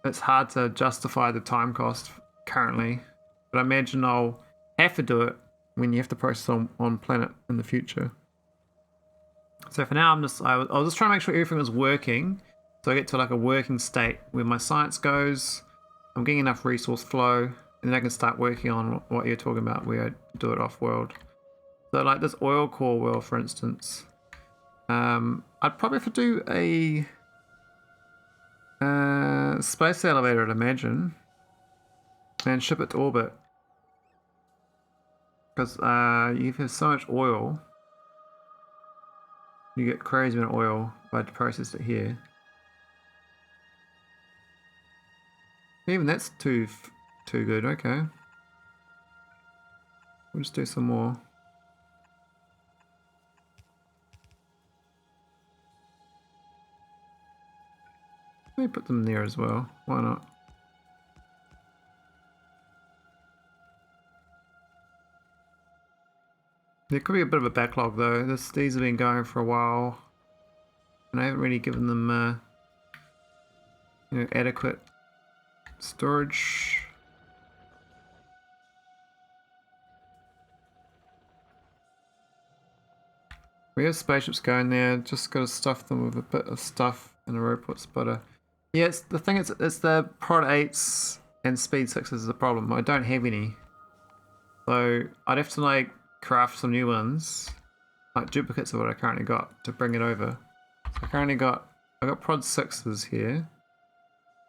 It's hard to justify the time cost currently, but I imagine I'll have to do it when you have to process on planet in the future. So for now, I was just trying to make sure everything was working, so I get to like a working state where my science goes, I'm getting enough resource flow, and then I can start working on what you're talking about, where I do it off-world. So like this oil core world, for instance, I'd probably have to do a space elevator, I'd imagine, and ship it to orbit, because you have so much oil, you get crazy amount of oil if I process it here. Even that's too good. Okay, we'll just do some more. Let me put them there as well. Why not? There could be a bit of a backlog though. These have been going for a while, and I haven't really given them adequate storage. We have spaceships going there. Just got to stuff them with a bit of stuff and a robot spotter. Yeah, it's the prod 8s and speed 6s is the problem. I don't have any, so I'd have to like craft some new ones, like duplicates of what I currently got, to bring it over. So I got prod 6s here,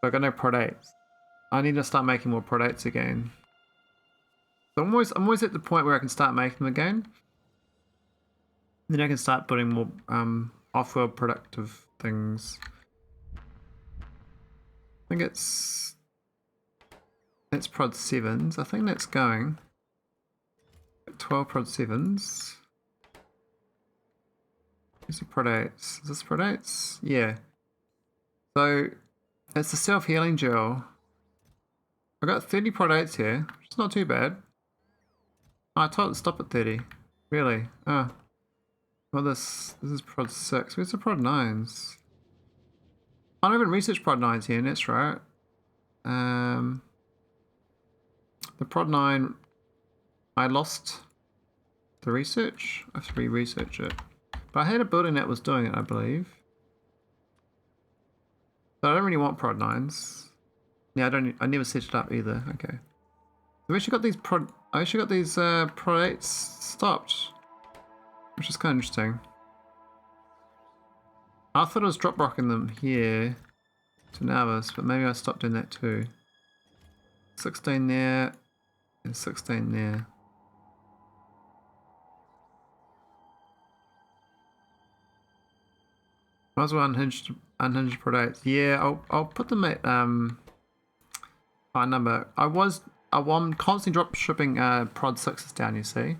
but I got no prod 8s. I need to start making more prod 8s again. So I'm always at the point where I can start making them again. Then I can start putting more off-world productive things. I think that's prod 7s. I think that's going. 12 prod 7s. These are prod 8s. Is this prod 8s? Yeah. So it's the self-healing gel. I got 30 prod 8s here, which is not too bad. Oh, I told it to stop at 30. Really? Oh. Well, this is prod 6. Where's the prod 9s? I don't even research prod 9s here, that's right. The prod 9, I lost the research. I have to re-research it. But I had a building that was doing it, I believe. But I don't really want prod 9s. Yeah, I never set it up either. Okay. We actually got these prod 8s stopped. Which is kind of interesting. I thought I was drop rocking them here to Nauvis, but maybe I stopped doing that too. 16 there, and 16 there. Might as well unhinged prod 8s. Yeah, I'll put them at high number. I'm constantly drop shipping prod 6s down, you see.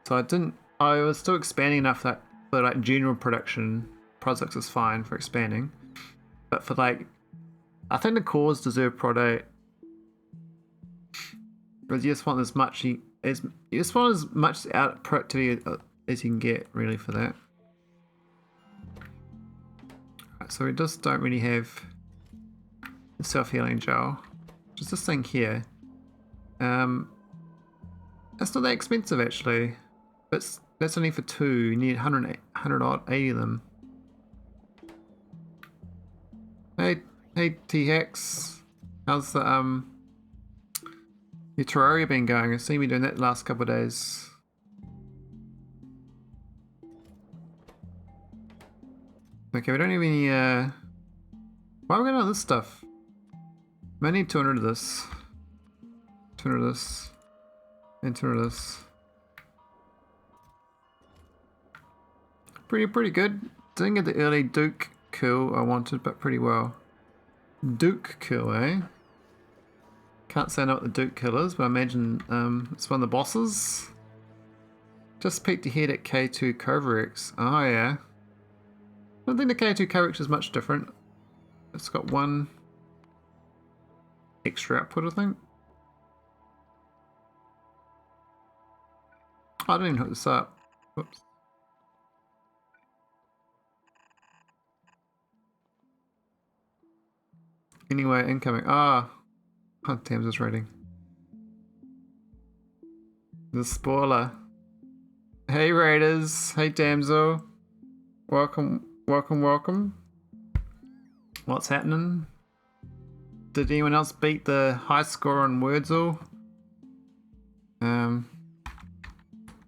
So I was still expanding enough that for like general production, prod 6 is fine for expanding. But for like, I think the cores deserve prod 8. Because you just want as much out productivity as you can get really for that. Right, so we just don't really have the self-healing gel. Just this thing here. That's not that expensive actually. That's only for 2. You need 180 of them. Hey T-Hex. How's the your Terraria been going? I've seen me doing that the last couple of days. Okay, we don't have any why are we going on this stuff? I need 200 of this. 200 of this. And 200 of this. Pretty good. Didn't get the early Duke kill I wanted, but pretty well. Duke kill, eh? Can't say I know what the Duke kill is, but I imagine it's one of the bosses. Just peeked ahead at K2 Coverx. Oh yeah. I don't think the K2 Coverx is much different. It's got one extra output, I think. I didn't even hook this up. Whoops. Anyway, incoming. Ah. Oh, Thames is raiding. The spoiler. Hey Raiders. Hey Damsel. Welcome. What's happening? Did anyone else beat the high score on Wordle? Damn,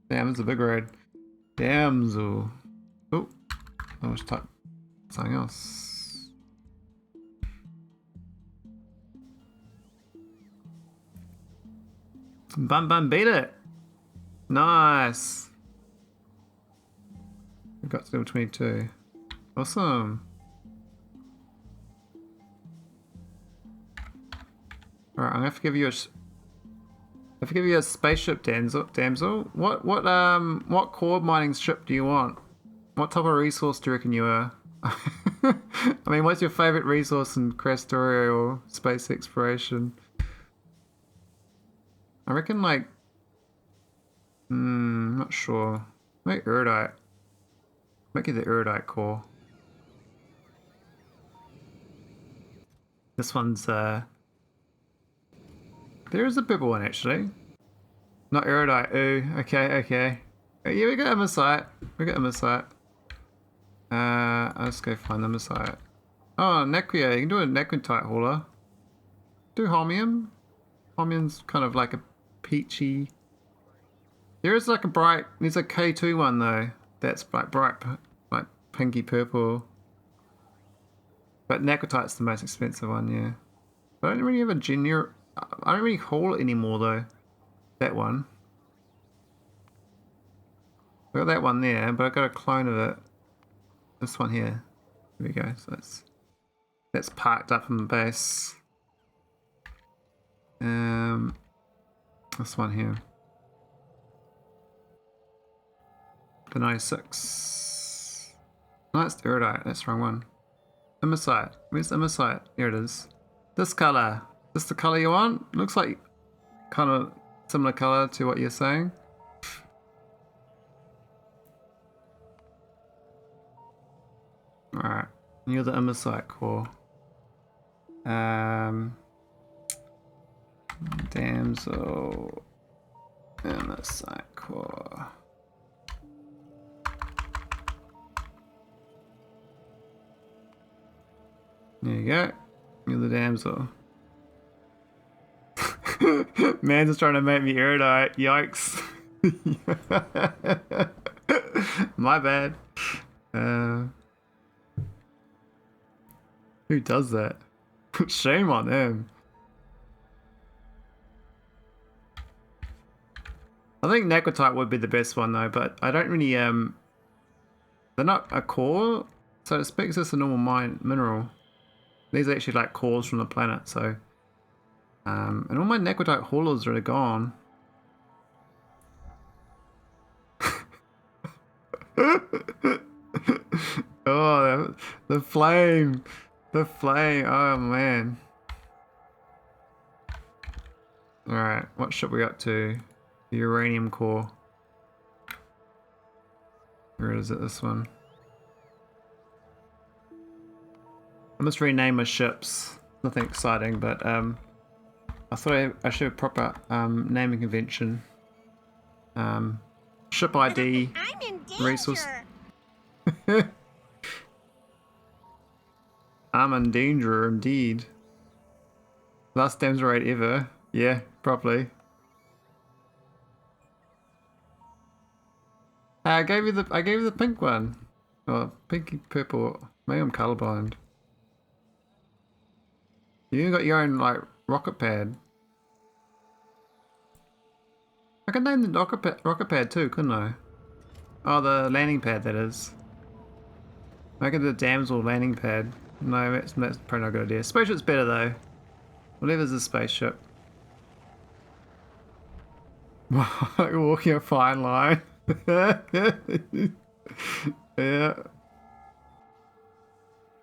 it's a big raid. Damsel. Oh, I was type something else. Bum beat it. Nice. We got to level 22. Awesome. Alright, I'm gonna have to give you a spaceship, damsel. What core mining ship do you want? What type of resource do you reckon you are? I mean, what's your favorite resource in Krastorio or space exploration? I reckon like, not sure. Maybe erudite. Make it the erudite core. This one's there is a purple one actually. Not erudite. Ooh, okay. Yeah, we got Emersite. I'll just go find Emersite. Oh, naquia. You can do a naquitite hauler. Do holmium. Holmium's kind of like a peachy. There is like a bright. There's a K2 one though. That's like bright, like pinky purple. But naquitite's the most expensive one, yeah. But I don't really have a junior. I don't really haul it anymore though. That one. I got that one there, but I got a clone of it. This one here. There we go. So that's parked up in the base. This one here. The 96. No, it's erudite. That's the wrong one. Emersite. Where's Emersite? Here it is. This color. Is this the color you want? Looks like kind of similar color to what you're saying. Alright. You're the imbecile core. Damsel imbecile core. There you go. You're the damsel. Man's just trying to make me erudite. Yikes. My bad. Who does that? Shame on them. I think naquitite would be the best one though, but I don't really they're not a core, so to speak. It's just a normal mineral. These are actually like cores from the planet, so and all my naquitite haulers are gone. Oh, the flame. The flame. Oh man. Alright, what ship we up to? The uranium core. Where is it, this one? I must rename my ships. Nothing exciting, but I thought I should have a proper naming convention. Ship ID. I'm in danger. Resource. I'm in danger indeed. Last damage rate ever. Yeah, probably. I gave you the pink one. Oh, pinky purple. Maybe I'm colorblind. You even got your own like rocket pad. I could name the rocket pad too, couldn't I? Oh, the landing pad that is. Make it the damsel landing pad. No, that's probably not a good idea. Spaceship's better though. Whatever's a spaceship. Walking a fine line. Yeah.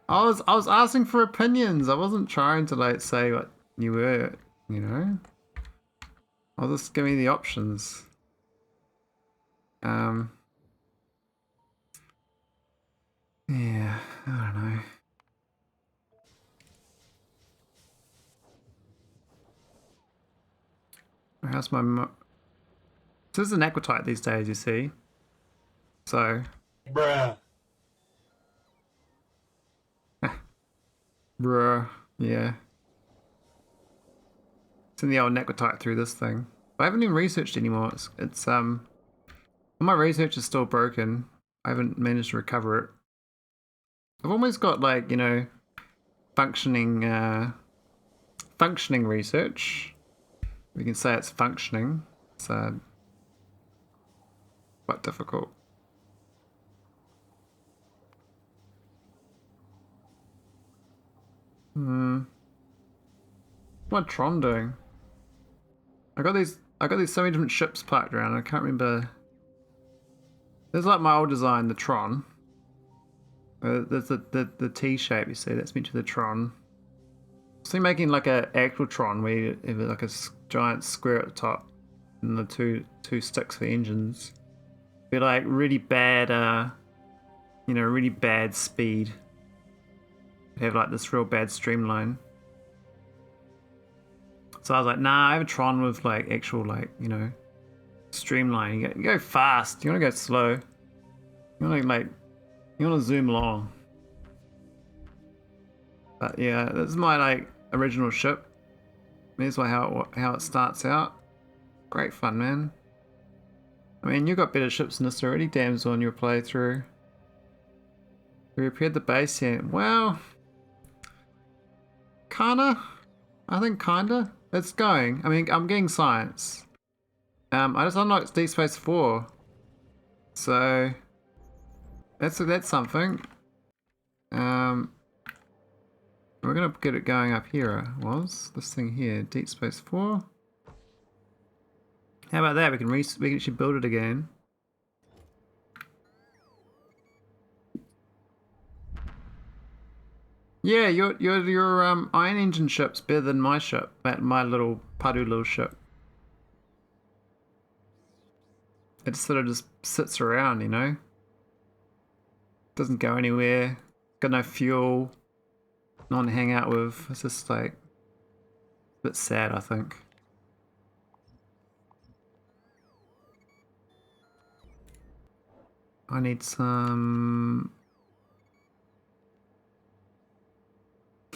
I was asking for opinions. I wasn't trying to like say what you were, you know. I was just giving you the options. Yeah, I don't know. How's my this is an naquitite these days, you see. So Bruh. Bruh, yeah. It's in the old naquitite through this thing. I haven't even researched anymore. It's all my research is still broken. I haven't managed to recover it. I've almost got like, you know, functioning research. We can say it's functioning. It's quite difficult. What's Tron doing? I got these so many different ships parked around. I can't remember. There's like my old design, the Tron. There's the T shape, you see. That's meant to be the Tron. So you're making like a actual Tron where you have like a giant square at the top and the two sticks for engines. Be like really bad, you know, really bad speed. You have like this real bad streamline. So I was like, nah, I have a Tron with like actual like, you know, streamline. You go fast. You want to go slow. You want to zoom along. But yeah, this is my like original ship. Here's how it starts out. Great fun, man. I mean, you got better ships than this already, damsel, on your playthrough. We repaired the base here. Well, kinda. I think kinda. It's going. I mean, I'm getting science. I just unlocked Deep Space 4. So that's something. We're gonna get it going up here. Was this thing here Deep Space 4? How about that? We can actually build it again. Yeah, your iron engine ship's better than my ship. My little Padu little ship. It sort of just sits around, you know. Doesn't go anywhere. got no fuel, no one to hang out with. It's just like a bit sad, I think. I need some.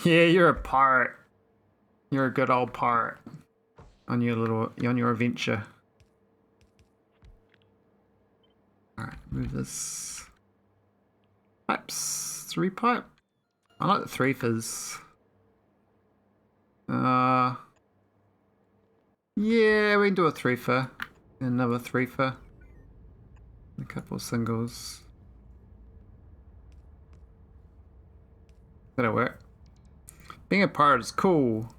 Yeah, you're a pirate. You're a good old pirate on your adventure. All right, move this. Pipes, 3 pipe. I like the 3 fizz. Yeah, we can do a 3 for, another 3 for, a couple of singles. That'll work. Being a pirate is cool.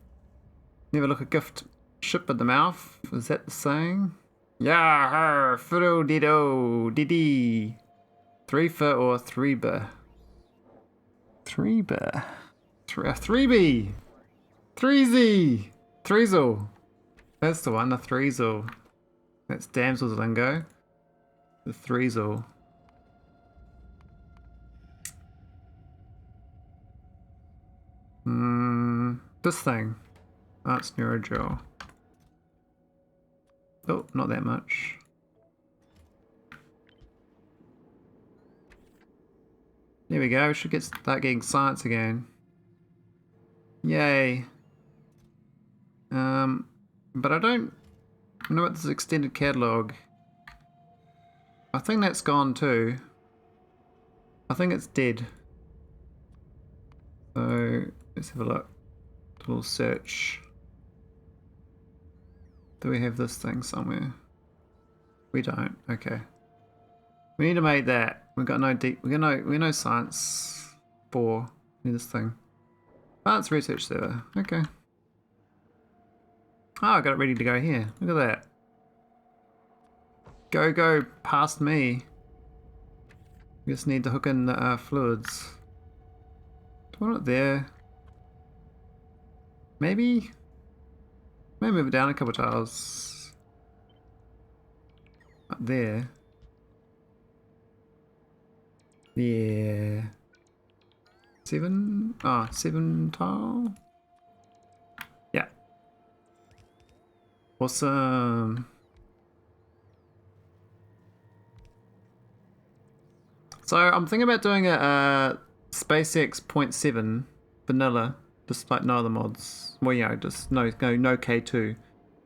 Never look a gift ship in the mouth. Is that the saying? Yeah, her, fiddle dido, diddy. 3 for or 3 ber? 3 ber. 3B. 3Z. Threezel. That's the one, the threezel. That's damsel's lingo. The threezel. This thing. That's Neurogel. Oh, not that much. There we go, we should start getting science again. Yay. But I don't know about this extended catalogue. I think that's gone too. I think it's dead. So let's have a look. A little search. Do we have this thing somewhere? We don't. Okay. We need to make that. We got no science 4. We need this thing. Advanced research server. Okay. Oh, I got it ready to go here. Look at that. Go past me. We just need to hook in the fluids. Do I want it there? Maybe move it down a couple tiles. Up there. Yeah. 7? Oh, 7 tile? Yeah. Awesome. So I'm thinking about doing a SpaceX 0.7 vanilla, just like no other mods. Well, you know, just no K2,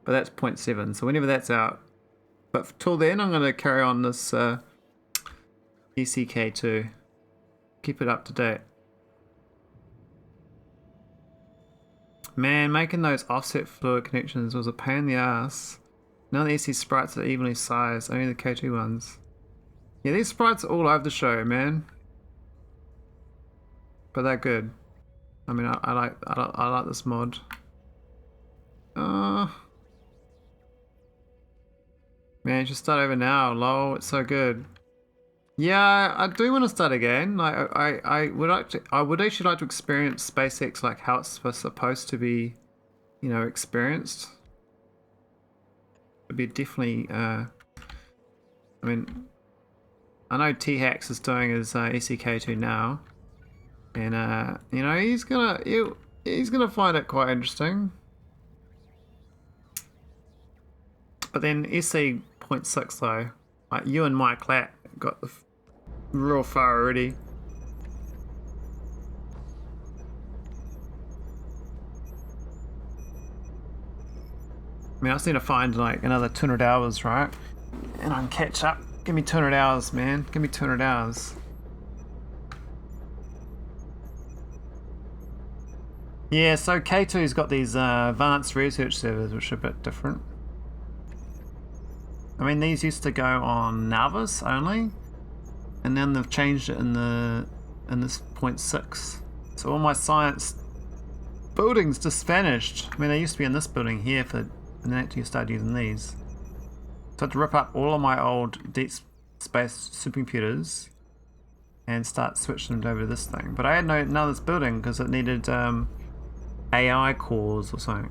but that's 0.7. So whenever that's out, but till then, I'm going to carry on this ECK2. Keep it up to date. Man, making those offset fluid connections was a pain in the ass. Now the EC sprites are evenly sized, only the K2 ones. Yeah, these sprites are all over the show, man. But they're good. I mean, I like this mod. Man, just start over now. Lol, it's so good. Yeah, I do want to start again. Like, I would actually like to experience SpaceX like how it's supposed to be, you know, experienced. It'd be definitely. I mean, I know T-Hax is doing his ECK2 now, and you know, he's gonna find it quite interesting. But then SC 0.6 though, like you and Mike Latt got the real far already. I mean, I just need to find like another 200 hours, right? And I can catch up. Give me 200 hours, man. Give me 200 hours. Yeah, so K2's got these advanced research servers, which are a bit different. I mean, these used to go on Nauvis only, and then they've changed it in this 0.6. So all my science buildings just vanished. I mean, they used to be in this building here and then you start using these. So I had to rip up all of my old deep space supercomputers and start switching them over to this thing. But I had none of this building because it needed AI cores or something.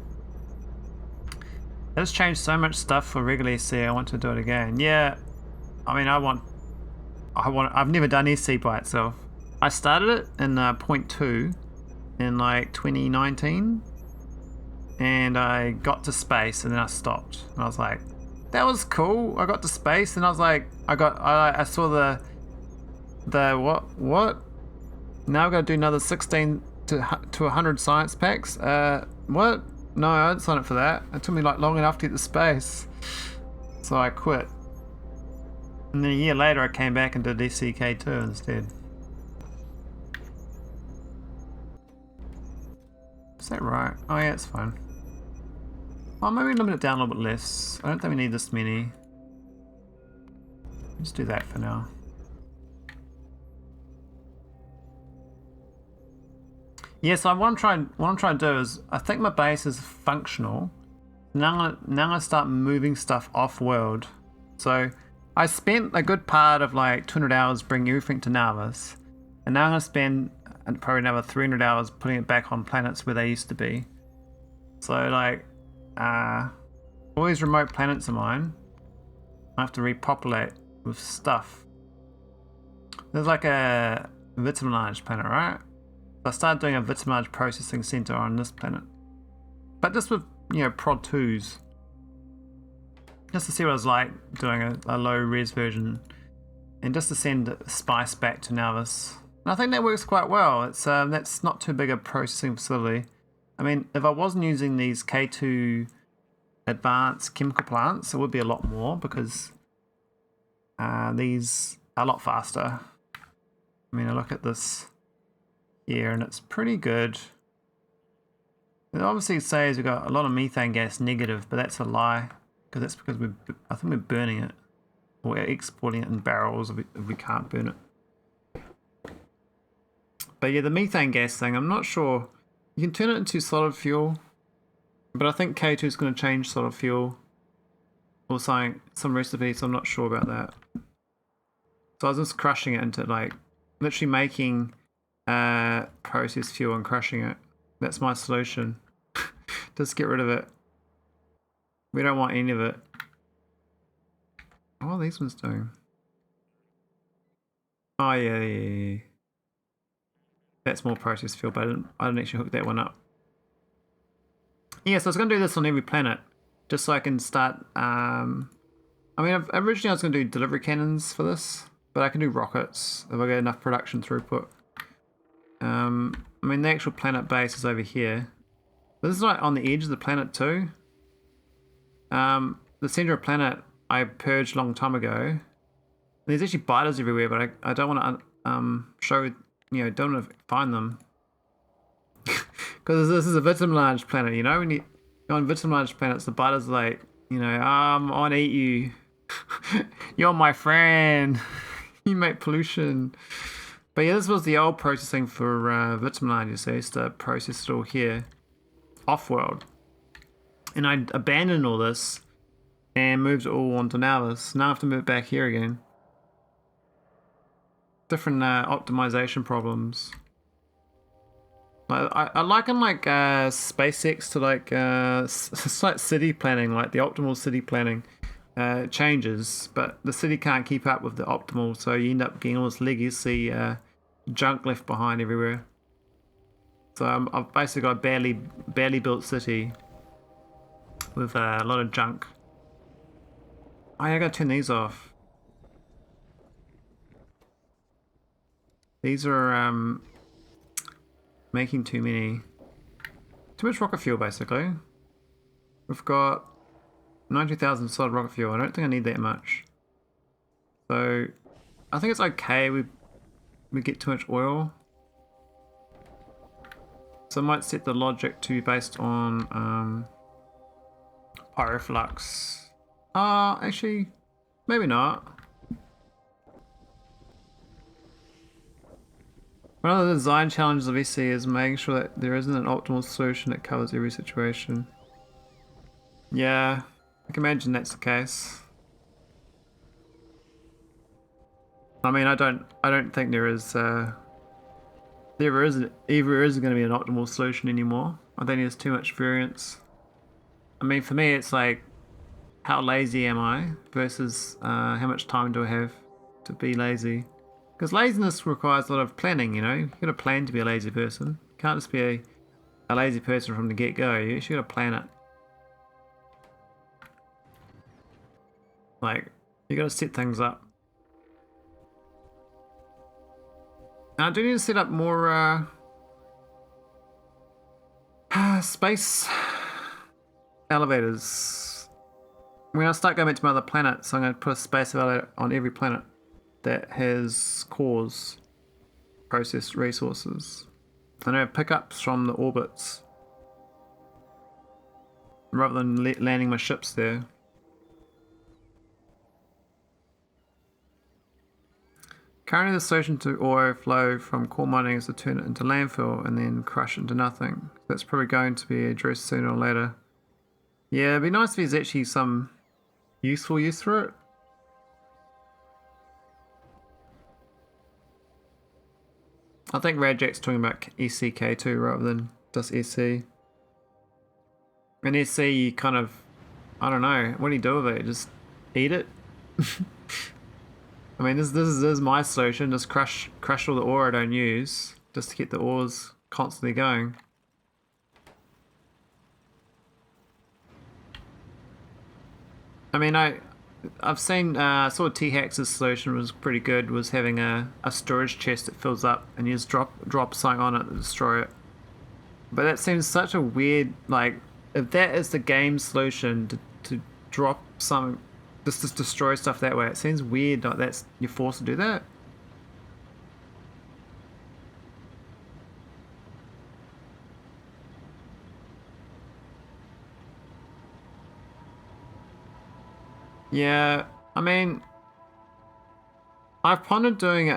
It's changed so much stuff for regular EC. I want to do it again. Yeah, I mean, I've never done EC by itself. I started it in point 2 in like 2019, and I got to space and then I stopped. And I was like, that was cool. I got to space and I was like, I saw the what? Now I've got to do another 16 to 100 science packs. What? No, I didn't sign up for that. It took me like long enough to get to space, so I quit. And then a year later, I came back and did DCK2 instead. Is that right? Oh yeah, it's fine. Oh, maybe limit it down a little bit less. I don't think we need this many. Let's do that for now. Yeah, so what I'm trying to do is, I think my base is functional. Now I'm gonna start moving stuff off-world. So I spent a good part of like 200 hours bringing everything to Nauvis, and now I'm gonna spend probably another 300 hours putting it back on planets where they used to be. So like, all these remote planets of mine, I have to repopulate with stuff. There's like a vitaminage planet, right? I started doing a vitaminage processing center on this planet, but just with, you know, prod 2s, just to see what it was like doing a low res version, and just to send spice back to Nauvis. And I think that works quite well. It's that's not too big a processing facility. I mean, if I wasn't using these K2 advanced chemical plants, it would be a lot more, because these are a lot faster. I mean, I look at this here and it's pretty good. It obviously says we've got a lot of methane gas negative, but that's a lie, because that's because I think we're burning it, or we're exporting it in barrels if we can't burn it. But yeah, the methane gas thing, I'm not sure. You can turn it into solid fuel, but I think K2 is going to change solid fuel or some recipe, so I'm not sure about that. So I was just crushing it into, like, literally making processed fuel and crushing it. That's my solution. Just get rid of it. We don't want any of it. What are these ones doing? Oh yeah. That's more processed fuel, but I didn't actually hook that one up. Yeah, so I was going to do this on every planet, just so I can start. I mean, originally I was going to do delivery cannons for this, but I can do rockets if I get enough production throughput. I mean, the actual planet base is over here. But this is like on the edge of the planet too. The center of planet I purged a long time ago. There's actually biters everywhere, but I don't want to show, you know, don't want to find them. Because this is a vitaminage planet, you know? When you go on vitaminage planets, the biters are like, you know, I want to eat you. You're my friend. You make pollution. But yeah, this was the old processing for vitaminage, you see. It's to process it all here, off-world. And I abandoned all this and moved it all onto Nauvis. Now I have to move it back here again. Different optimization problems. I liken like SpaceX to like it's like city planning, like the optimal city planning changes, but the city can't keep up with the optimal, so you end up getting all this legacy junk left behind everywhere. So I've basically got a barely built city with a lot of junk. Oh yeah, I gotta turn these off. These are making too much rocket fuel basically. We've got 90,000 solid rocket fuel. I don't think I need that much. So I think it's okay we get too much oil. So I might set the logic to be based on pyroflux. Actually, maybe not. One of the design challenges of SC is making sure that there isn't an optimal solution that covers every situation. Yeah, I can imagine that's the case. I mean, I don't think there is going to be an optimal solution anymore. I think there's too much variance. I mean, for me, it's like, how lazy am I versus how much time do I have to be lazy? Because laziness requires a lot of planning, you know? You've got to plan to be a lazy person. You can't just be a lazy person from the get-go. You actually got to plan it. Like, you got to set things up. Now, I do need to set up more space elevators. When I start going back to my other planets, I'm going to put a space elevator on every planet that has cores, processed resources. I know pickups from the orbits rather than landing my ships there. Currently the solution to overflow from core mining is to turn it into landfill and then crush it into nothing. That's probably going to be addressed sooner or later. Yeah, it'd be nice if there's actually some useful use for it. I think Radjack's talking about SCK2 rather than just SC. And SC, you kind of, I don't know, what do you do with it? Just eat it? I mean, this is my solution. Just crush all the ore I don't use, just to keep the ores constantly going. I mean, I've seen, saw T-Hax's solution was pretty good, was having a storage chest that fills up and you just drop something on it to destroy it. But that seems such a weird, like, if that is the game solution to drop something, just destroy stuff that way, it seems weird, like that's, you're forced to do that. Yeah, I mean, I've pondered doing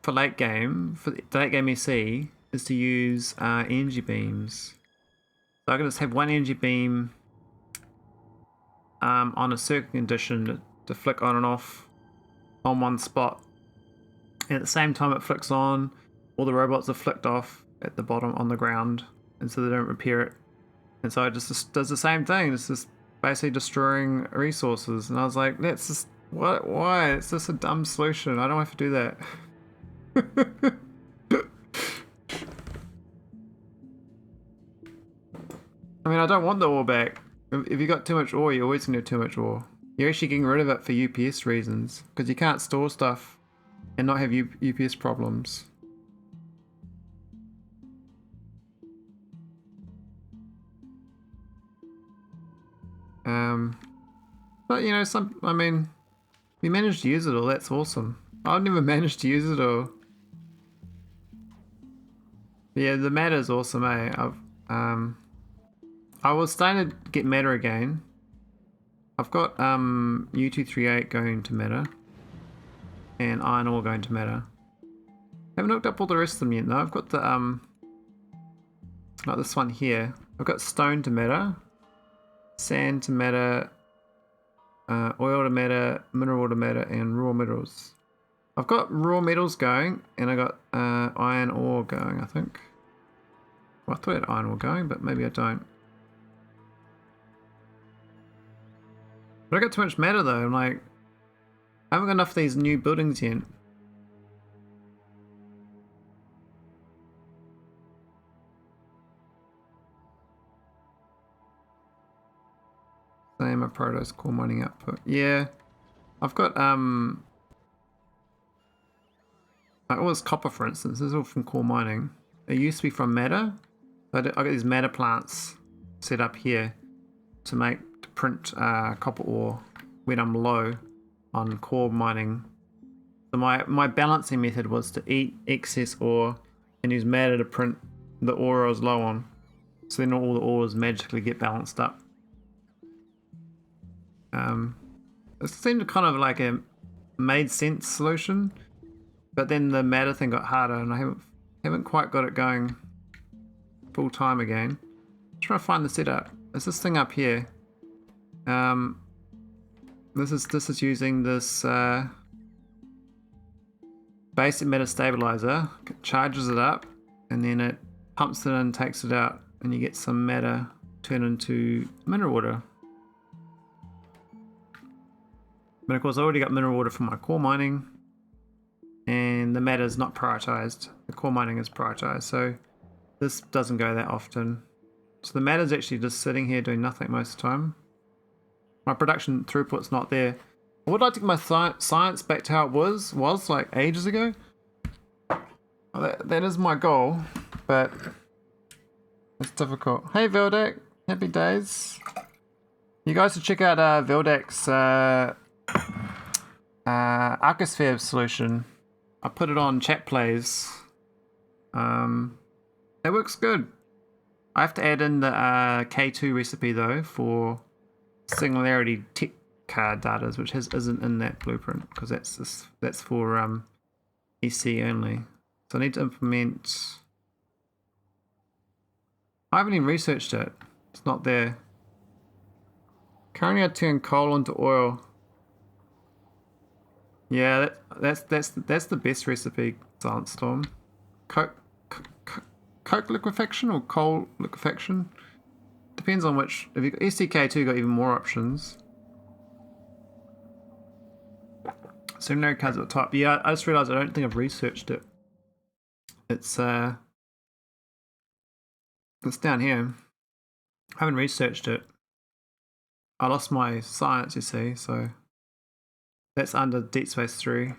for late game, for the late game EC, is to use energy beams. So I can just have one energy beam on a circuit condition to flick on and off on one spot. And at the same time it flicks on, all the robots are flicked off at the bottom on the ground, and so they don't repair it. And so it just does the same thing. It's just basically destroying resources. And I was like, that's just, what? Why? It's just a dumb solution. I don't have to do that. I mean, I don't want the ore back. If you got too much ore, you're always going to have too much ore. You're actually getting rid of it for UPS reasons, because you can't store stuff and not have UPS problems. But you know, I mean, we managed to use it all, that's awesome. I've never managed to use it all. But yeah, the matter is awesome, eh? I was starting to get meta again. I've got U238 going to meta and iron ore going to meta. Haven't hooked up all the rest of them yet though. I've got the like this one here. I've got stone to meta, sand to meta, oil to meta, mineral to meta, and raw metals. I've got raw metals going, and I got iron ore going, I think. Well, I thought I had iron ore going, but maybe I don't. But I got too much matter though. I'm like, I haven't got enough of these new buildings yet. Same apparatus core mining output. Yeah, I've got like all this copper, for instance. This is all from core mining. It used to be from matter. I got these matter plants set up here to print copper ore when I'm low on core mining. So my balancing method was to eat excess ore and use matter to print the ore I was low on. So then all the ores magically get balanced up. It seemed kind of like a made sense solution, but then the matter thing got harder, and I haven't quite got it going full time again. I'm trying to find the setup. There's this thing up here. This is using this basic matter stabilizer. It charges it up, and then it pumps it in, takes it out, and you get some matter turned into mineral water. But of course I already got mineral water from my core mining, and the matter is not prioritized. The core mining is prioritized, so this doesn't go that often. So the matter's actually just sitting here doing nothing most of the time. My production throughput's not there. I would like to get my science back to how it was like ages ago. That is my goal, but it's difficult. Hey Vildak, happy days. You guys should check out Vildak's Arcosphere solution. I put it on chat plays. It works good. I have to add in the K2 recipe though for singularity tech card data, which isn't in that blueprint because that's for EC only. So I need to implement. I haven't even researched it. It's not there. Currently, I turn coal into oil. Yeah, that's the best recipe. Silent Storm. Coke liquefaction or coal liquefaction. Depends on which. If you got SDK2, got even more options. Seminary cards at the top. Yeah, I just realised I don't think I've researched it. It's down here. I haven't researched it. I lost my science, you see, so that's under Deep Space 3.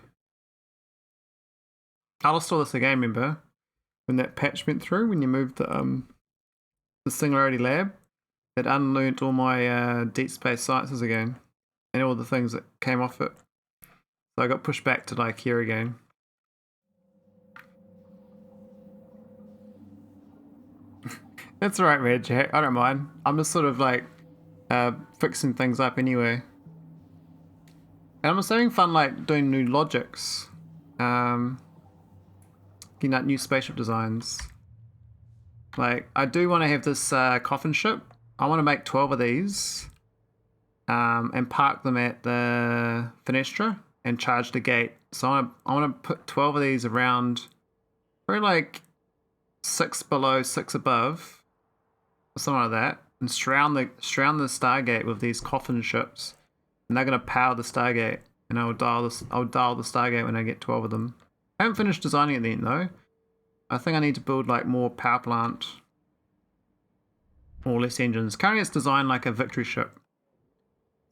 I lost all this again, remember? When that patch went through, when you moved the Singularity Lab, it unlearnt all my Deep Space sciences again, and all the things that came off it. So I got pushed back to like here again. That's alright, Reg. I don't mind. I'm just sort of like fixing things up anyway. And I'm just having fun like doing new logics. Looking at new spaceship designs. Like, I do want to have this coffin ship. I want to make 12 of these. And park them at the Fenestra and charge the gate. So I want to put 12 of these around, probably like 6 below, 6 above. Something like that, and surround the Stargate with these coffin ships, and they're gonna power the Stargate. And I'll dial the Stargate when I get 12 of them. I haven't finished designing it yet though. I think I need to build like more power plant or less engines. Currently, it's designed like a Victory ship,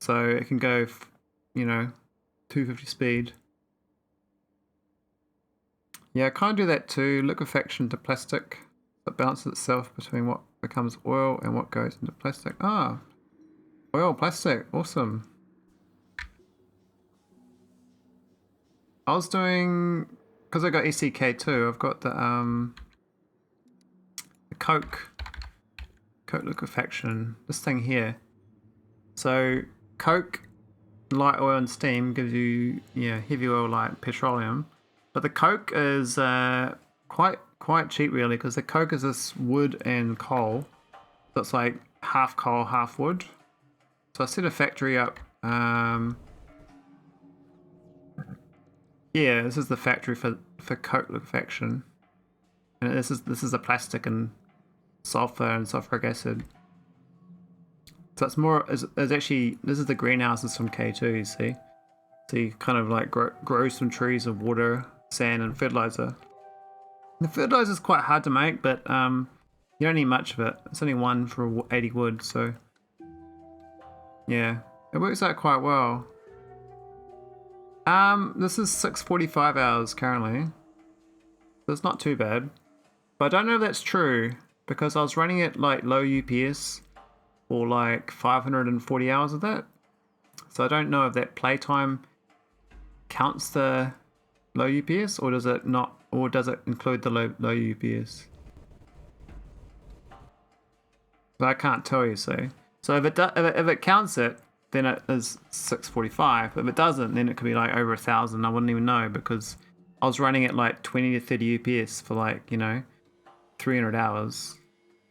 so it can go, 250 speed. Yeah, I can't do that too. Liquefaction to plastic. It balances itself between what becomes oil and what goes into plastic. Ah, oil, plastic, awesome. I was doing, because I got ECK2, I've got the coke liquefaction, this thing here. So coke, light oil and steam gives you heavy oil like petroleum, but the coke is quite cheap really, because the coke is this wood and coal, so it's like half coal, half wood. So I set a factory up. Yeah, this is the factory for coke liquefaction, and this is the plastic and sulphur and sulfuric acid. So it's more is actually, this is the greenhouses from K2. You see, so you kind of like grow some trees of water, sand, and fertilizer. The fertilizer is quite hard to make, but you don't need much of it. It's only 1 for 80 wood, so yeah, it works out quite well. This is 645 hours currently, so it's not too bad. But I don't know if that's true, because I was running it like low UPS for like 540 hours of that. So I don't know if that playtime counts the low UPS, or does it not? Or does it include the low UPS? But I can't tell you, so if it counts it, then it is 645. If it doesn't, then it could be like over 1,000. I wouldn't even know, because I was running it like 20 to 30 UPS for like 300 hours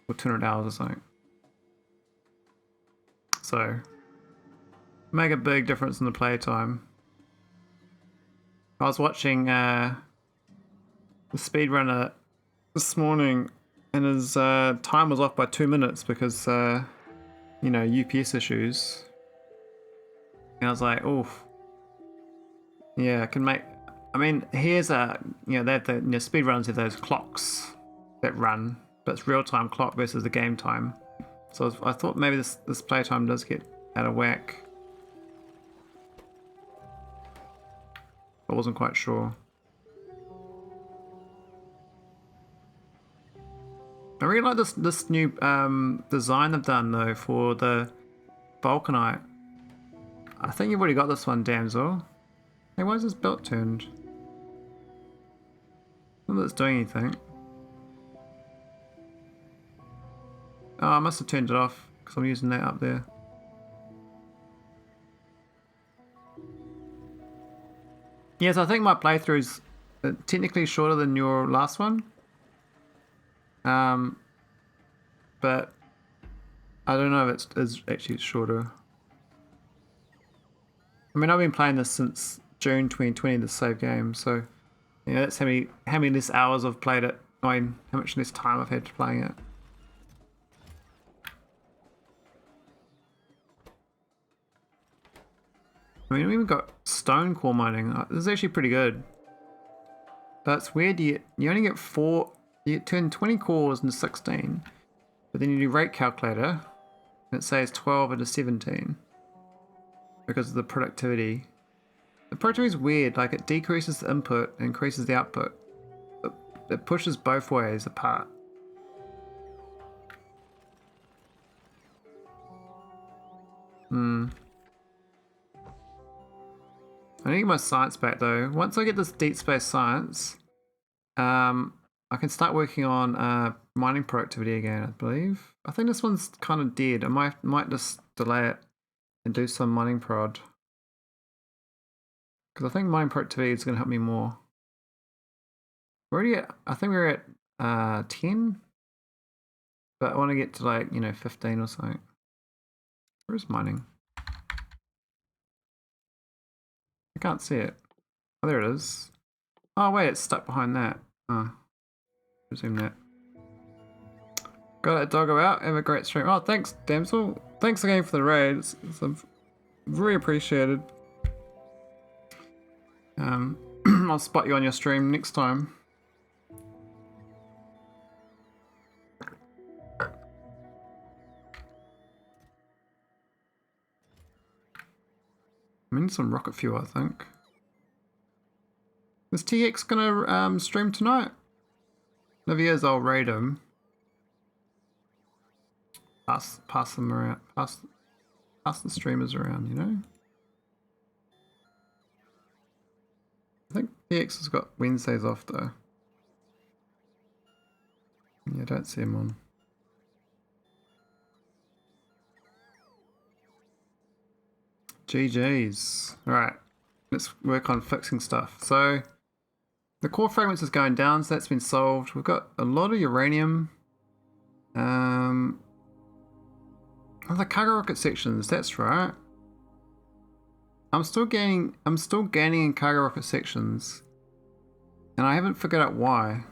or 200 hours or something. So make a big difference in the playtime. I was watching the speedrunner this morning, and his time was off by 2 minutes because UPS issues. And I was like, oof. Yeah, I I mean, here's a, they have the speed runs have those clocks that run, but it's real time clock versus the game time. So I thought maybe this playtime does get out of whack. I wasn't quite sure. I really like this new design they've done though for the vulcanite. I think you've already got this one, damsel. Hey, why is this belt turned? Not that it's doing anything. Oh, I must have turned it off because I'm using that up there. Yes, I think my playthrough's technically shorter than your last one. But I don't know if it's actually shorter. I mean, I've been playing this since June 2020, the save game, so that's how many less hours I've played it. I mean, how much less time I've had to playing it. I mean, we even got stone core mining. This is actually pretty good. But it's weird, you only get 4, you turn 20 cores into 16, but then you do rate calculator, and it says 12 into 17. Because of the productivity. The productivity is weird, like it decreases the input and increases the output. It pushes both ways apart. I need my science back though. Once I get this deep space science, I can start working on mining productivity again, I believe. I think this one's kind of dead. I might just delay it and do some mining prod. Because I think mining productivity is going to help me more. We're already at, I think we're at 10. But I want to get to like, 15 or something. Where's mining? I can't see it. Oh, there it is. Oh, wait, it's stuck behind that. Oh, resume that. Got that doggo out. Have a great stream. Oh, thanks, damsel. Thanks again for the raid. It's very appreciated. I'll spot you on your stream next time. I need some rocket fuel, I think. Is TX gonna stream tonight? If he is, I'll raid him. Pass them around. Pass the streamers around, I think TX has got Wednesdays off though. Yeah, I don't see him on. GG's. Alright, let's work on fixing stuff. So, the core fragments is going down, so that's been solved. We've got a lot of uranium. Oh, the cargo rocket sections, that's right. I'm still gaining in cargo rocket sections. And I haven't figured out why.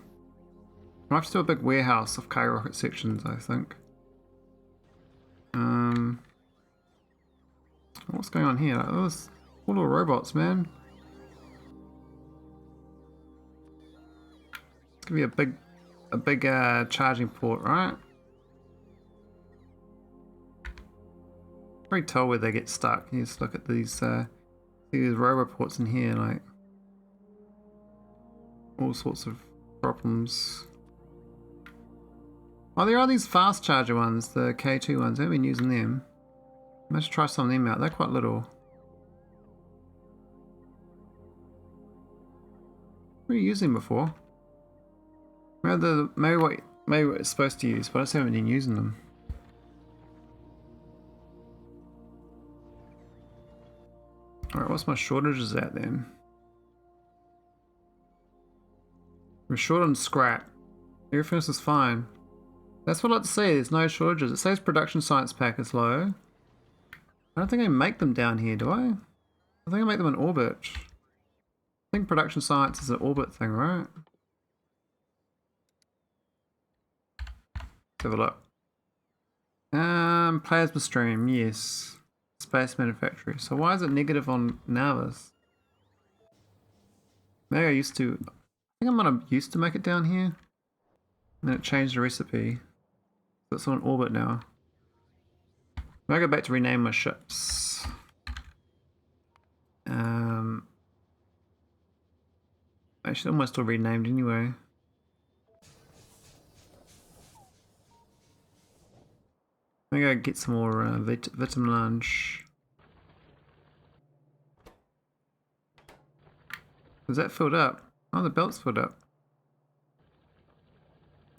I have to do a big warehouse of cargo rocket sections, I think. What's going on here? Oh, there's all little robots, man. It's gonna be a big charging port, right? Very tell where they get stuck. You just look at these see these roboports in here, like all sorts of problems. Oh, there are these fast charger ones, the K2 ones. I haven't been using them. Let's try some of them out. They're quite little. Were you using them before? Maybe what it's supposed to use, but I just haven't been using them. Alright, what's my shortages at then? We're short on scrap. Everything else is fine. That's what I like to say, there's no shortages. It says production science pack is low. I don't think I make them down here, do I? I think I make them in orbit. I think production science is an orbit thing, right? Let's have a look. Plasma stream, yes. Space manufacturing. So why is it negative on Nauvis? Maybe I used to. I think I might have used to make it down here. And then it changed the recipe. So it's on orbit now. I go back to rename my ships. Actually, almost all renamed anyway. I'm gonna go get some more vitamin lunch. Is that filled up? Oh, the belt's filled up.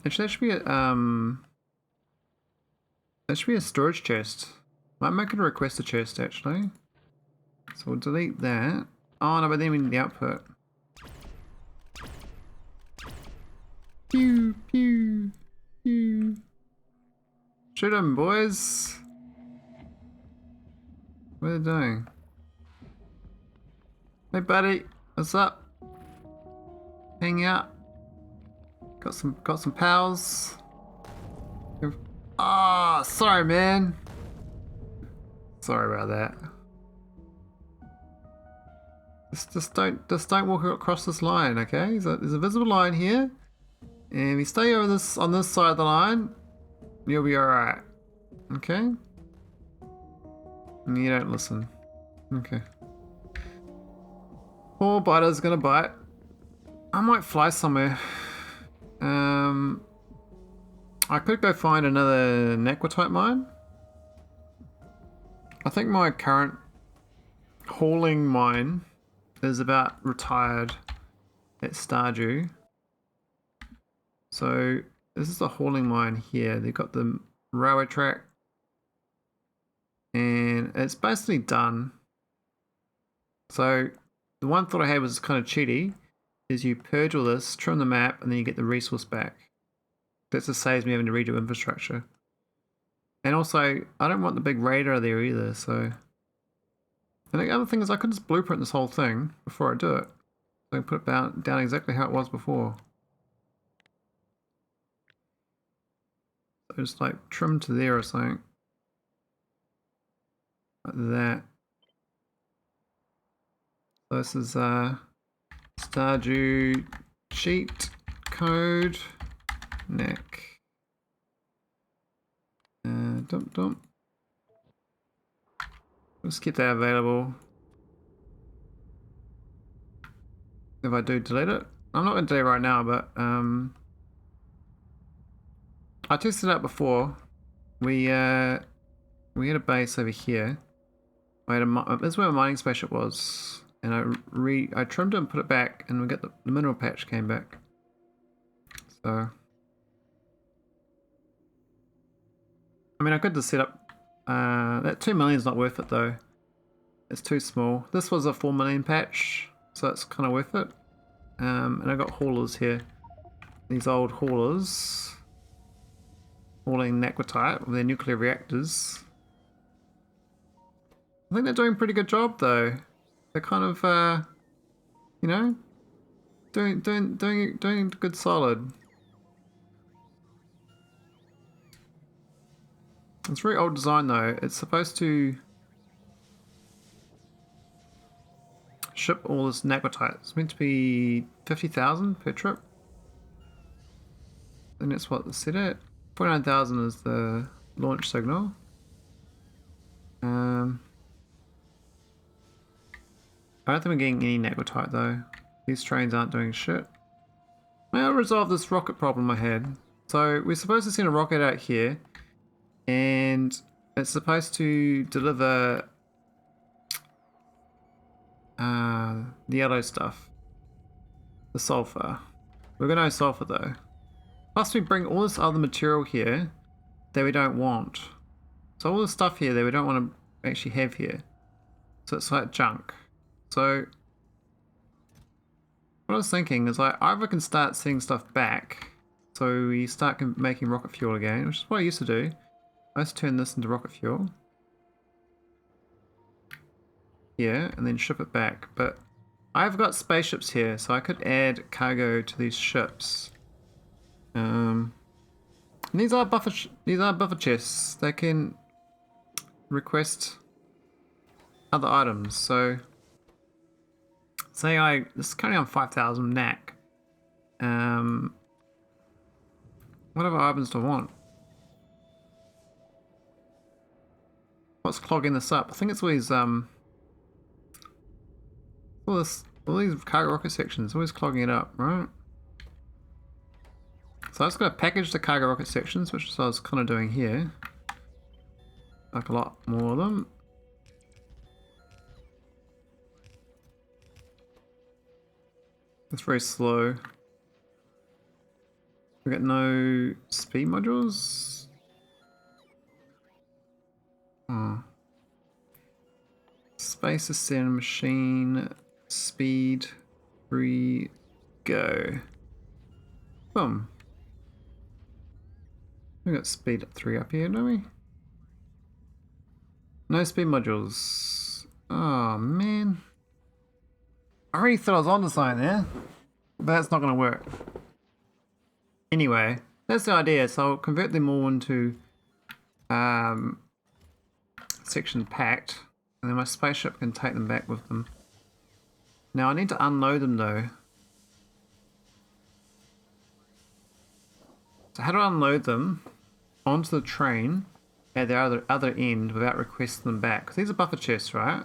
Actually, that should be a storage chest. Might make it a request a chest actually. So we'll delete that. Oh no, but then we need the output. Pew pew pew. Shoot them, boys. What are they doing? Hey buddy, what's up? Hang out. Got some pals. Ah, oh, sorry man. Sorry about that. Just don't walk across this line, okay? There's a visible line here. And if you stay over this on this side of the line, you'll be alright. Okay? And you don't listen. Okay. Poor biter's gonna bite. I might fly somewhere. I could go find another naquitite mine. I think my current hauling mine is about retired at Stardew. So this is the hauling mine here. They've got the railway track and it's basically done. So the one thought I had was kind of cheaty is you purge all this, trim the map, and then you get the resource back. That just saves me having to redo infrastructure. And also, I don't want the big radar there either, so... And the other thing is I could just blueprint this whole thing before I do it. So I can put it down exactly how it was before. So just like trim to there or something. Like that. So this is Stardew cheat code neck. Dump. Let's get that available. If I do delete it, I'm not going to delete it right now, but I tested it out before. We had a base over here. This is where my mining spaceship was, and I trimmed it and put it back, and we got the mineral patch came back. So. I mean, I could just set up, that 2 million is not worth it though. It's too small. This was a 4 million patch, so it's kind of worth it. And I got haulers here. These old haulers. Hauling naquitite with their nuclear reactors. I think they're doing a pretty good job though. They're kind of, you know, doing good solid. It's very old design though. It's supposed to ship all this naquitite. It's meant to be 50,000 per trip. And that's what it's set at. 49,000 is the launch signal. I don't think we're getting any naquitite though. These trains aren't doing shit. I'll resolve this rocket problem I had. So we're supposed to send a rocket out here. And it's supposed to deliver the yellow stuff, the sulphur. We're going to sulphur though. Plus we bring all this other material here that we don't want. So all the stuff here that we don't want to actually have here. So it's like junk. So what I was thinking is like either can start sending stuff back. So we start making rocket fuel again, which is what I used to do. Let's turn this into rocket fuel. Yeah, and then ship it back. But I've got spaceships here, so I could add cargo to these ships. And these are buffer chests. They can request other items. So Say this is currently on 5,000 knack. What other items do I want? What's clogging this up? I think it's always all these cargo rocket sections, always clogging it up, right? So I just gotta package the cargo rocket sections, which is what I was kind of doing here. Like a lot more of them. It's very slow. We got no speed modules. Oh. Space ascend machine speed 3 go. Boom. We got speed at 3 up here, don't we? No speed modules. Oh man. I already thought I was onto something there, but that's not going to work. Anyway, that's the idea. So I'll convert them all into section packed, and then my spaceship can take them back with them. Now I need to unload them though. So how do I unload them onto the train at the other end without requesting them back? Because these are buffer chests, right?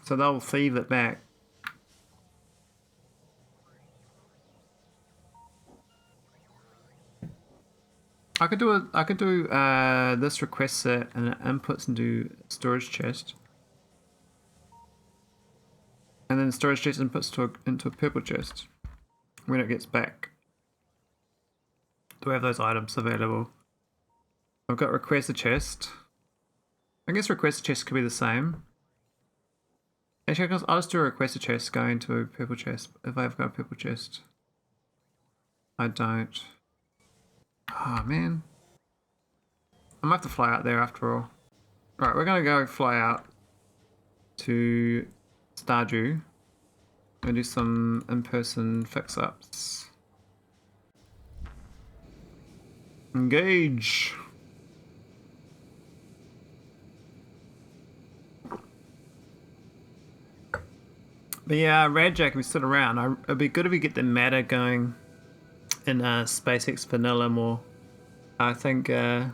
So they'll thieve it back. I could do this request set and it inputs into storage chest, and then storage chest inputs into a purple chest when it gets back. Do we have those items available? I've got request a chest. I guess request a chest could be the same. Actually, I'll just do a request a chest going to a purple chest if I've got a purple chest. I don't. Oh man. I might have to fly out there after all. Right, we're gonna go fly out to Stardew and do some in-person fix-ups. Engage! But yeah, Radjack, if we sit around, it'd be good if we get the matter going in SpaceX Vanilla more. I think the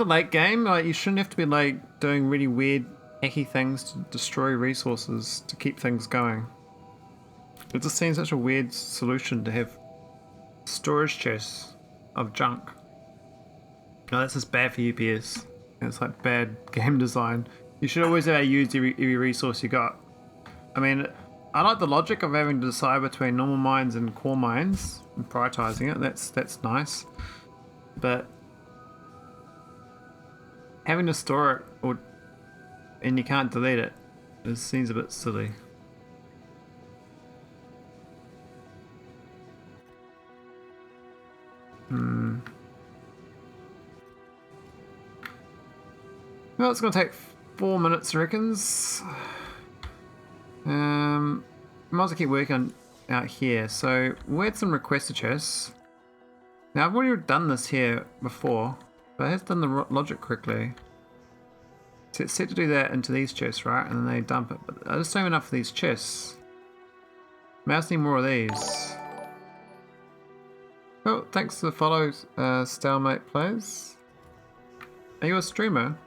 late game, like, you shouldn't have to be like doing really weird, hacky things to destroy resources to keep things going. It just seems such a weird solution to have storage chests of junk. No, that's just bad for UPS. It's like bad game design. You should always use every resource you got. I mean, I like the logic of having to decide between normal mines and core mines and prioritizing it. That's nice, but having to store it and you can't delete it, it seems a bit silly. Well, it's gonna take 4 minutes, I reckons. Might as well keep working out here. So we had some requester chests. Now I've already done this here before, but it has done the logic correctly. So it's set to do that into these chests, right? And then they dump it. But I just don't have enough of these chests. Mouse need more of these. Oh, thanks for the follow, Stalemate Players. Are you a streamer?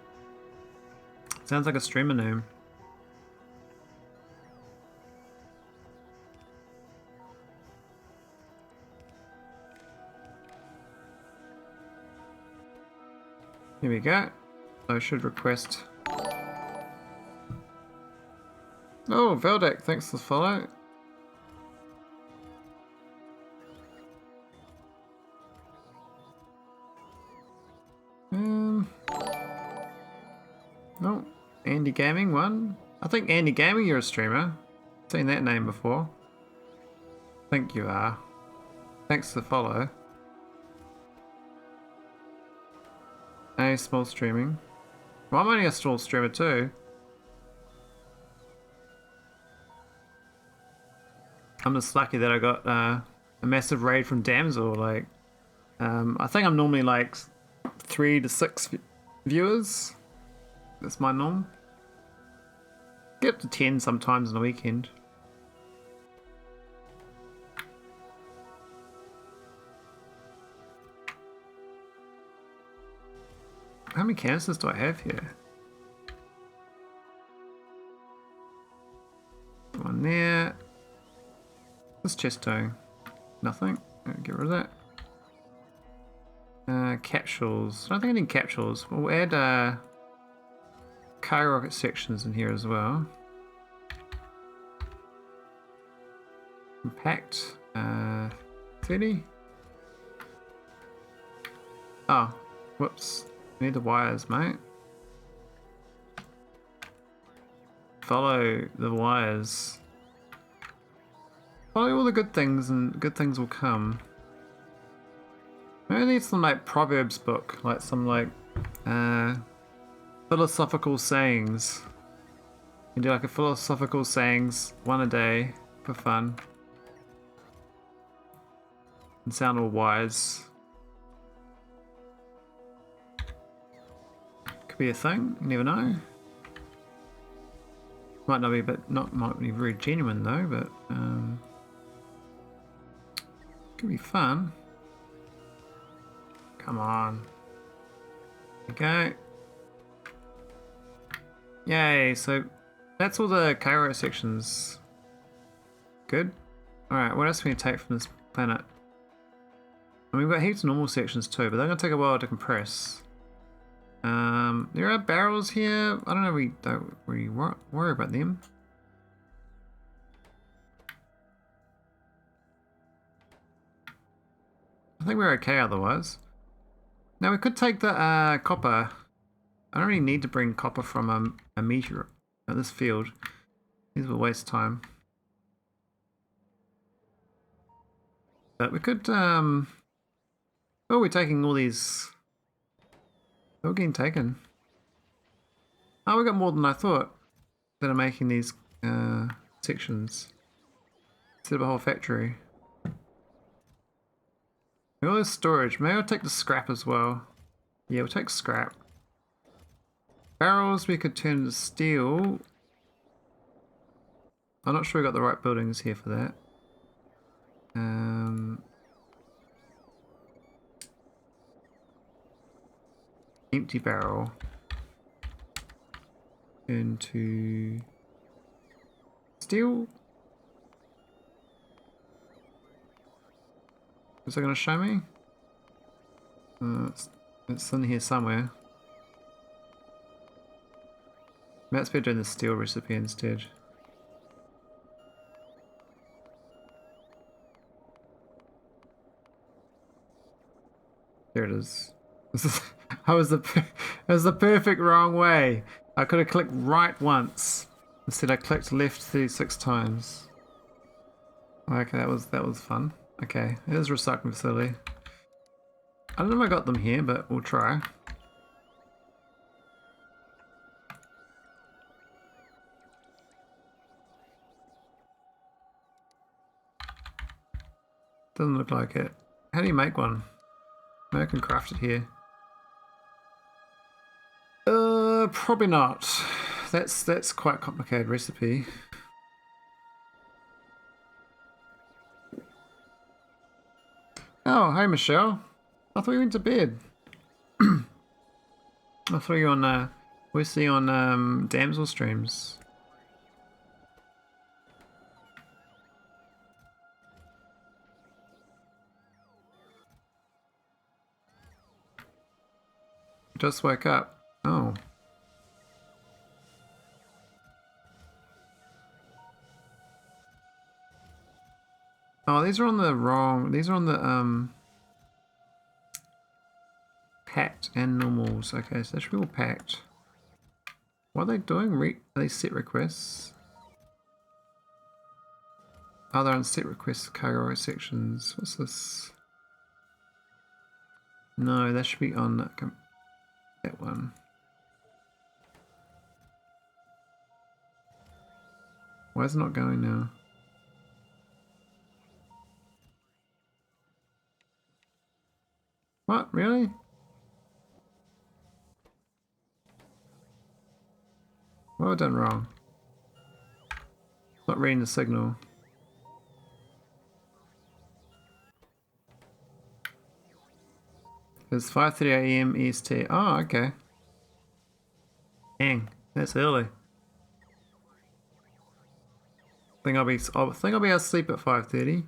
Sounds like a streamer name. Here we go. I should request. Oh, Veldek, thanks for the follow. Oh, Andy Gaming one. I think Andy Gaming, you're a streamer. Seen that name before. I think you are. Thanks for the follow. A small streaming. Well, I'm only a small streamer too. I'm just lucky that I got a massive raid from Damsel. Like, I think I'm normally like 3 to 6 viewers. That's my norm. Get up to 10 sometimes on the weekend. How many canisters do I have here? One there. This chest doing? Nothing. Get rid of that. Capsules. I don't think I need capsules. We'll add cargo rocket sections in here as well. Compact. 30. Oh, whoops. Need the wires, mate. Follow the wires. Follow all the good things and good things will come. Maybe I need some like Proverbs book, like some like philosophical sayings. You can do like a philosophical sayings, one a day for fun. And sound all wise. Could be a thing, you never know. Might not be, but might be very genuine though, but could be fun. Come on. Okay. Yay, so that's all the Cairo sections. Good. Alright, what else can we take from this planet? And we've got heaps of normal sections too, but they're going to take a while to compress. There are barrels here. I don't know, we don't really worry about them. I think we're okay otherwise. Now we could take the copper. I don't really need to bring copper from a meteor at this field. These will waste time. But we could oh, we're taking all these. They're all getting taken. Oh, we got more than I thought that are making these sections. Instead of a whole factory. All this storage. Maybe I'll take the scrap as well. Yeah, we'll take scrap. Barrels we could turn into steel. I'm not sure we got the right buildings here for that. Empty barrel. Into steel. Is it going to show me? It's in here somewhere. Let's be doing the steel recipe instead. There it is. That was the perfect wrong way. I could have clicked right once. Instead I clicked left 36 times. Okay, that was fun. Okay, it is a recycling facility. I don't know if I got them here, but we'll try. Doesn't look like it. How do you make one? Maybe I can craft it here. Probably not. That's quite a complicated recipe. Oh, hey Michelle. I thought you went to bed. I thought you were on Wesley on Damsel streams. Just woke up. Oh. Oh, these are on the wrong. These are on the packed and normals. Okay, so they should be all packed. What are they doing? Are they set requests? Oh, they're on set requests, cargo sections. What's this? No, that should be on that one. Why is it not going now? What? Really? What have I done wrong? Not reading the signal. It's 5:30 AM EST. Oh, okay. Dang, that's early. I think I'll be able to sleep at 5:30.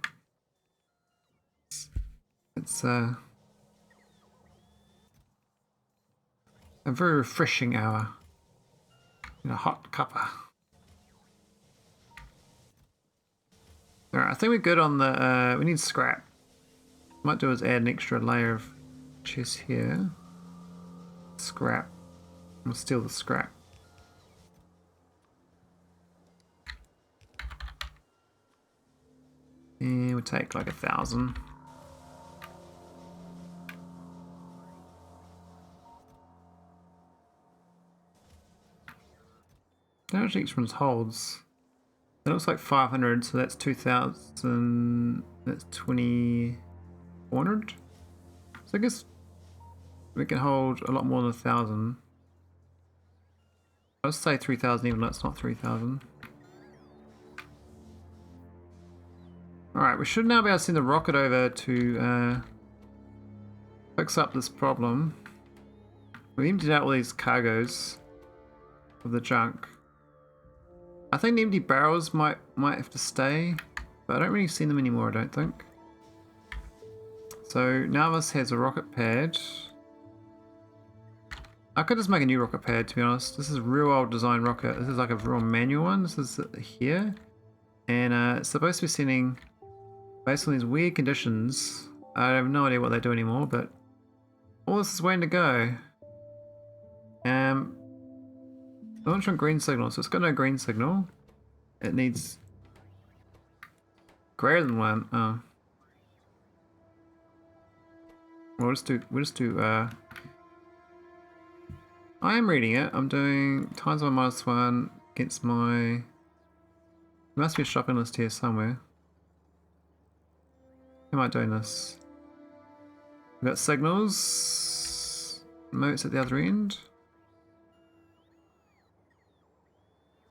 It's a very refreshing hour in a hot cuppa. Alright, I think we're good on the, we need scrap. Might do is add an extra layer of chest here. Scrap. We'll steal the scrap. And we'll take like 1,000. How much each one holds? That looks like 500, so that's 2,000. That's 2,400. So I guess we can hold a lot more than 1,000. I'll just say 3,000 even though it's not 3,000. Alright, we should now be able to send the rocket over to fix up this problem. We emptied out all these cargoes of the junk. I think the empty barrels might have to stay, but I don't really see them anymore, I don't think. So Nauvis has a rocket pad. I could just make a new rocket pad, to be honest. This is a real old design rocket. This is like a real manual one. This is here. And it's supposed to be sending, based on these weird conditions, I have no idea what they do anymore, but all this is waiting to go. Launch on green signal, so it's got no green signal. It needs greater than 1. Oh. We'll just do I am reading it. I'm doing times by -1 against my, there must be a shopping list here somewhere. How am I doing this? We've got signals, motes at the other end.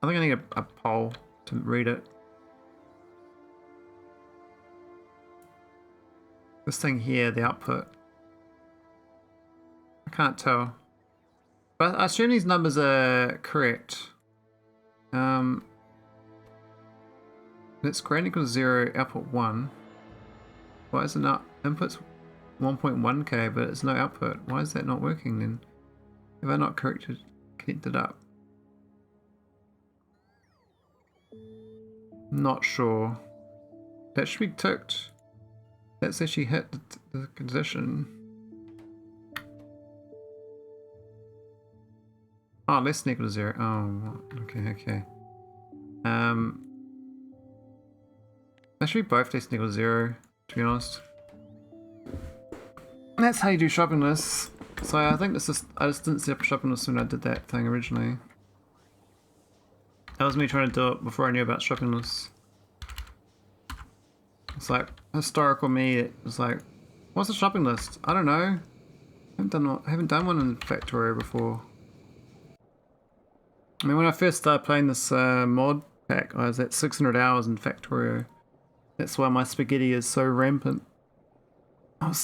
I think I need a poll to read it. This thing here, the output. I can't tell. But I assume these numbers are correct. It's greater equals 0, output 1. Why is it not? Input's 1.1k, but it's no output. Why is that not working then? Have I not connected up? Not sure. That should be ticked. That's actually hit the condition. Oh, less than equal to 0. Oh, okay. That should be both less than equal to 0, to be honest. And that's how you do shopping lists. So I think this is, I just didn't set up a shopping list when I did that thing originally. That was me trying to do it before I knew about shopping lists. It's like historical me. It was like, what's a shopping list? I don't know. I haven't done one in Factorio before. I mean, when I first started playing this mod pack, I was at 600 hours in Factorio. That's why my spaghetti is so rampant. I'm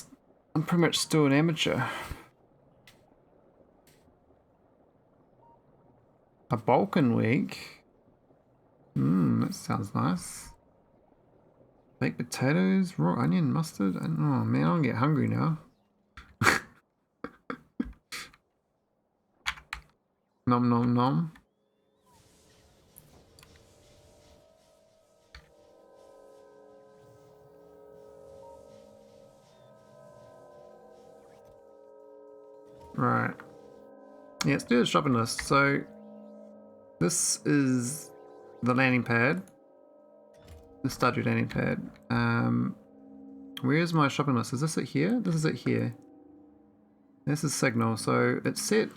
pretty much still an amateur. A Balkan week. That sounds nice. Baked potatoes, raw onion, mustard. Oh man, I'm gonna get hungry now. Nom nom nom. Right. Yeah, let's do the shopping list. So this is the landing pad. The stardew landing pad. Where's my shopping list? Is this it here? This is it here. This is signal, so it's set. It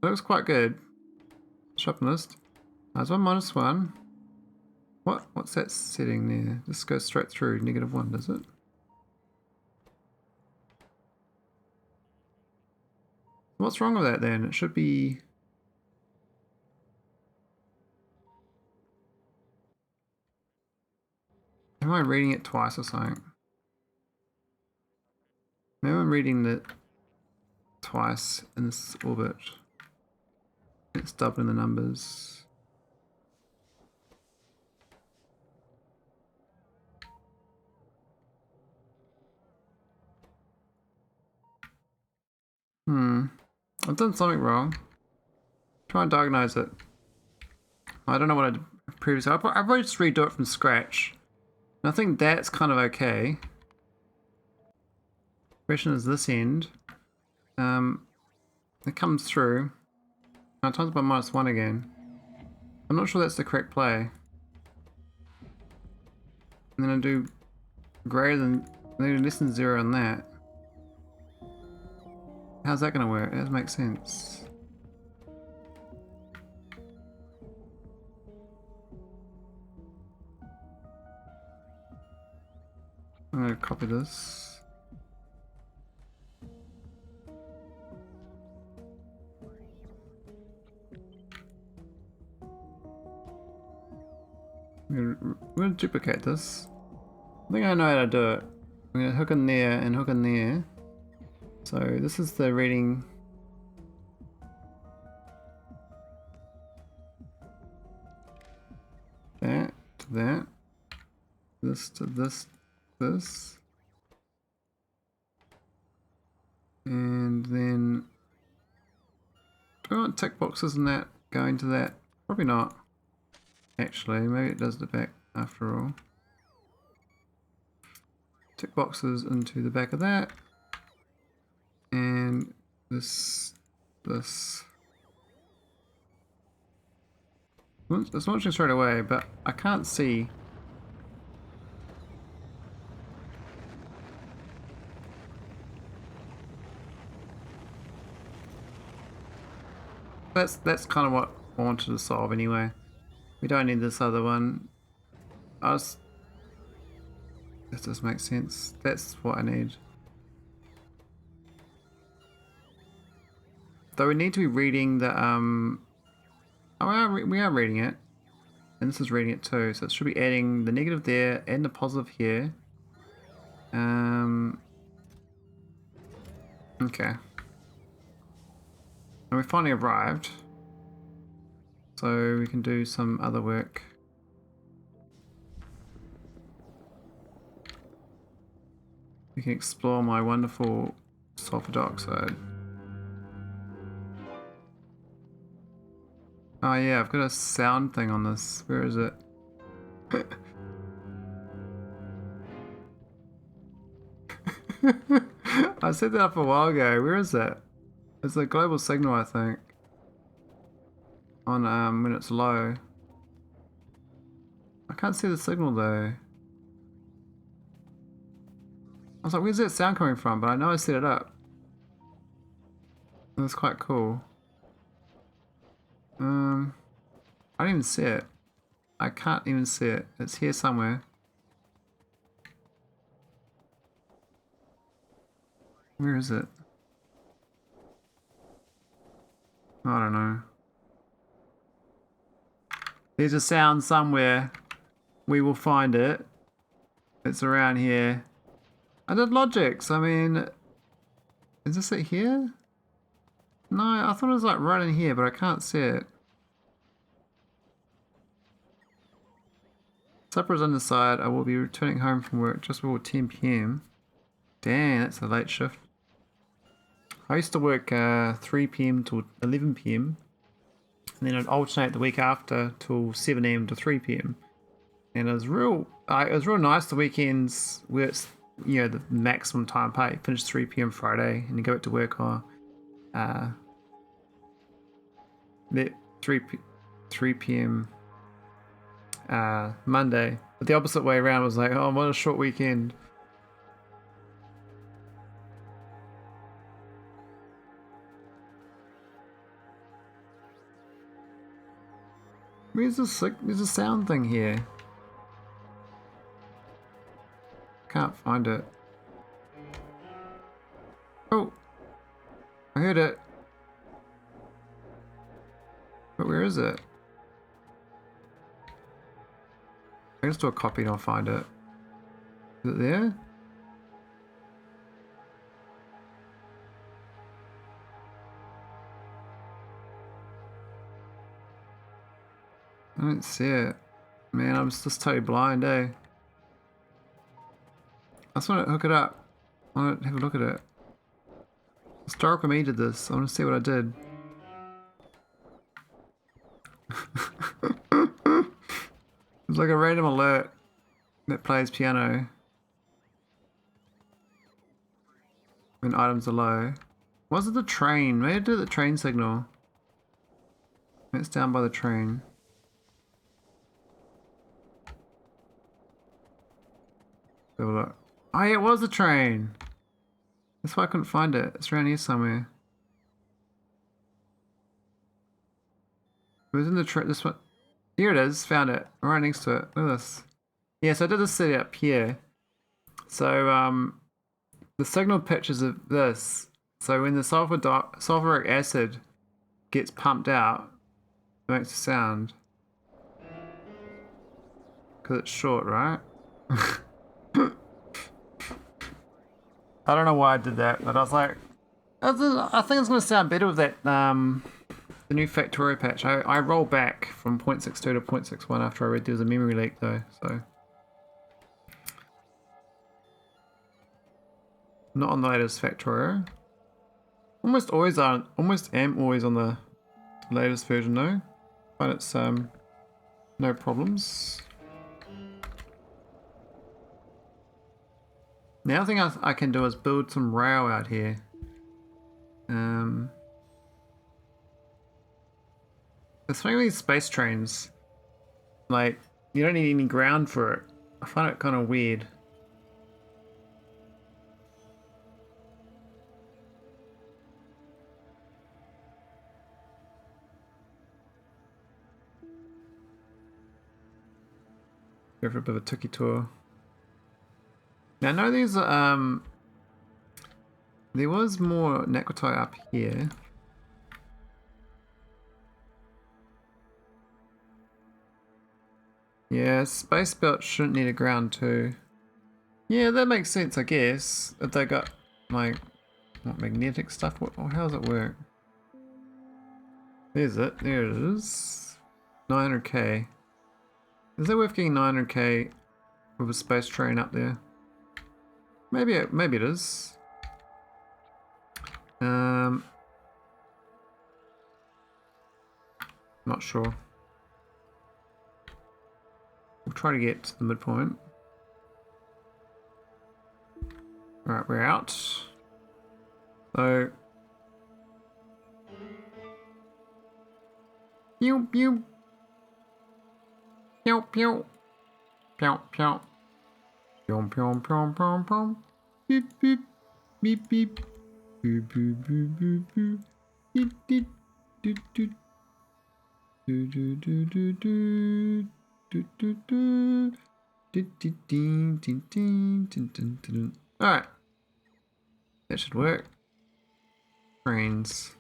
looks quite good. Shopping list. There's 1 -1. What's that setting there? This goes straight through -1, does it? What's wrong with that then? It should be Am I reading it twice or something? Maybe I'm reading it twice in this orbit. It's doubling the numbers. I've done something wrong. Try and diagnose it. I don't know what I did previously. I'll probably just redo it from scratch. And I think that's kind of okay. Question is this end. It comes through. Now times by -1 again. I'm not sure that's the correct play. And then I do greater than, less than 0 on that. How's that going to work? That doesn't make sense. I'm going to copy this. We're going to duplicate this. I think I know how to do it. I'm going to hook in there and hook in there. So this is the reading. That to that. This to this. This. And then do I want tick boxes in that going to that? Probably not. Actually, maybe it does the back after all. Tick boxes into the back of that. And this. It's launching straight away, but I can't see. That's kind of what I wanted to solve anyway. We don't need this other one. That does make sense. That's what I need. Though we need to be reading the we are reading it, and this is reading it too. So it should be adding the negative there and the positive here. Okay. And we finally arrived, so we can do some other work. We can explore my wonderful sulphur dioxide. Oh yeah, I've got a sound thing on this. Where is it? I set that up a while ago. Where is that? It's a global signal, I think. On when it's low. I can't see the signal though. I was like, where's that sound coming from? But I know I set it up. That's quite cool. I don't even see it. I can't even see it. It's here somewhere. Where is it? I don't know. There's a sound somewhere. We will find it. It's around here. I did logics. I mean, is this it here? No, I thought it was like right in here, but I can't see it. Supper is on the side. I will be returning home from work just before 10 PM. Dang, that's a late shift. I used to work 3 PM to 11 PM. And then I'd alternate the week after till 7 AM to 3 PM. And it was real nice the weekends where it's, you know, the maximum time pay. Finish 3 PM Friday and you go back to work on 3 PM Monday. But the opposite way around was like, oh, I'm on a short weekend. There's a sound thing here. Can't find it. Oh, I heard it. But where is it? I can just do a copy and I'll find it. Is it there? I don't see it. Man, I'm just totally blind, eh? I just want to hook it up. I want to have a look at it. Historical me did this. I want to see what I did. It's like a random alert that plays piano when items are low. Was it the train? Maybe it did the train signal. It's down by the train. Have a look. Oh yeah, it was the train. That's why I couldn't find it. It's around here somewhere. It was in the train. This one. Here it is. Found it. Right next to it. Look at this. Yeah, so I did this city up here. So the signal pictures of this. So when the sulfuric acid gets pumped out, it makes a sound. Because it's short, right? I don't know why I did that, but I was like, I think it's going to sound better with that, the new Factorio patch. I rolled back from 0.62 to 0.61 after I read there was a memory leak though, so. Not on the latest Factorio. Almost am always on the latest version though. But it's, no problems. The other thing I can do is build some rail out here. The thing with these space trains, like, you don't need any ground for it. I find it kind of weird. Go for a bit of a tiki tour. Now I know these there was more naquitite up here. Yeah, space belt shouldn't need a ground too. Yeah, that makes sense, I guess. If they got like what magnetic stuff, how does it work? There's it. There it is. 900k. Is it worth getting 900k with a space train up there? Maybe it is. Not sure. We'll try to get to the midpoint. Alright, we're out. So pew pew pew pew pew pew pew pew pew pew pew beep beep beep beep boop boop boop boop boop beep beep doot doot do do do do do do do do do do do do. Alright. That should work. Trains.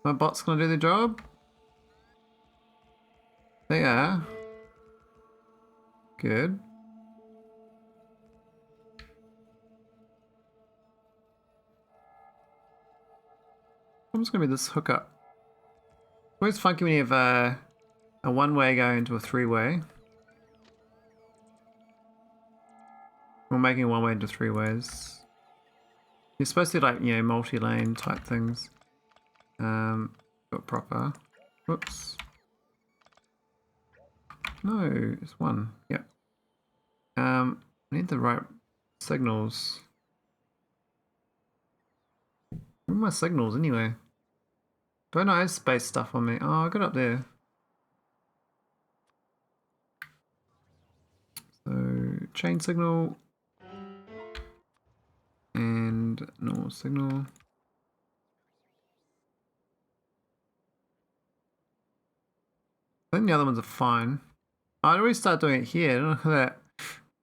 My bot's gonna do the job? They are. Good. I'm just gonna be this hookup. Always funky when you have a one-way going into a three-way. We're making one way into three ways. You're supposed to like, you know, multi-lane type things. Got proper. Whoops. No, it's one. Yep. I need the right signals. Where are my signals anyway? Don't I have space stuff on me? Oh, I got up there. So, chain signal. And normal signal. I think the other ones are fine. I'd already start doing it here, I don't know how that.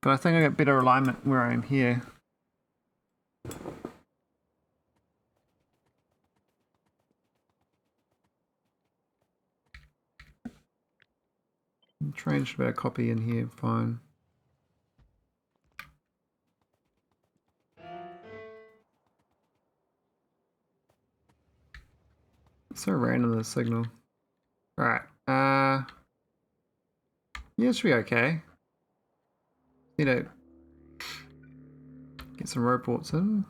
But I think I get better alignment where I am here. Train should be a copy in here, fine. So random, the signal. Alright, yeah, it should be okay. Need to get some robots in.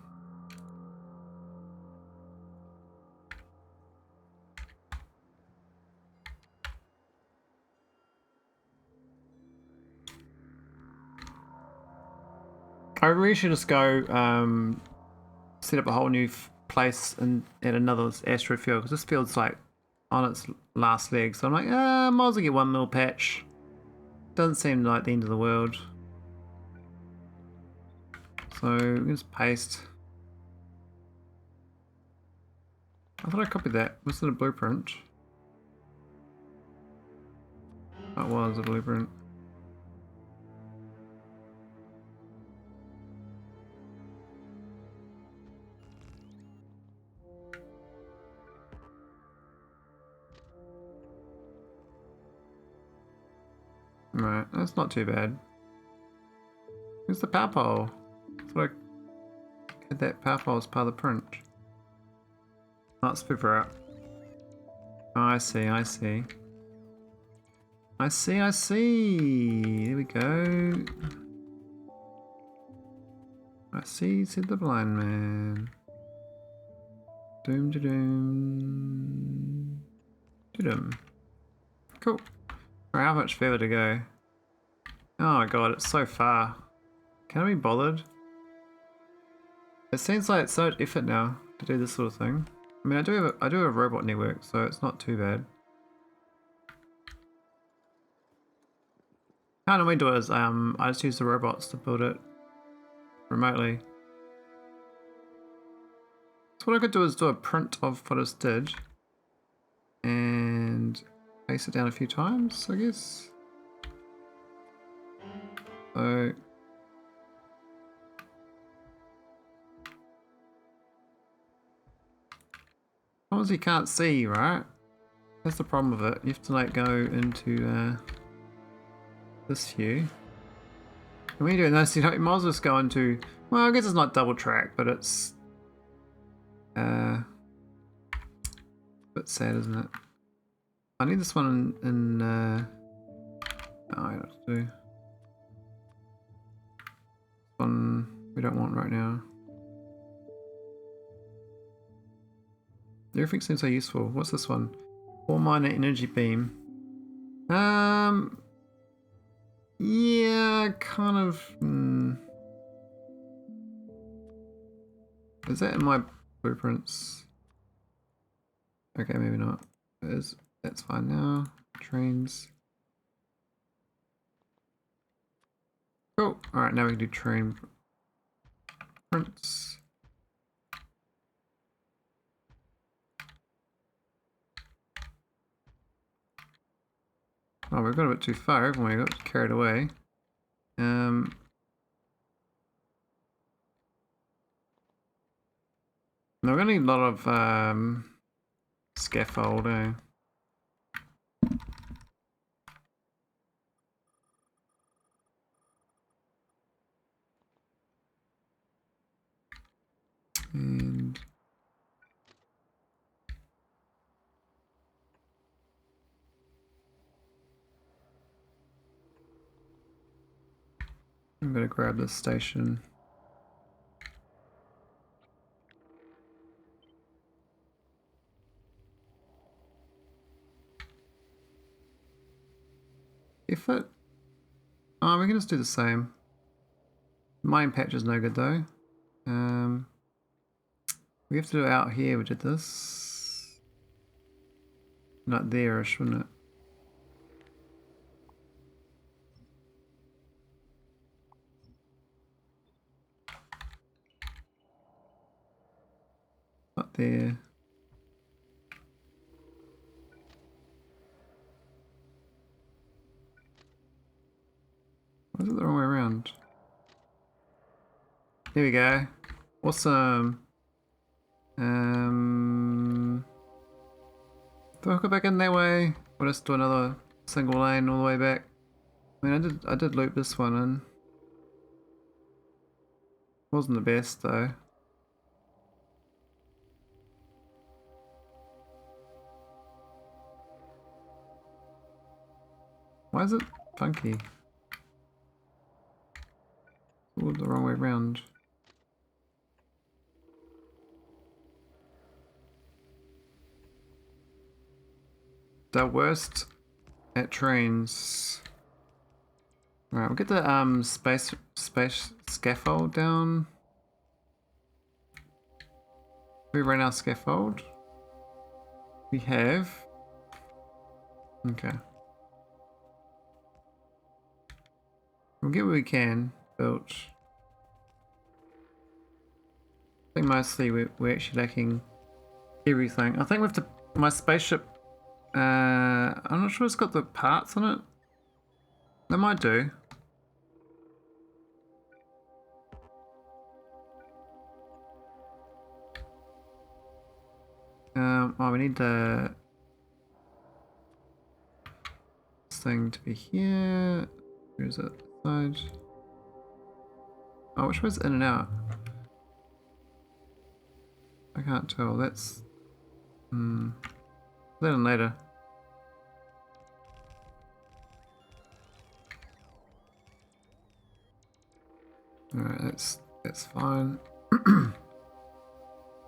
I really should just go set up a whole new place at another asteroid field, because this field's like on its last leg. So I'm like, might as well get 1 mil patch. Doesn't seem like the end of the world. So we can just paste. I thought I copied that. Was it a blueprint? That was a blueprint. Right, that's not too bad. Where's the power pole? I thought I had that power pole as part of the print. Let's figure out. Oh, I see, I see. I see, I see. There we go. I see, said the blind man. Doom, doom, doom. Cool. Alright, how much further to go? Oh my god, it's so far. Can I be bothered? It seems like it's so much effort now to do this sort of thing. I mean, I do have a robot network, so it's not too bad. How I normally do it is I just use the robots to build it remotely. So what I could do is do a print of what I just did and paste it down a few times, I guess. So as long as you can't see, right? That's the problem with it. You have to like go into this view. And when you're doing this, you might as well just go into, well, I guess it's not double track, but it's a bit sad, isn't it? I need this one in oh, I don't know what to do. This one we don't want right now. Everything seems so useful. What's this one? 4 minor energy beam. Yeah, kind of. Is that in my blueprints? Okay, maybe not. It is. That's fine now. Trains. Cool. Alright, now we can do train prints. Oh, we've got a bit too far, haven't we? We got carried away. No, we're gonna need a lot of scaffold, eh? And I'm gonna grab this station. If it... Oh, we can just do the same. Mine patch is no good though. We have to do it out here. We did this. Not there-ish, wouldn't it? Not there. Why is it the wrong way around? Here we go. Awesome. Do I go back in that way? Or just do another single lane all the way back? I mean, I did loop this one in. Wasn't the best though. Why is it funky? All the wrong way around. The worst at trains. Alright, we'll get the space scaffold down. We ran our scaffold. We have. Okay. We'll get what we can built. I think mostly we're actually lacking everything. I think with my spaceship, I'm not sure it's got the parts on it. They might do. Oh, we need this thing to be here. Where is it? Side. Oh, which was in and out? I can't tell. That's then later. Alright, that's fine.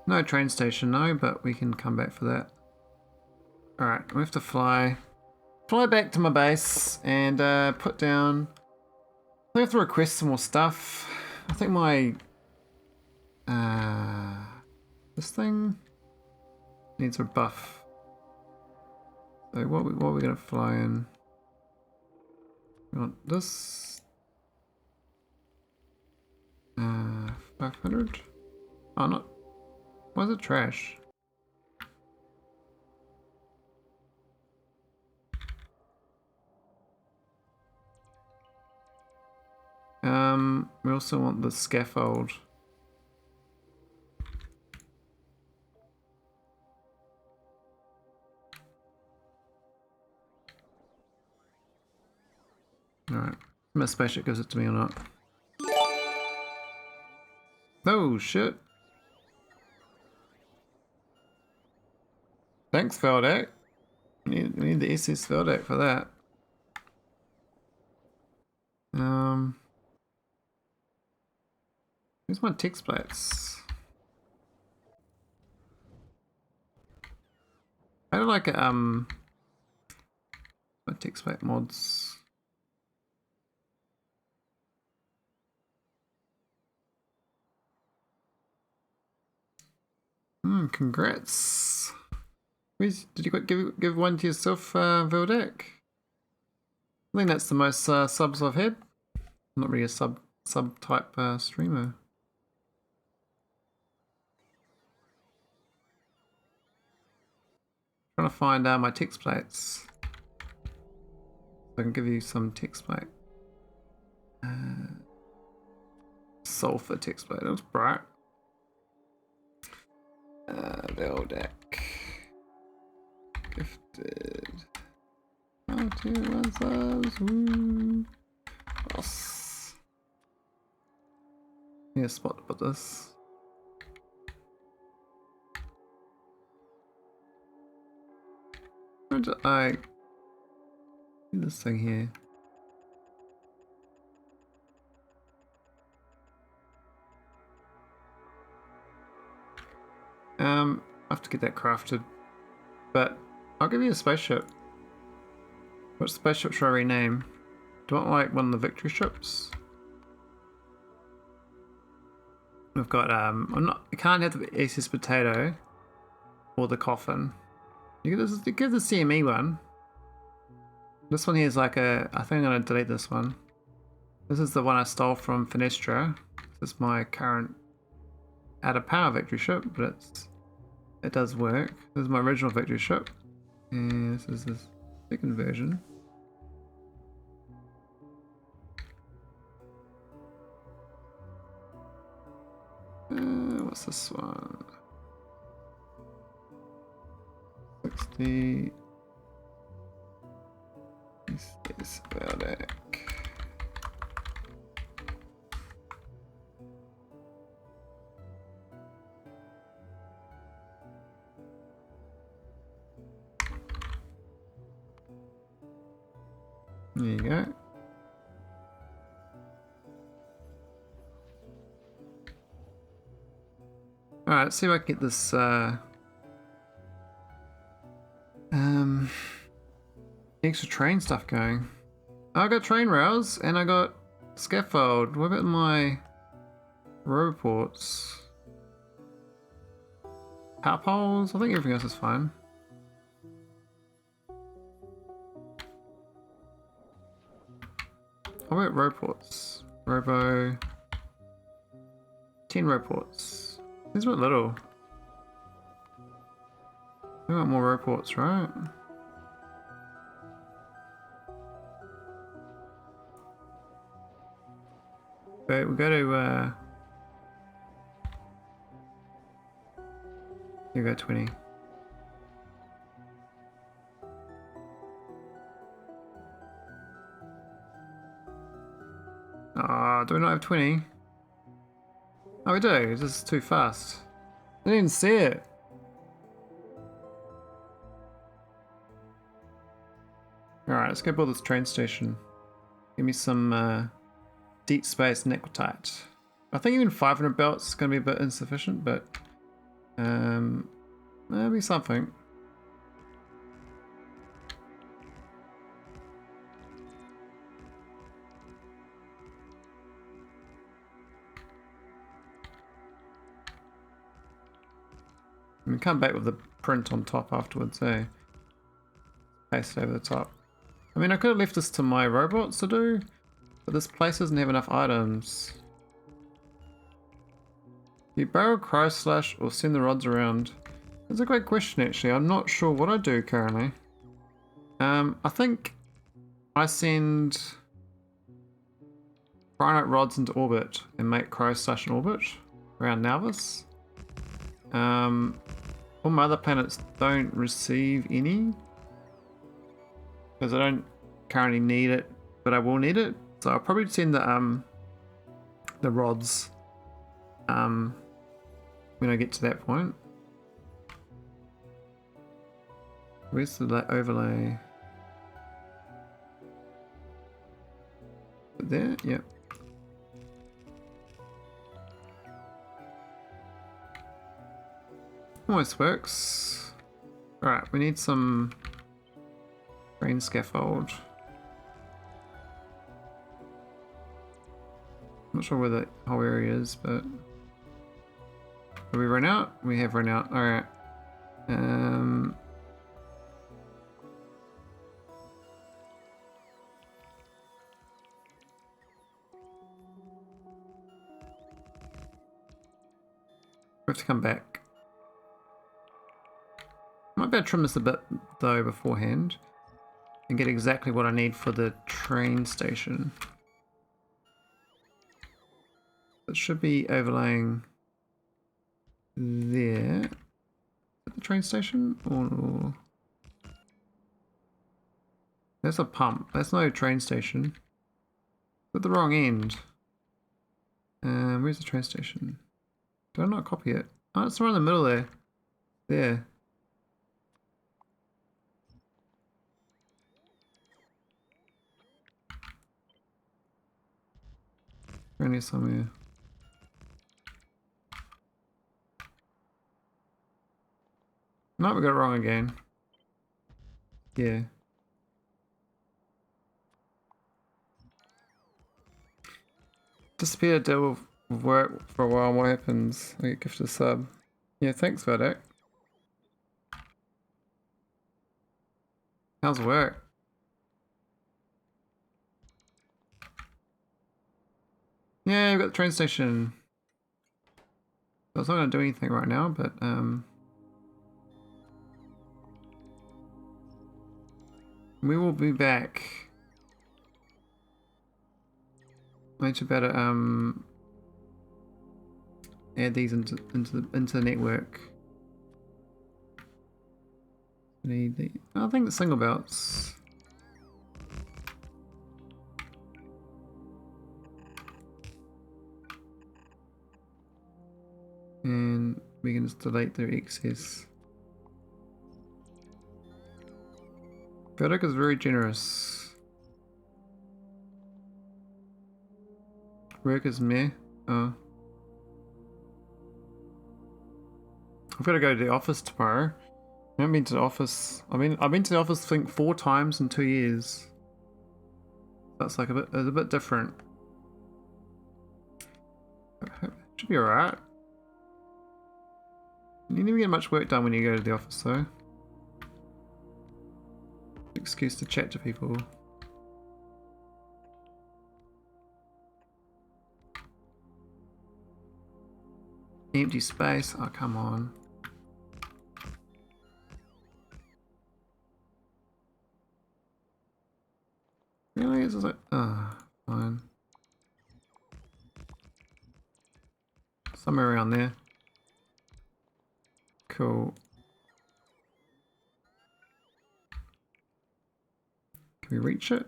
No train station, no, but we can come back for that. Alright, we have to fly back to my base and put down. I have to request some more stuff. I think my this thing needs a buff. So what are we gonna fly in? We want this 500. Oh, not. Why is it trash? We also want the scaffold. Alright. My spaceship gives it to me or not. Oh shit. Thanks, Veldak. We need the SS Veldak for that. Where's my text plates? I don't like my text plate mods. Congrats. Did you give one to yourself, Veldak? I think that's the most subs I've had. I'm not really a sub type streamer. Trying to find my text plates. So I can give you some text plate. Sulphur text plate. That looks bright. Veldak. Gifted. Oh, 2 subs. Woo. Boss. Yeah, spot to put this. Where did I do this thing here? I have to get that crafted, but I'll give you a spaceship. What spaceship should I rename? Do I want like one of the victory ships? We've got I can't have the SS potato or the coffin. You get the CME one. This one here is like I think I'm gonna delete this one. This is the one I stole from Fenestra. This is my current out of power victory ship, but it does work. This is my original victory ship, and this is the second version. What's this one? 60. Space Veldak. There you go. Alright, let's see if I can get this extra train stuff going. I got train rails and I got scaffold. What about my roboports? Power poles? I think everything else is fine. What about roboports? 10 roboports. These are a bit little. We want more roboports, right? But we go to here we go 20. Ah, do we not have 20? Oh, we do. It's just too fast. I didn't even see it. Alright, let's go build this train station. Give me some deep space naquitite. I think even 500 belts is going to be a bit insufficient, but maybe something. We come back with the print on top afterwards, eh? Paste it over the top. I mean, I could have left this to my robots to do, but this place doesn't have enough items. Do you barrel crow slash or send the rods around? That's a great question actually. I'm not sure what I do currently. I think I send granite rods into orbit and make crow slash in orbit around Nauvis. All my other planets don't receive any because I don't currently need it, but I will need it. So I'll probably send the rods when I get to that point. Where's the overlay? There? Yep. Almost works. Alright, we need some train scaffold. Not sure where the whole area is, but have we run out? We have run out. Alright. We have to come back. Might be able to trim this a bit though beforehand and get exactly what I need for the train station. It should be overlaying there. Is that the train station? Or that's a pump. That's no train station. At the wrong end. Where's the train station? Did I not copy it? Oh, it's right in the middle there. There. Around here somewhere. No, we got it wrong again. Yeah. Disappear, deal with work for a while. What happens? I get gifted a sub. Yeah, thanks, Vadak. How's work? Yeah, we've got the train station. So it's not going to do anything right now, but we will be back. I need to better add these into the network. Need the I think the single belts. And we can just delete their excess. Verdict is very generous. Work is meh. Oh. I've got to go to the office tomorrow. I haven't been to the office. I've been to the office I think 4 times in 2 years. That's like it's a bit different. Should be alright. You never get much work done when you go to the office though. Excuse to chat to people. Empty space. Oh, come on. Really? It's just like, oh, fine. Somewhere around there. Cool. Can we reach it?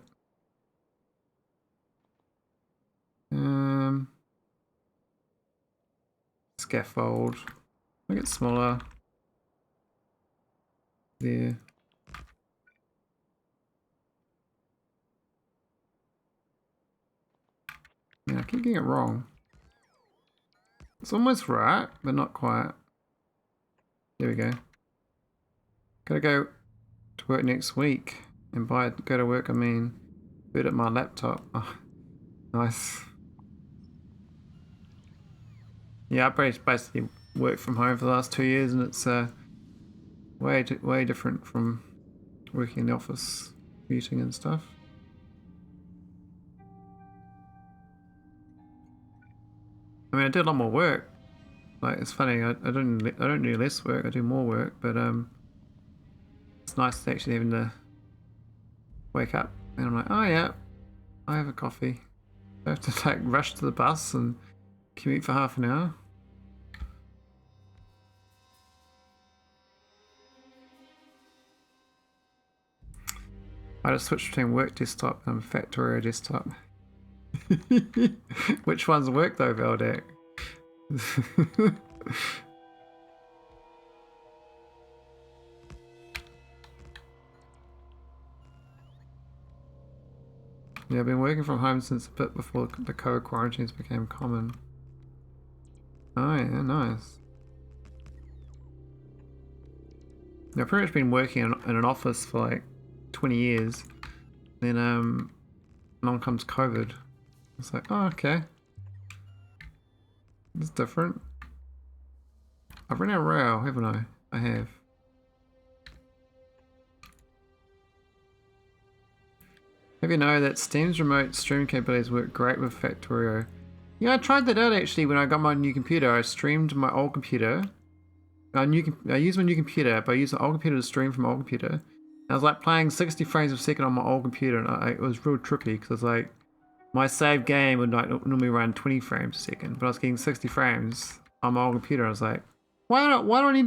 Scaffold. Make it smaller. There. Yeah, I keep getting it wrong. It's almost right, but not quite. There we go. Gotta go to work next week. And by go to work, I mean boot up my laptop. Oh, nice. Yeah, I basically worked from home for the last 2 years, and it's way different from working in the office, commuting and stuff. I mean, I did a lot more work. Like, it's funny. I don't do less work. I do more work, but it's nice actually having to wake up and I'm like, oh yeah, I have a coffee. I have to like rush to the bus and commute for half an hour. I just switched between work desktop and Factorio desktop. Which one's work though, Veldak? Yeah, I've been working from home since a bit before the COVID quarantines became common. Oh yeah, nice. Yeah, I've pretty much been working in an office for like 20 years. Then along comes COVID. It's like, oh okay. It's different. I've run out of rail, haven't I? I have. Have you know that Steam's remote streaming capabilities work great with Factorio? Yeah, I tried that out actually when I got my new computer. I streamed my old computer. I used my new computer, but I used the old computer to stream from my old computer. And I was like playing 60 frames per second on my old computer, and it was real tricky because it's like my save game would like normally run 20 frames a second, but I was getting 60 frames on my old computer. I was like, why do I need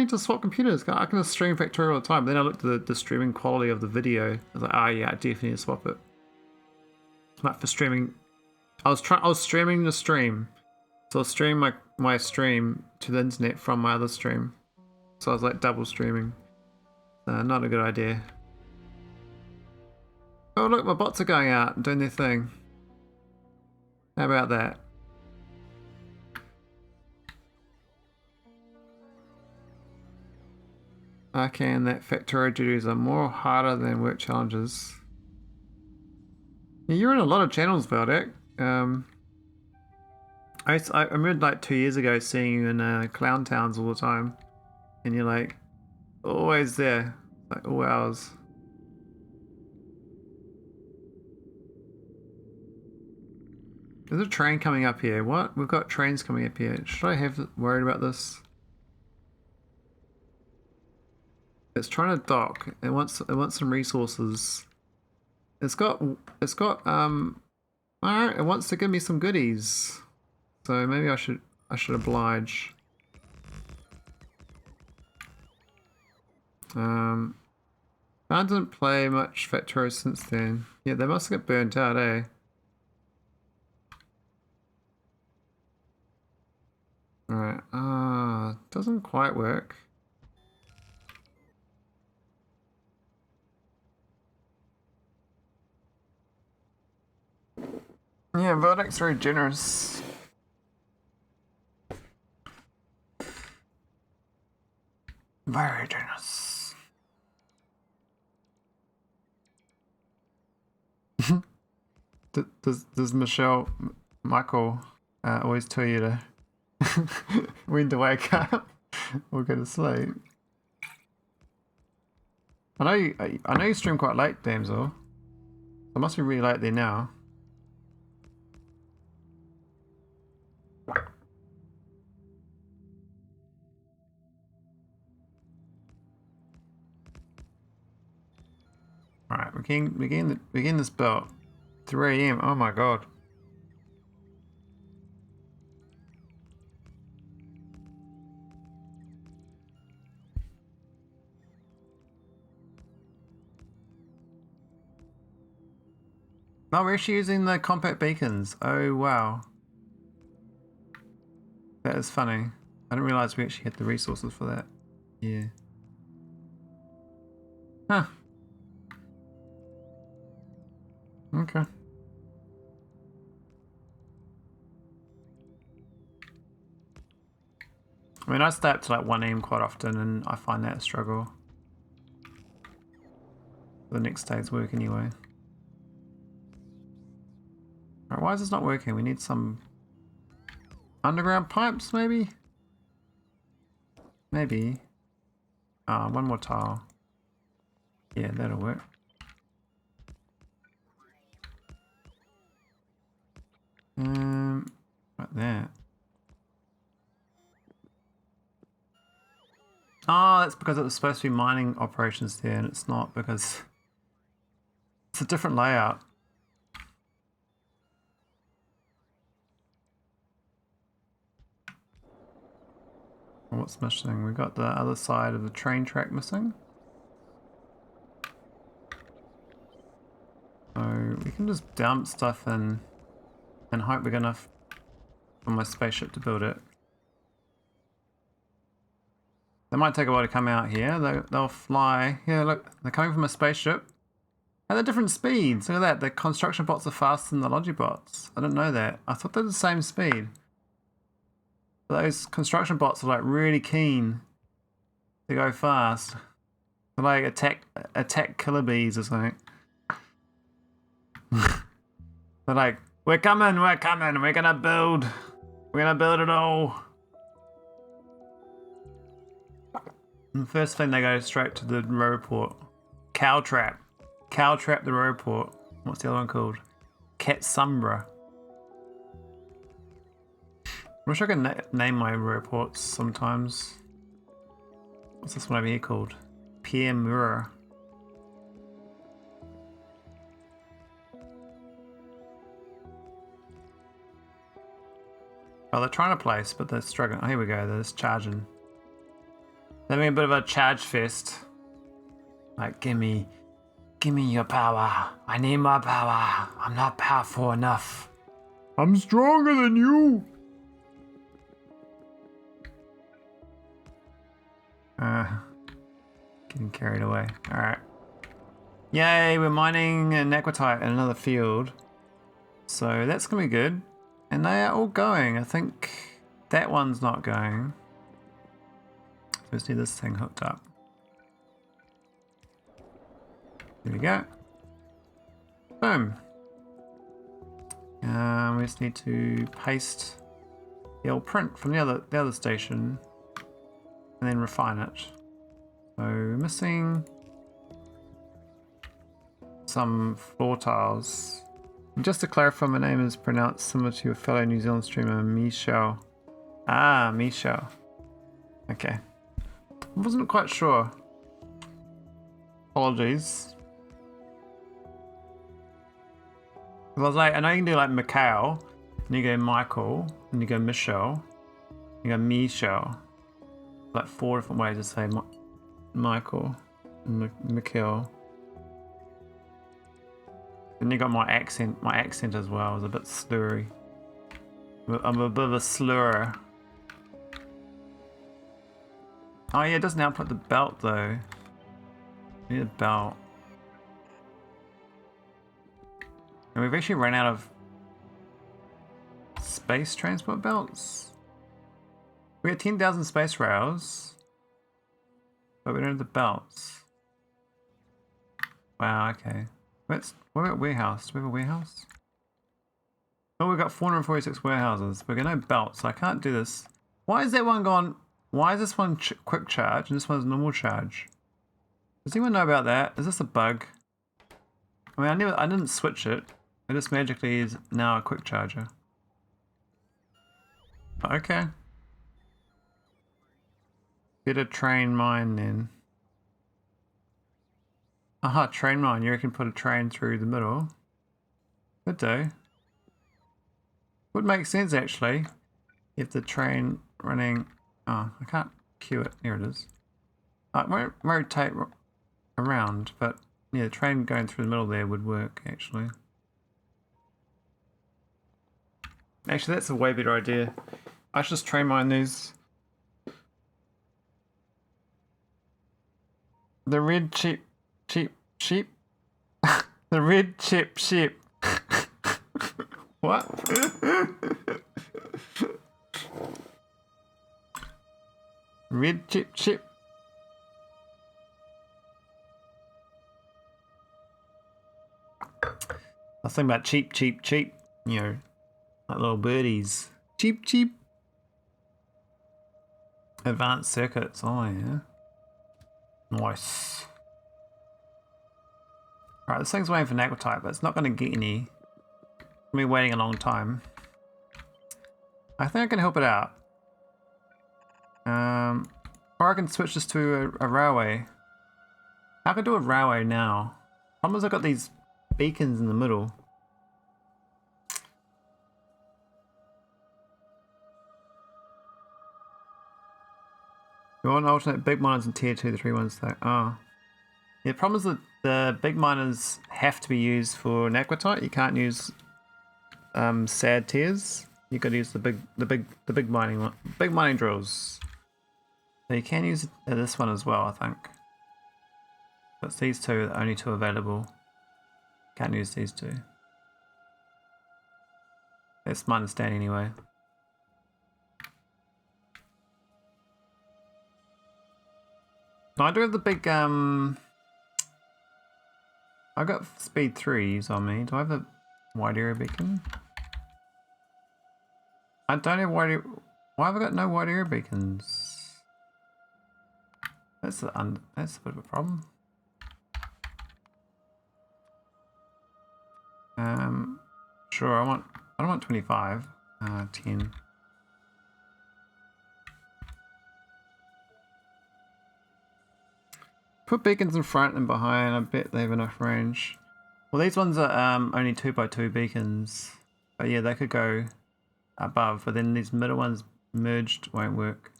to swap computers? I can just stream Factorio all the time. But then I looked at the streaming quality of the video. I was like, oh yeah, I definitely need to swap it. Like for streaming, I was streaming the stream, so I was streaming my stream to the internet from my other stream. So I was like double streaming. Not a good idea. Oh look, my bots are going out and doing their thing. How about that? Okay, and that Factorio duties are more harder than work challenges. Yeah, you're in a lot of channels, Veldak. I remember like 2 years ago seeing you in Clown Towns all the time, and you're like always there, like all hours. There's a train coming up here. What? We've got trains coming up here. Should I have worried about this? It's trying to dock. It wants some resources. Alright, it wants to give me some goodies. So maybe I should oblige. I didn't play much Factorio since then. Yeah, they must get burnt out, eh? Alright, doesn't quite work. Yeah, verdict's very generous. Very generous. Does Michael always tell you to when to wake up or go to sleep? I know you stream quite late, Damsel. It must be really late there now. Alright, we're getting this belt. 3 AM, oh my god. Oh, we're actually using the compact beacons. Oh wow. That is funny. I didn't realise we actually had the resources for that. Yeah. Huh. Okay. I mean, I stay up to like 1 AM quite often and I find that a struggle. The next day's work anyway. Alright, why is this not working? We need some underground pipes, maybe? Maybe. Ah, one more tile. Yeah, that'll work. Like that. Oh, that's because it was supposed to be mining operations there, and it's not because it's a different layout. What's missing? We've got the other side of the train track missing. So we can just dump stuff in and hope we're gonna for my spaceship to build it. They might take a while to come out here. They'll fly. Yeah, look, they're coming from a spaceship. And they're different speeds. Look at that. The construction bots are faster than the logibots. I didn't know that. I thought they're the same speed. But those construction bots are like really keen to go fast. They're like attack killer bees or something. They're like, we're coming, we're gonna build it all. And the first thing, they go straight to the row Cow trap the row What's the other one called? Catsumbra. I wish I could name my row sometimes. What's this one over here called? Pierre Mirror. Oh, they're trying to place, but they're struggling. Oh, here we go. They're just charging. They're having a bit of a charge fest. Like, give me your power. I need my power. I'm not powerful enough. I'm stronger than you. Getting carried away. Alright. Yay, we're mining a naquitite in another field. So that's gonna be good. And they are all going. I think that one's not going. Just need this thing hooked up. There we go. Boom. We just need to paste the old print from the other station and then refine it. So we're missing some floor tiles. And just to clarify, my name is pronounced similar to your fellow New Zealand streamer, Michelle. Ah, Michelle. Okay. I wasn't quite sure. Apologies. I was like, I know you can do like Mikhail, and you go Michael, and you go Michelle, you go Michelle. Like 4 different ways to say Michael and Mikhail. And you got my accent as well is a bit slurry. I'm a bit of a slurrer. Oh yeah, it doesn't output the belt though. I need a belt. And we've actually run out of space transport belts? We got 10,000 space rails, but we don't have the belts. Wow, okay. What about warehouse? Do we have a warehouse? Oh, we've got 446 warehouses. We've got no belts, so I can't do this. Why is that one gone? Why is this one quick charge and this one's normal charge? Does anyone know about that? Is this a bug? I mean, I didn't switch it. It just magically is now a quick charger. Okay. Better train mine then. Aha, train mine. You reckon put a train through the middle? Could do. Would make sense actually. If the train running... Oh, I can't queue it. Here it is. It won't rotate around, but yeah, the train going through the middle there would work actually. Actually, that's a way better idea. I should just train mine these. The red sheep. The red chip sheep. What? Red chip. I was thinking about cheap. You know, like little birdies. Cheap. Advanced circuits. Oh yeah. Nice. Alright, this thing's waiting for naquitite, but it's not going to get any. Me waiting a long time. I think I can help it out. Or I can switch this to a railway. I can do a railway now. Problem is I've got these beacons in the middle. You want to alternate big miners and tier 2 to 3 ones though. Oh. Yeah, the problem is that the big miners have to be used for naquitite. You can't use sad tiers. You got to use the big mining drills. So you can use this one as well, I think. But these two are the only two available. Can't use these two. That's my understanding anyway. No, I do have the big I got speed 3s on me. Do I have the wide area beacon? I don't have wide area. Why have I got no wide area beacons? That's a bit of a problem. Sure. I don't want 25. 10. Put beacons in front and behind. I bet they have enough range. Well, these ones are only 2x2 beacons, but yeah, they could go above. But then these middle ones merged won't work.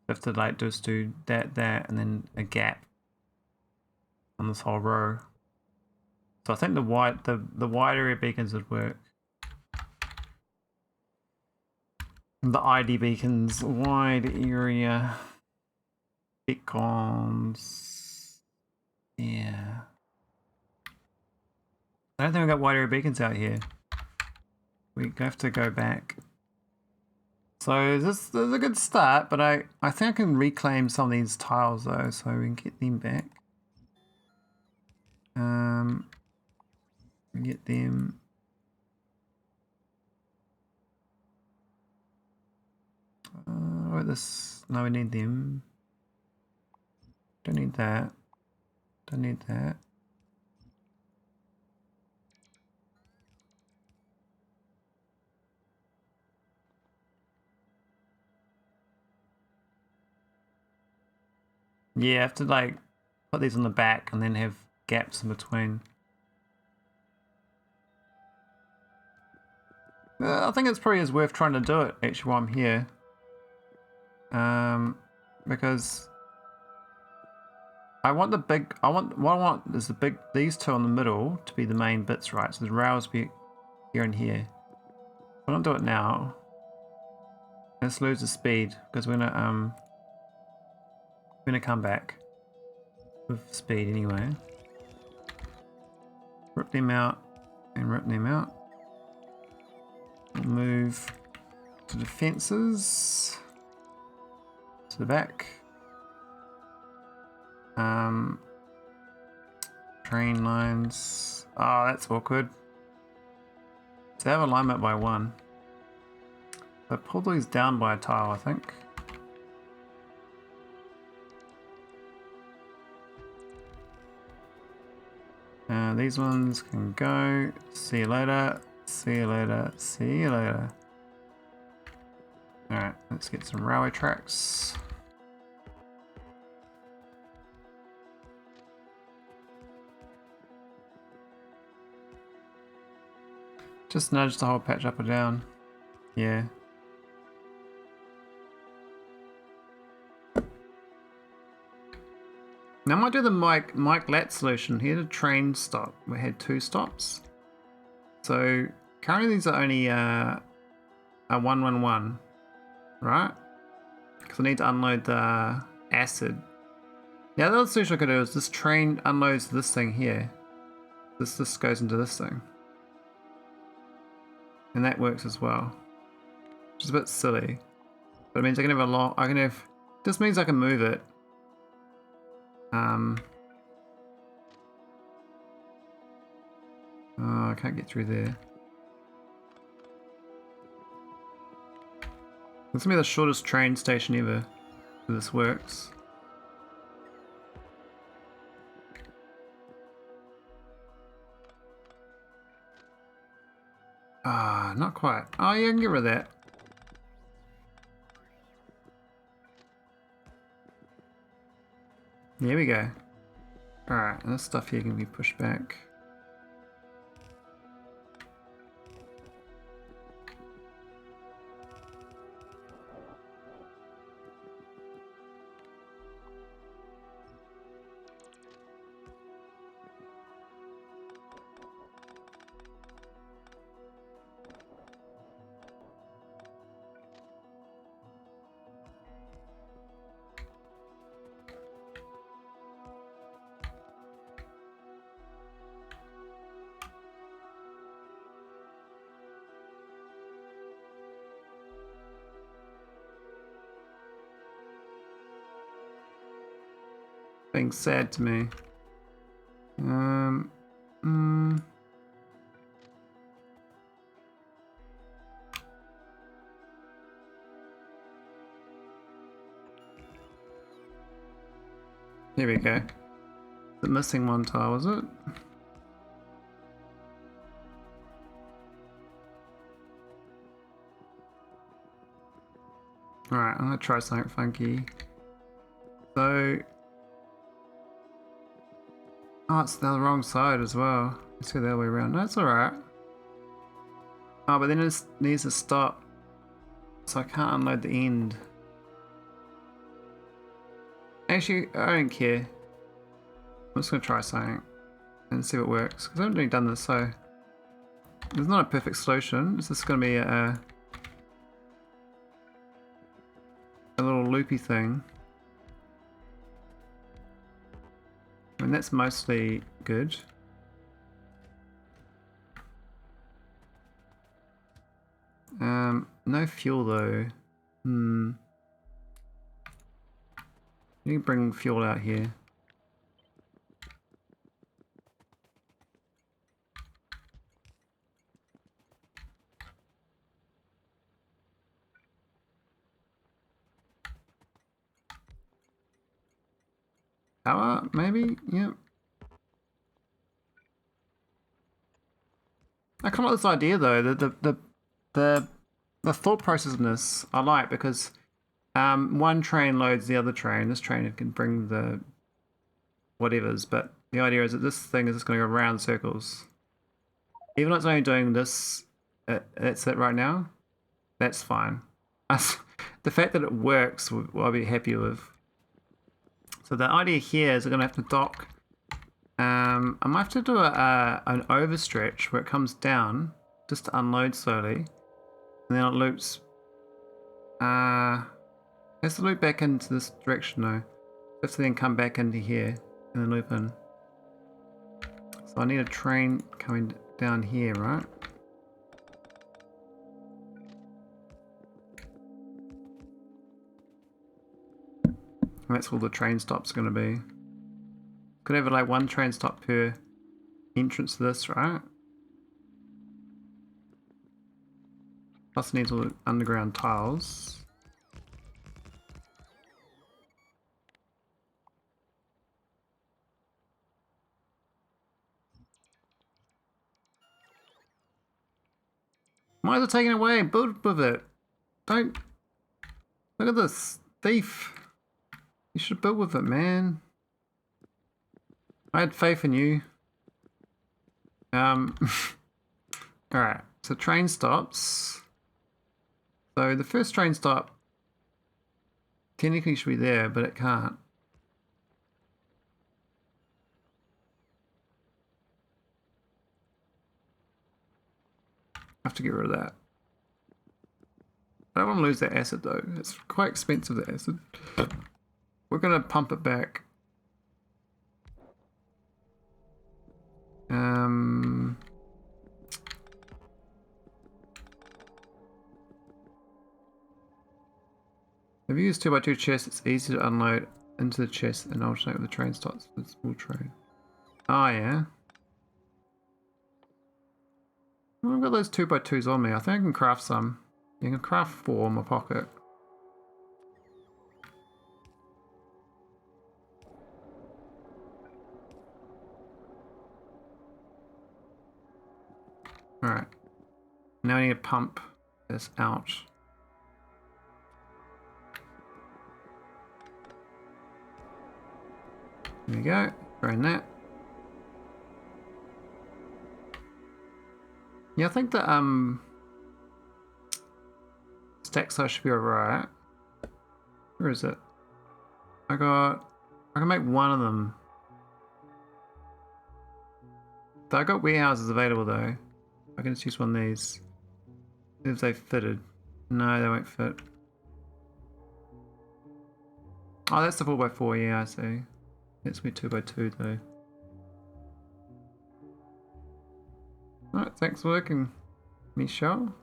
You have to like just do that, and then a gap on this whole row. So I think the wide area beacons would work. The ID beacons, wide area beacons. Yeah. I don't think we've got wide area beacons out here. We have to go back. So this is a good start, but I think I can reclaim some of these tiles though, so we can get them back. We get them. What about this? No, we need them. Don't need that. Don't need that. Yeah, I have to like put these on the back and then have gaps in between. I think it's probably is worth trying to do it actually while I'm here. Because what I want is these two on the middle to be the main bits, right? So the rails be here and here. I don't do it now. Let's lose the speed because we're gonna come back with speed anyway. Rip them out and rip them out. Move to defences. To the back. Train lines. Oh, that's awkward. So they have alignment by 1. So pull these down by a tile, I think. These ones can go. See you later. See you later. See you later. Alright, let's get some railway tracks. Just nudge the whole patch up or down. Yeah. Now I might do the Mike Lat solution. He had a train stop. We had 2 stops. So currently these are only a 111, right? Because I need to unload the acid. Yeah, the other solution I could do is this train unloads this thing here. This goes into this thing. And that works as well. Which is a bit silly. But it means I can have just means I can move it. Oh, I can't get through there. This will be the shortest train station ever if this works. Ah, not quite. Oh, yeah, I can get rid of that. There we go. Alright, and this stuff here can be pushed back. Being sad to me. Here we go. The missing one tile, was it? Alright, I'm gonna try something funky. So... oh, it's the wrong side as well. Let's go the other way around. No, that's alright. Oh, but then it needs to stop. So I can't unload the end. Actually, I don't care. I'm just gonna try something and see if it works. Because I haven't really done this, so... there's not a perfect solution. It's just gonna be a little loopy thing. I mean, that's mostly good. No fuel though. You can bring fuel out here. Power, maybe? Yep. I kind of like this idea though. The thought process in this I like, because one train loads the other train. This train can bring the whatevers, but the idea is that this thing is just going to go around circles. Even though it's only doing this, that's it right now. That's fine. The fact that it works, I'll be happy with. So the idea here is we're going to have to dock. I might have to do an overstretch where it comes down just to unload slowly. And then it loops. Has to loop back into this direction though. It has to then come back into here and then loop in. So I need a train coming down here, right? And that's all the train stops going to be. Could have like one train stop per entrance to this, right? Plus needs all the underground tiles. Why is it taken away? Build with it. Don't. Look at this. Thief. You should build with it, man. I had faith in you. Alright. So train stops. So the first train stop technically should be there, but it can't. I have to get rid of that. I don't want to lose that acid though. It's quite expensive, the acid. We're going to pump it back. If you use 2x2 chests, it's easy to unload into the chest and alternate with the train stops with a small train. Oh yeah. Well, I've got those 2x2s on me. I think I can craft some. You can craft 4 in my pocket. Alright. Now I need to pump this out. There we go. Drain that. Yeah, I think the stack size should be alright. Where is it? I can make one of them. I got warehouses available though. I can just use one of these. If they fitted. No, they won't fit. Oh, that's the 4x4, yeah, I see. It's me 2x2 though. Alright, thanks for working, Michelle.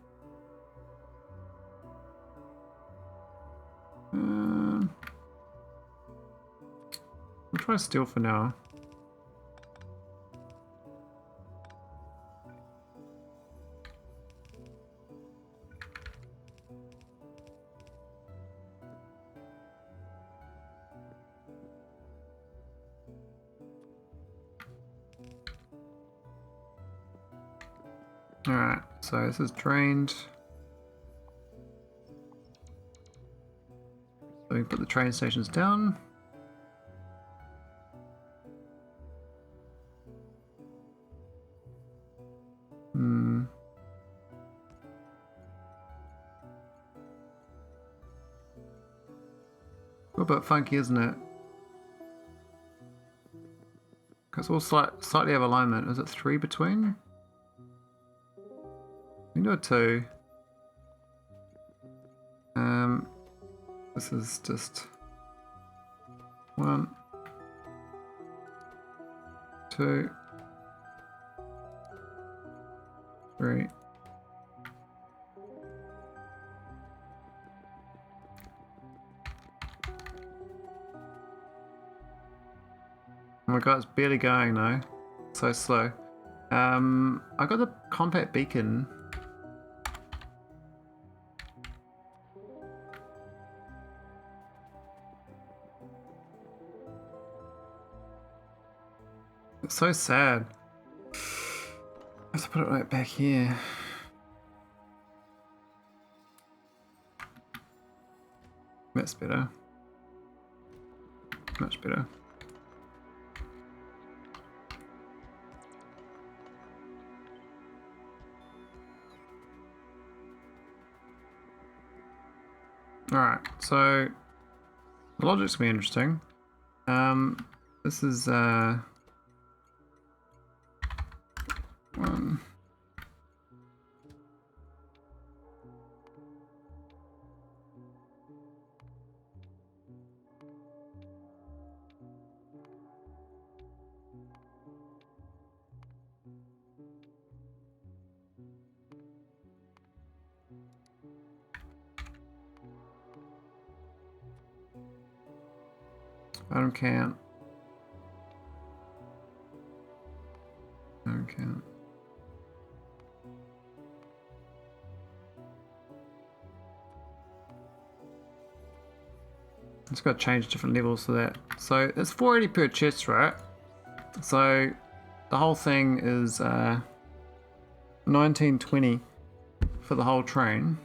We'll try steel for now. Alright, so this is drained. So we put the train stations down. A little bit funky, isn't it? It's all slightly out of alignment. Is it 3 between? We can do a 2. This is just 1, 2, 3. Oh my god, it's barely going now. So slow. I got the compact beacon. It's so sad. I have to put it right back here. That's better. Much better. Alright, so the logic's gonna be interesting. This is 1. I don't count. I don't count. It's got to change different levels for that. So it's 480 per chest, right? So the whole thing is 1920 for the whole train.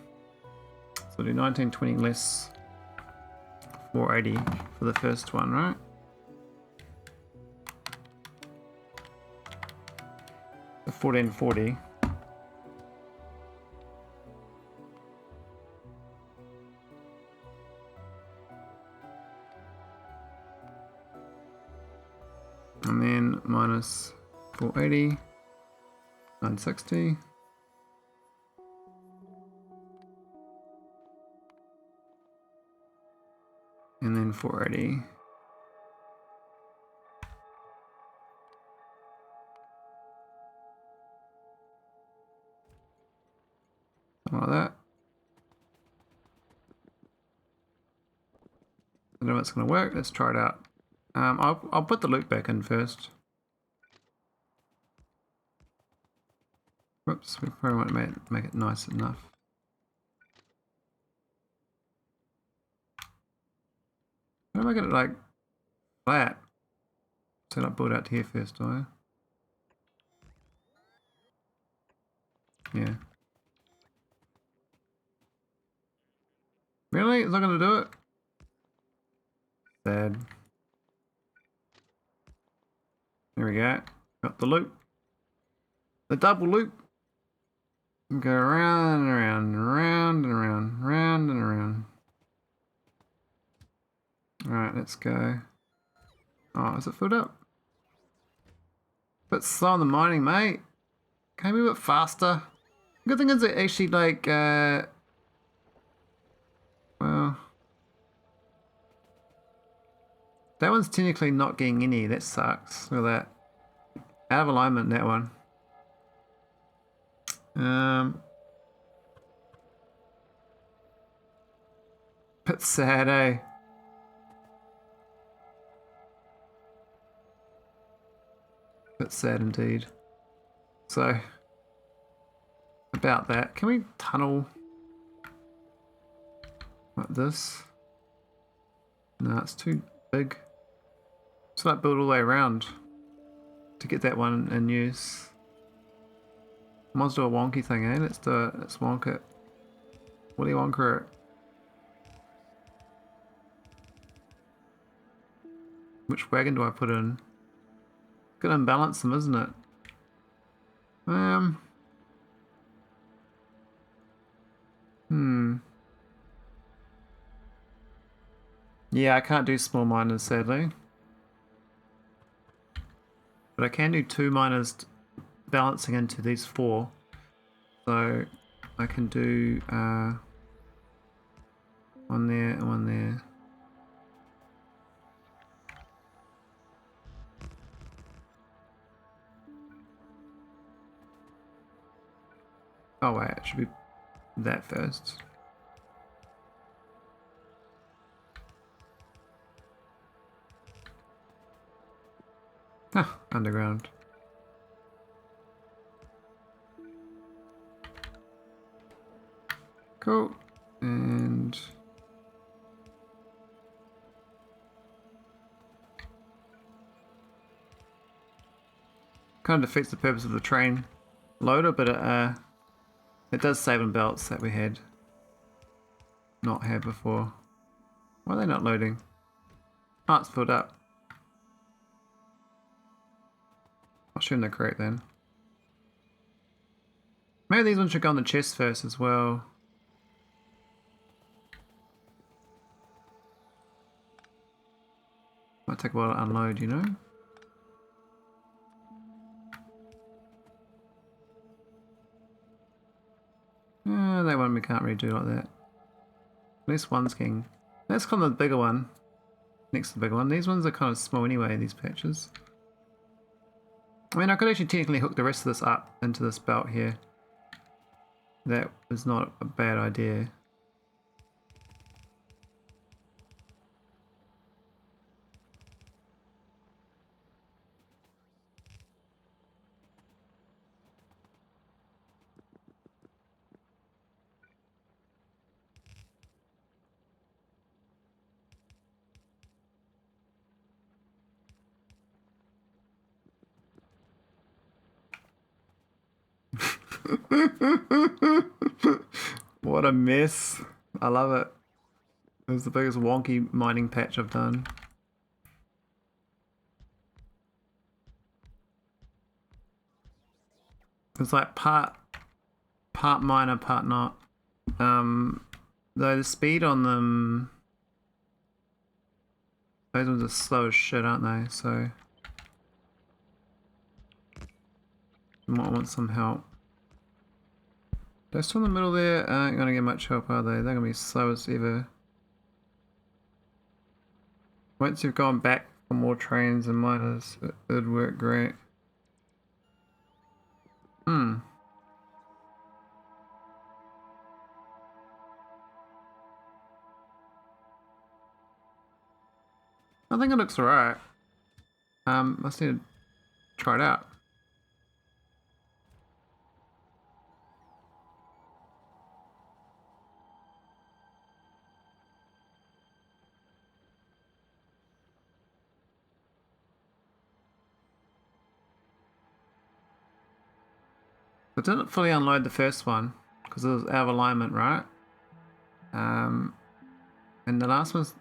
So do 1920 less 480 for the first one, right? The 1440. And then minus 480, 960. And then 480. Something like that. I don't know if it's going to work. Let's try it out. I'll put the loop back in first. Whoops, we probably won't make it nice enough. How do I get it like flat? So I'll build out to here first, do I? Yeah. Really? Is that going to do it? Sad. There we go. Got the loop. The double loop. And go around and around and around and around, round and around. Alright, let's go. Oh, is it filled up? Bit slow on the mining, mate. Can you be a bit faster? Good thing is it actually like, well, that one's technically not getting any. That sucks. Look at that. Out of alignment, that one. Bit sad, eh? Bit sad indeed. So, about that. Can we tunnel like this? No, it's too big. Just like build all the way around to get that one in use. Might as well do a wonky thing, eh? Let's do it. Let's wonk it. Willy Wonka it. Which wagon do I put in? Gonna unbalance them, isn't it? Yeah, I can't do small miners, sadly. But I can do 2 miners balancing into these 4. So I can do one there and one there. Oh wait, it should be that first. Ah, underground. Cool. And kind of defeats the purpose of the train loader, but it does save on belts that we had not had before. Why are they not loading? Oh, it's filled up. I'll assume they're correct then. Maybe these ones should go on the chest first as well. Might take a while to unload, you know? That one we can't really do like that. At least one's getting... That's kind of the bigger one. Next to the bigger one. These ones are kind of small anyway, these patches. I mean, I could actually technically hook the rest of this up into this belt here. That was not a bad idea. What a mess. I love it. It was the biggest wonky mining patch I've done. It's like part miner, part not. Though the speed on them, those ones are slow as shit, aren't they? So I might want some help. Those two in the middle there aren't gonna get much help, are they? They're gonna be slow as ever. Once you've gone back for more trains and miners, it'd work great. I think it looks alright. Must need to try it out. I didn't fully unload the first one because it was out of alignment, right? And the last one's...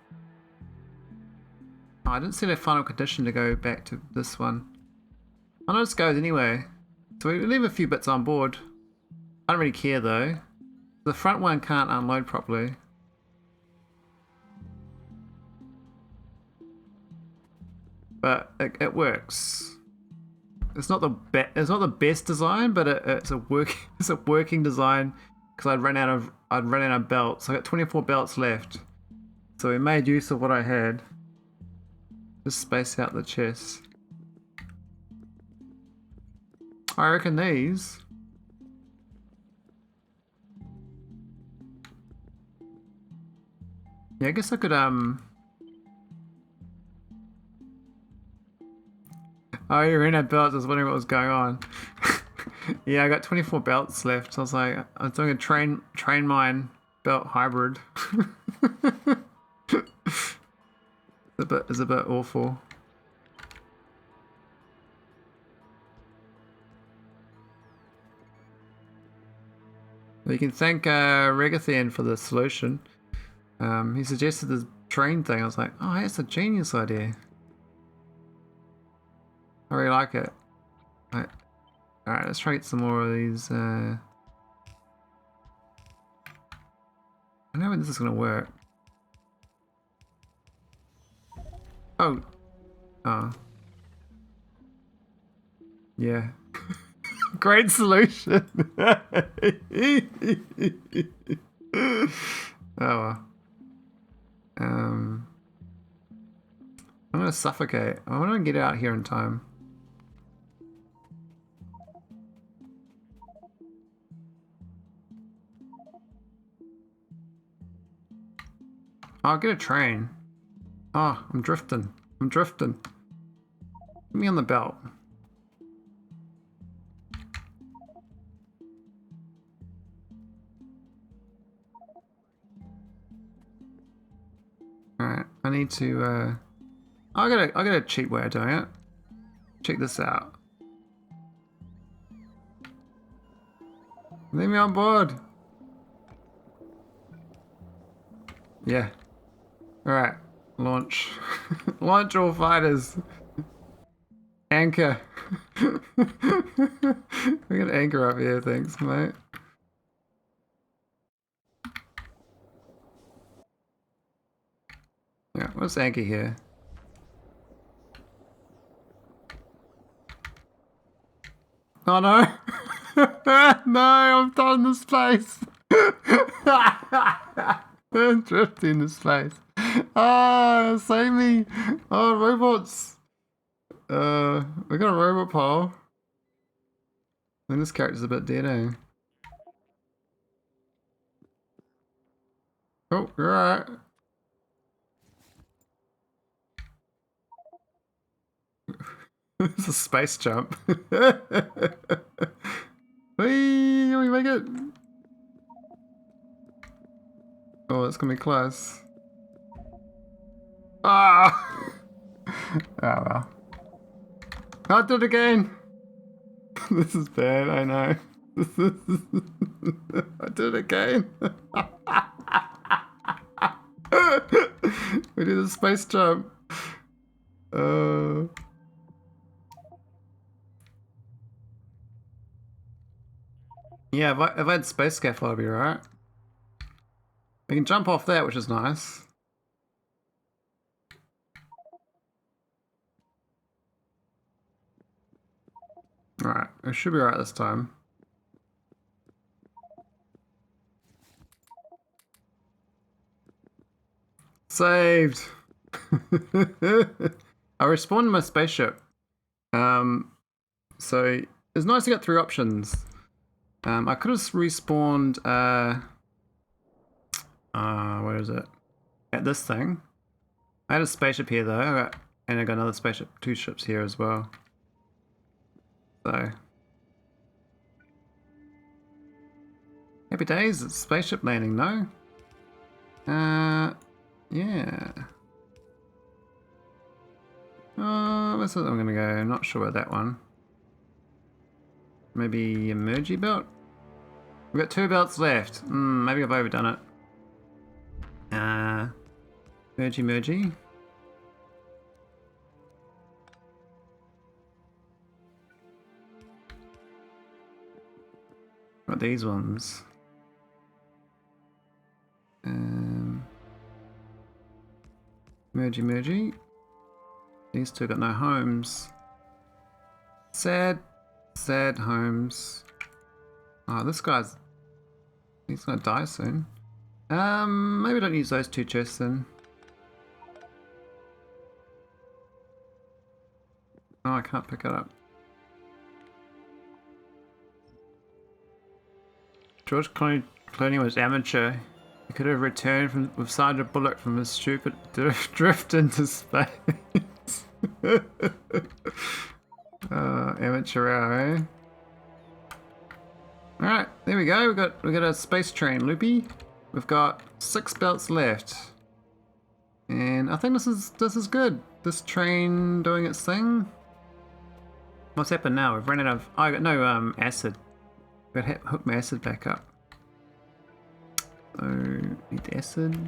Oh, I didn't see the final condition to go back to this one. I know this goes anyway. So we leave a few bits on board. I don't really care though. The front one can't unload properly. But it works. It's not the best design, but it's a working design because I'd run out of belts. I got 24 belts left, so we made use of what I had. Just space out the chest. I reckon these. Yeah, I guess I could Oh, you ran out of belts. I was wondering what was going on. Yeah, I got 24 belts left. So I was like, I was doing a train mine belt hybrid. It's a bit awful. You can thank Ragathian for the solution. He suggested this train thing. I was like, oh, that's a genius idea. I really like it. Alright, let's try to get some more of these. I know when this is going to work. Oh. Oh. Yeah. Great solution. Oh well. I'm going to suffocate. I want to get out here in time. I'll get a train. Oh, I'm drifting. Put me on the belt. Alright, I need to I got a cheap way of doing it. Check this out. Leave me on board. Yeah. Alright, launch. Launch all fighters. Anchor. We got anchor up here, thanks, mate. Yeah, what's anchor here? Oh no! No, I'm done in this place! I'm drifting in this place. Ah, save me! Oh, robots! We got a robot pole. I think this character's a bit dead, eh? Oh, you're alright. It's a space jump. Whee! Can we make it? Oh, it's gonna be close. Ah! Oh well. I did it again! This is bad, I know. I did it again. We did a space jump. Yeah, if I had space scaffold, I'd be right. We can jump off that, which is nice. Alright, it should be right this time. Saved! I respawned my spaceship. So it's nice to get 3 options. I could have respawned, what is it? At this thing. I had a spaceship here though, and I got another spaceship, 2 ships here as well. So. Happy days, it's spaceship landing, no? Yeah. That's what I'm gonna go. I'm not sure about that one. Maybe a mergy belt? We've got 2 belts left. Maybe I've overdone it. Mergy. What are these ones? Mergy. These 2 got no homes. Sad homes. Oh, he's gonna die soon. Maybe don't use those 2 chests then. Oh, I can't pick it up. George Clooney was amateur. He could have returned with Sandra Bullock from his stupid drift into space. Amateur hour, eh? Alright, there we go. We got a space train loopy. We've got 6 belts left. And I think this is good. This train doing its thing. What's happened now? We've run out of I got no acid. I've got to hook my acid back up. So need acid. Is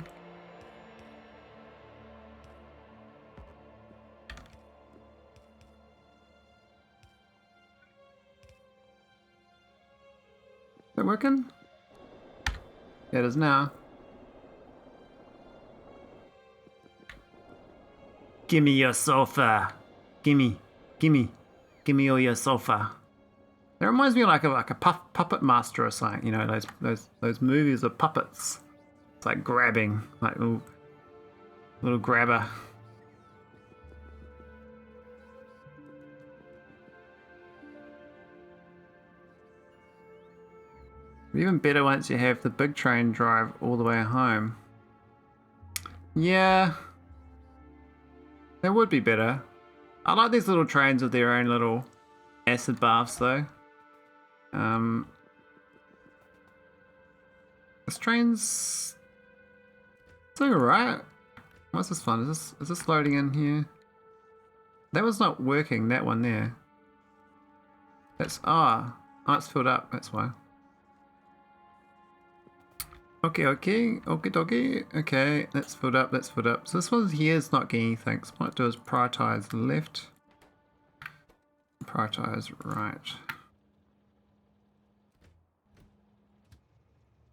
that working? Yeah, it is now. Gimme your sulphur. Gimme all your sulphur. That reminds me of like a puppet master or something. You know, those movies of puppets. It's like grabbing, like little grabber. Even better once you have the big train drive all the way home. Yeah, that would be better. I like these little trains with their own little acid baths though. This train's doing alright. What's this fun? Is this loading in here? That was not working, that one there. That's oh it's filled up, that's why. Okay, that's filled up, So this one here is not getting anything. So what I do is prioritize left, prioritize right.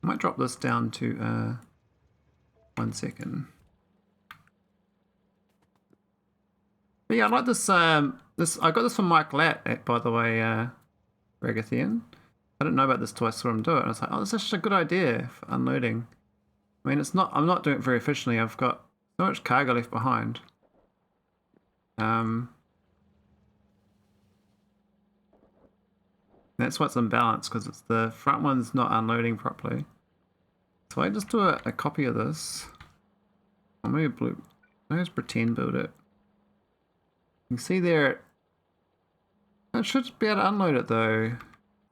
I might drop this down to 1 second. But yeah, I like this. I got this from Mike Latt, by the way, Ragathian. I didn't know about this till I saw him do it. And I was like, oh, that's actually a good idea for unloading. I mean, I'm not doing it very efficiently. I've got so much cargo left behind. That's what's imbalanced because it's the front one's not unloading properly. So I just do a copy of this. Or maybe blue. Let's pretend build it. You can see there. It should be able to unload it though.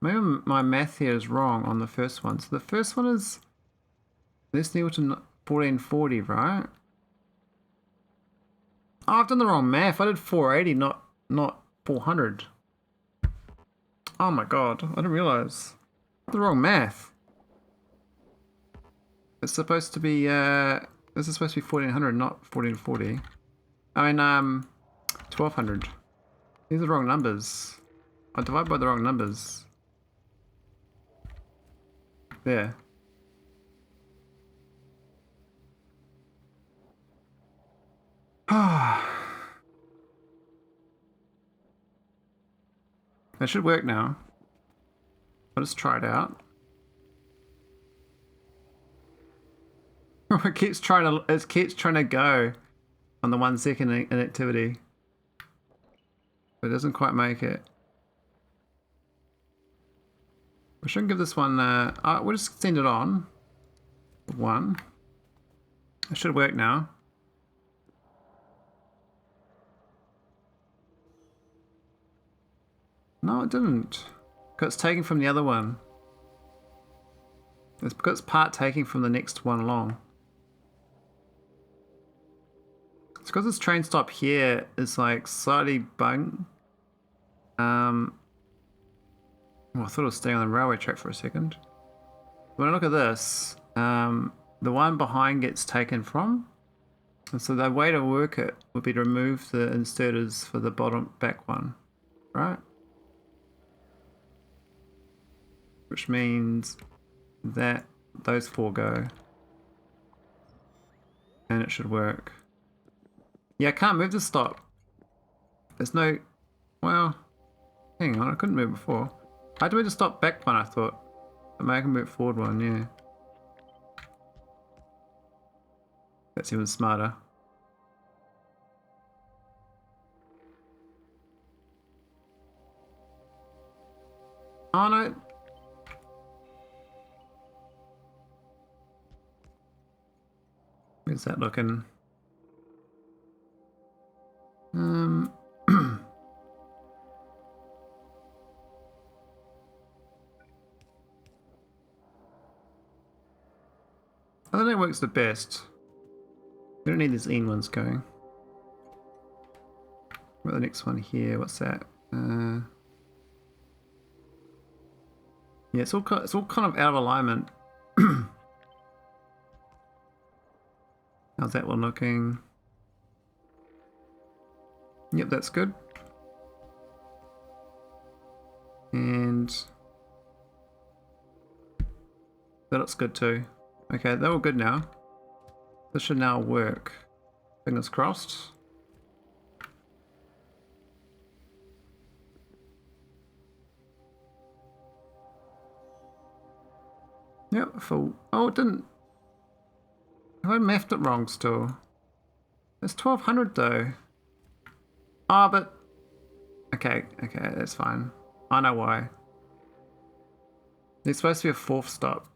Maybe my math here is wrong on the first one. So the first one is this Newton 1440, right? Oh, I've done the wrong math. I did 480, not 400. Oh my god, I didn't realize. The wrong math. It's supposed to be, this is supposed to be 1400, not 1440. I mean, 1200. These are the wrong numbers. I divide by the wrong numbers. There. That should work now. I'll just try it out. It keeps trying to go on the 1 second inactivity. But it doesn't quite make it. We shouldn't give this one, we'll just send it on. 1. It should work now. No, it didn't. Because it's taking from the other one. It's because it's part taking from the next one along. It's because this train stop here is like slightly bung. Well, I thought it was staying on the railway track for a second. When I look at this, the one behind gets taken from. And so the way to work it would be to remove the inserters for the bottom back one, right? Which means that those 4 go. And it should work. Yeah, I can't move the stop. There's no... Well, hang on, I couldn't move before. I had to move the stop back one, I thought. But maybe I can move forward one, yeah. That's even smarter. Oh no. Where's that looking? I think it works the best. We don't need these aine ones going. What about the next one here? What's that? Yeah, it's all kind of out of alignment. How's that one looking? Yep, that's good. And that looks good too. Okay, they're all good now. This should now work. Fingers crossed. Yep, full. Oh, it didn't. Have I mathed it wrong still? It's 1200 though. Ah, but... Okay, that's fine. I know why. There's supposed to be a 4th stop.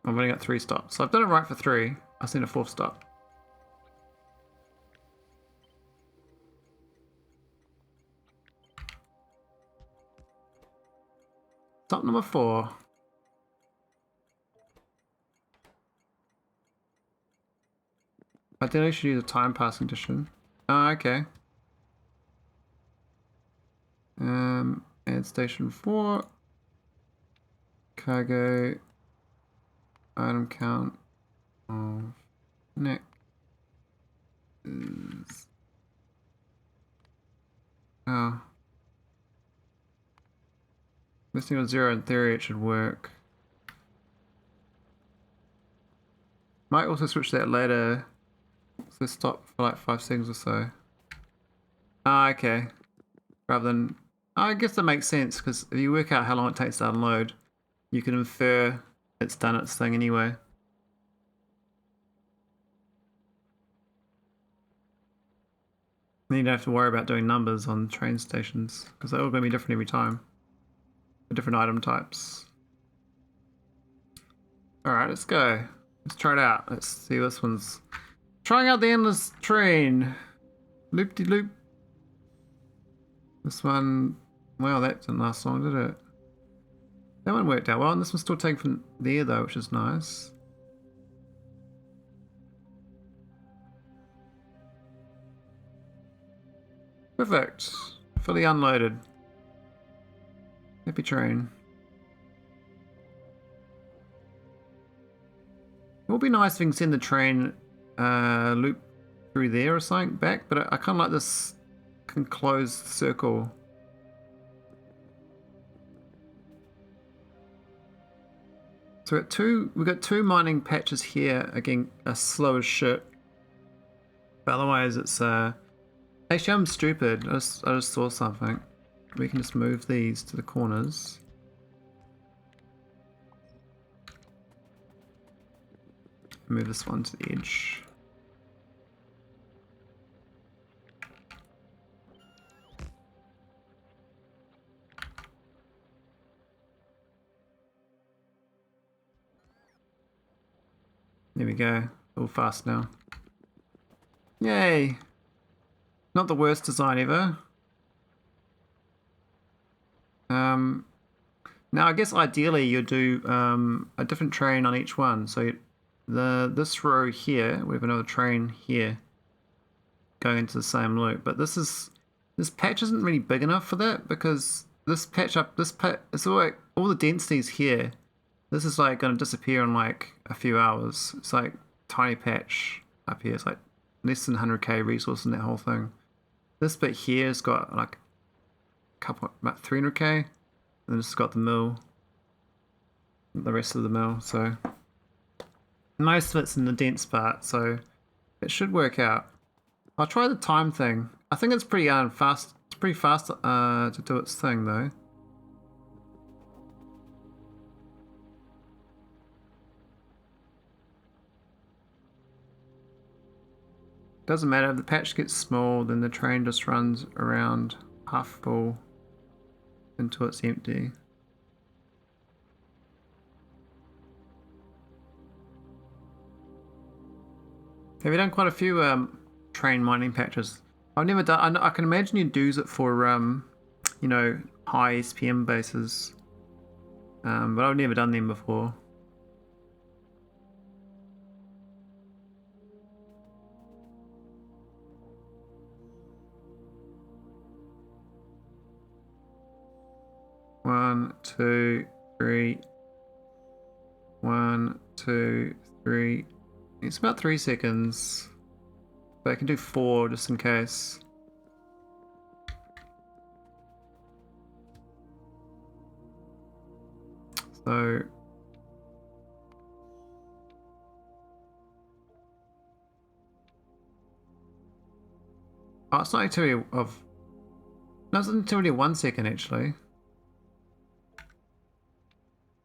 I've only got 3 stops. So I've done it right for 3. I just need a 4th stop. Stop number 4. I did actually use a time pass condition. Oh, okay. Add station 4. Cargo. Item count of neck is... Oh. Listing on 0 in theory, it should work. Might also switch that later. So stop for like 5 seconds or so. Ah, okay. Rather than... I guess that makes sense, because if you work out how long it takes to unload, you can infer it's done its thing anyway. Then you don't have to worry about doing numbers on train stations, because they're all going to be different every time. For different item types. Alright, let's go. Let's try it out. Let's see this one's... Trying out the endless train. Loop-de-loop. This one... Well, that didn't last long, did it? That one worked out well, and this one's still taken from there though, which is nice. Perfect. Fully unloaded. Happy train. It would be nice if we can send the train loop through there or something back, but I kind of like this enclosed circle. So we've got two mining patches here. Again, are slow as shit. But otherwise, it's actually, I'm stupid. I just saw something. We can just move these to the corners. Move this one to the edge. There we go. All fast now. Yay! Not the worst design ever. Now I guess ideally you do a different train on each one. So this row here, we have another train here going into the same loop. But this patch isn't really big enough for that, because it's all the densities here. This is like going to disappear in like a few hours. It's like tiny patch up here. It's like less than 100k resource in that whole thing. This bit here has got like about 300k, and then it's got the mill, the rest of the mill. So most of it's in the dense part, so it should work out. I'll try the time thing. I think it's pretty fast. It's pretty fast to do its thing though. Doesn't matter, if the patch gets small, then the train just runs around half full until it's empty. Have you done quite a few train mining patches? I've never done. I can imagine you'd use it for you know, high SPM bases, but I've never done them before. One, two, three. 1, 2, 3. It's about 3 seconds, but I can do 4 just in case. So it's not activity of. No, it's activity of 1 second actually.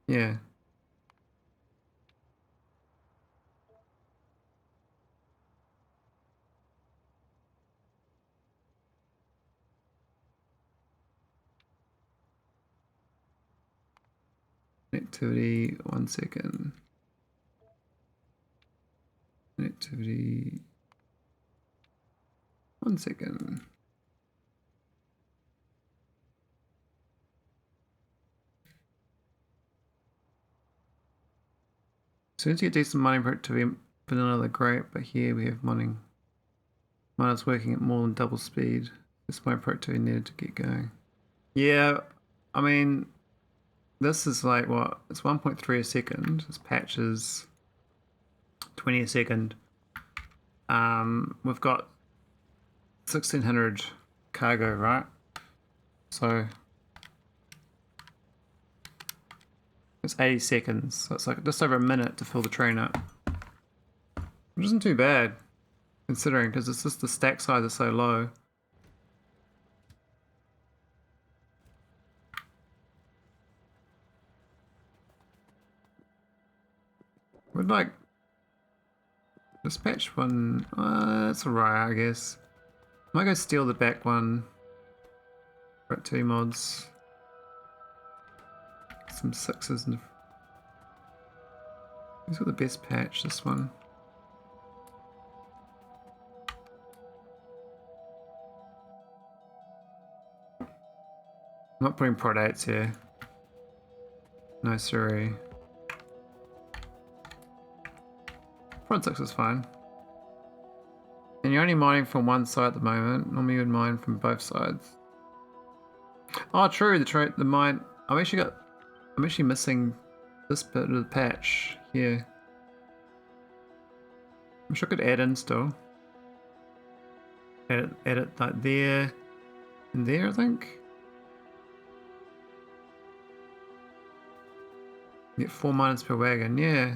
Yeah. Activity 1 second. Activity 1 second. As soon as you get decent mining productivity, vanilla they're great, but here we have miners working at more than double speed. This mining productivity needed to get going. Yeah, I mean, this is like what? It's 1.3 a second. This patch is 20 a second. We've got 1600 cargo, right? So it's 80 seconds. So it's like just over a minute to fill the train up, which isn't too bad considering, because it's just the stack size is so low. Would like dispatch one. That's alright, I guess. I might go steal the back one. Got 2 mods. Some 6s and. Who's got the best patch? This one. I'm not putting prod 8s here. No, sorry. Prod 6 is fine. And you're only mining from one side at the moment. Normally you would mine from both sides. Oh, true. The mine. I'm actually missing this bit of the patch here. I wish I could add in still. Add it like there and there, I think. Get 4 miners per wagon, yeah.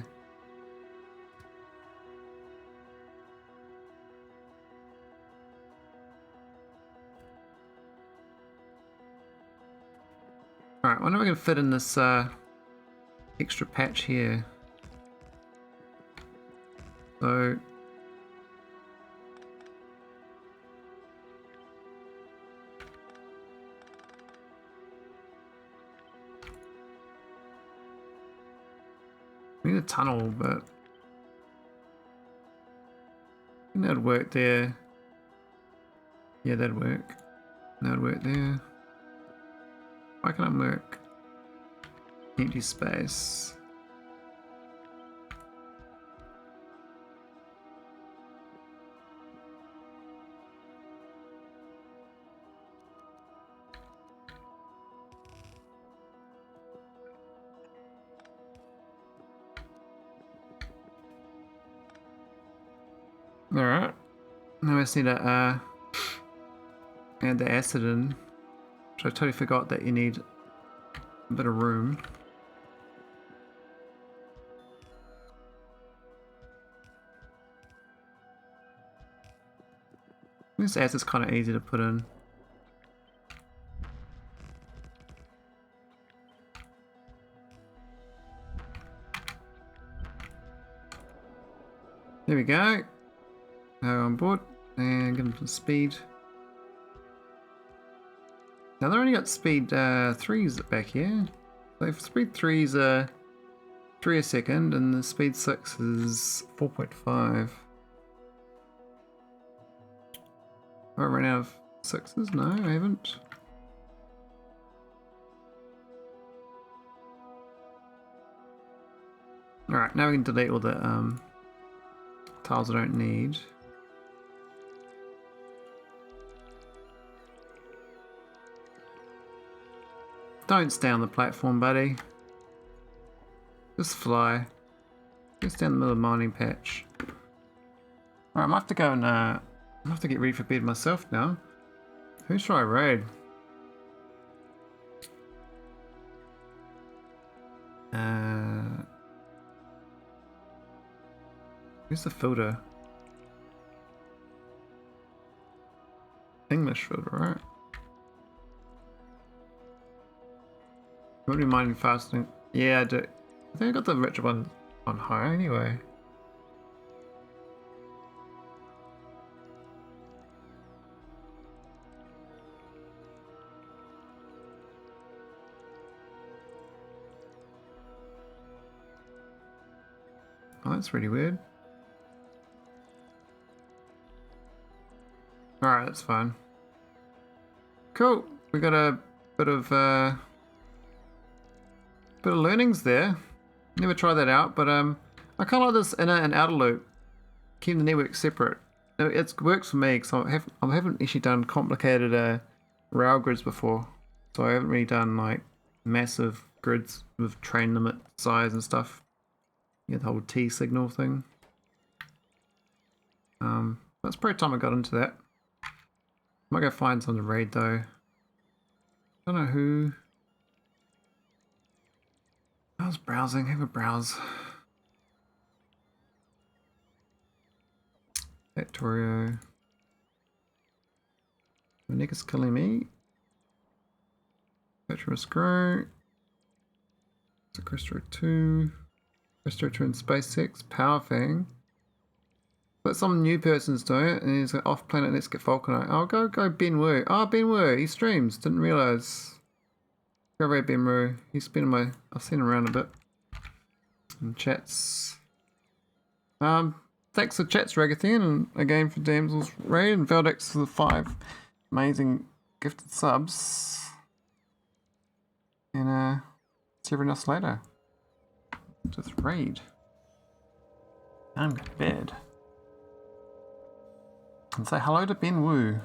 Alright, wonder if I can fit in this extra patch here. So I need a tunnel, but I think that'd work there. Yeah, that'd work. That'd work there. Why can't I work? Empty space. Alright. Now I just need to add the acid in. Which I totally forgot that you need a bit of room. This acid's kind of easy to put in. There we go. Now on board and give them some speed. Now they've only got speed 3s back here. So speed 3s are 3 a second and the speed 6 is 4.5. Have I run out of 6s? No, I haven't. Alright, now we can delete all the tiles I don't need. Don't stay on the platform, buddy. Just fly. Just down the middle of the mining patch. Alright, I'm gonna have to go and I'm gonna have to get ready for bed myself now. Who should I raid? Who's the filter? English filter, right? Won't be mining fasting. Yeah, I do. I think I got the richer one on high anyway. Oh, that's really weird. Alright, that's fine. Cool. We got a bit of learnings there. Never tried that out, but I kind of like this inner and outer loop. Keep the network separate. It works for me because I haven't actually done complicated rail grids before, so I haven't really done like massive grids with train limit size and stuff. Yeah, the whole T signal thing. That's probably time I got into that. Might go find some to raid though. Don't know who. I was browsing. Have a browse. Factorio. My neck is killing me. Factorio Screw. It's a Krastorio 2. Krastorio 2 and SpaceX. Power Fang. But some new person's doing it, and he's like, off planet, let's get vulcanite. Oh, go Ben Wu. Oh, Ben Wu, he streams. Didn't realise. Go raid Ben Wu. He's been in my. I've seen him around a bit. In chats. Thanks for chats, Ragathian, and again for Damsel's raid, and Veldex for the 5 amazing gifted subs. And see everyone else later. Just raid. I'm going to bed. And say hello to Ben Wu.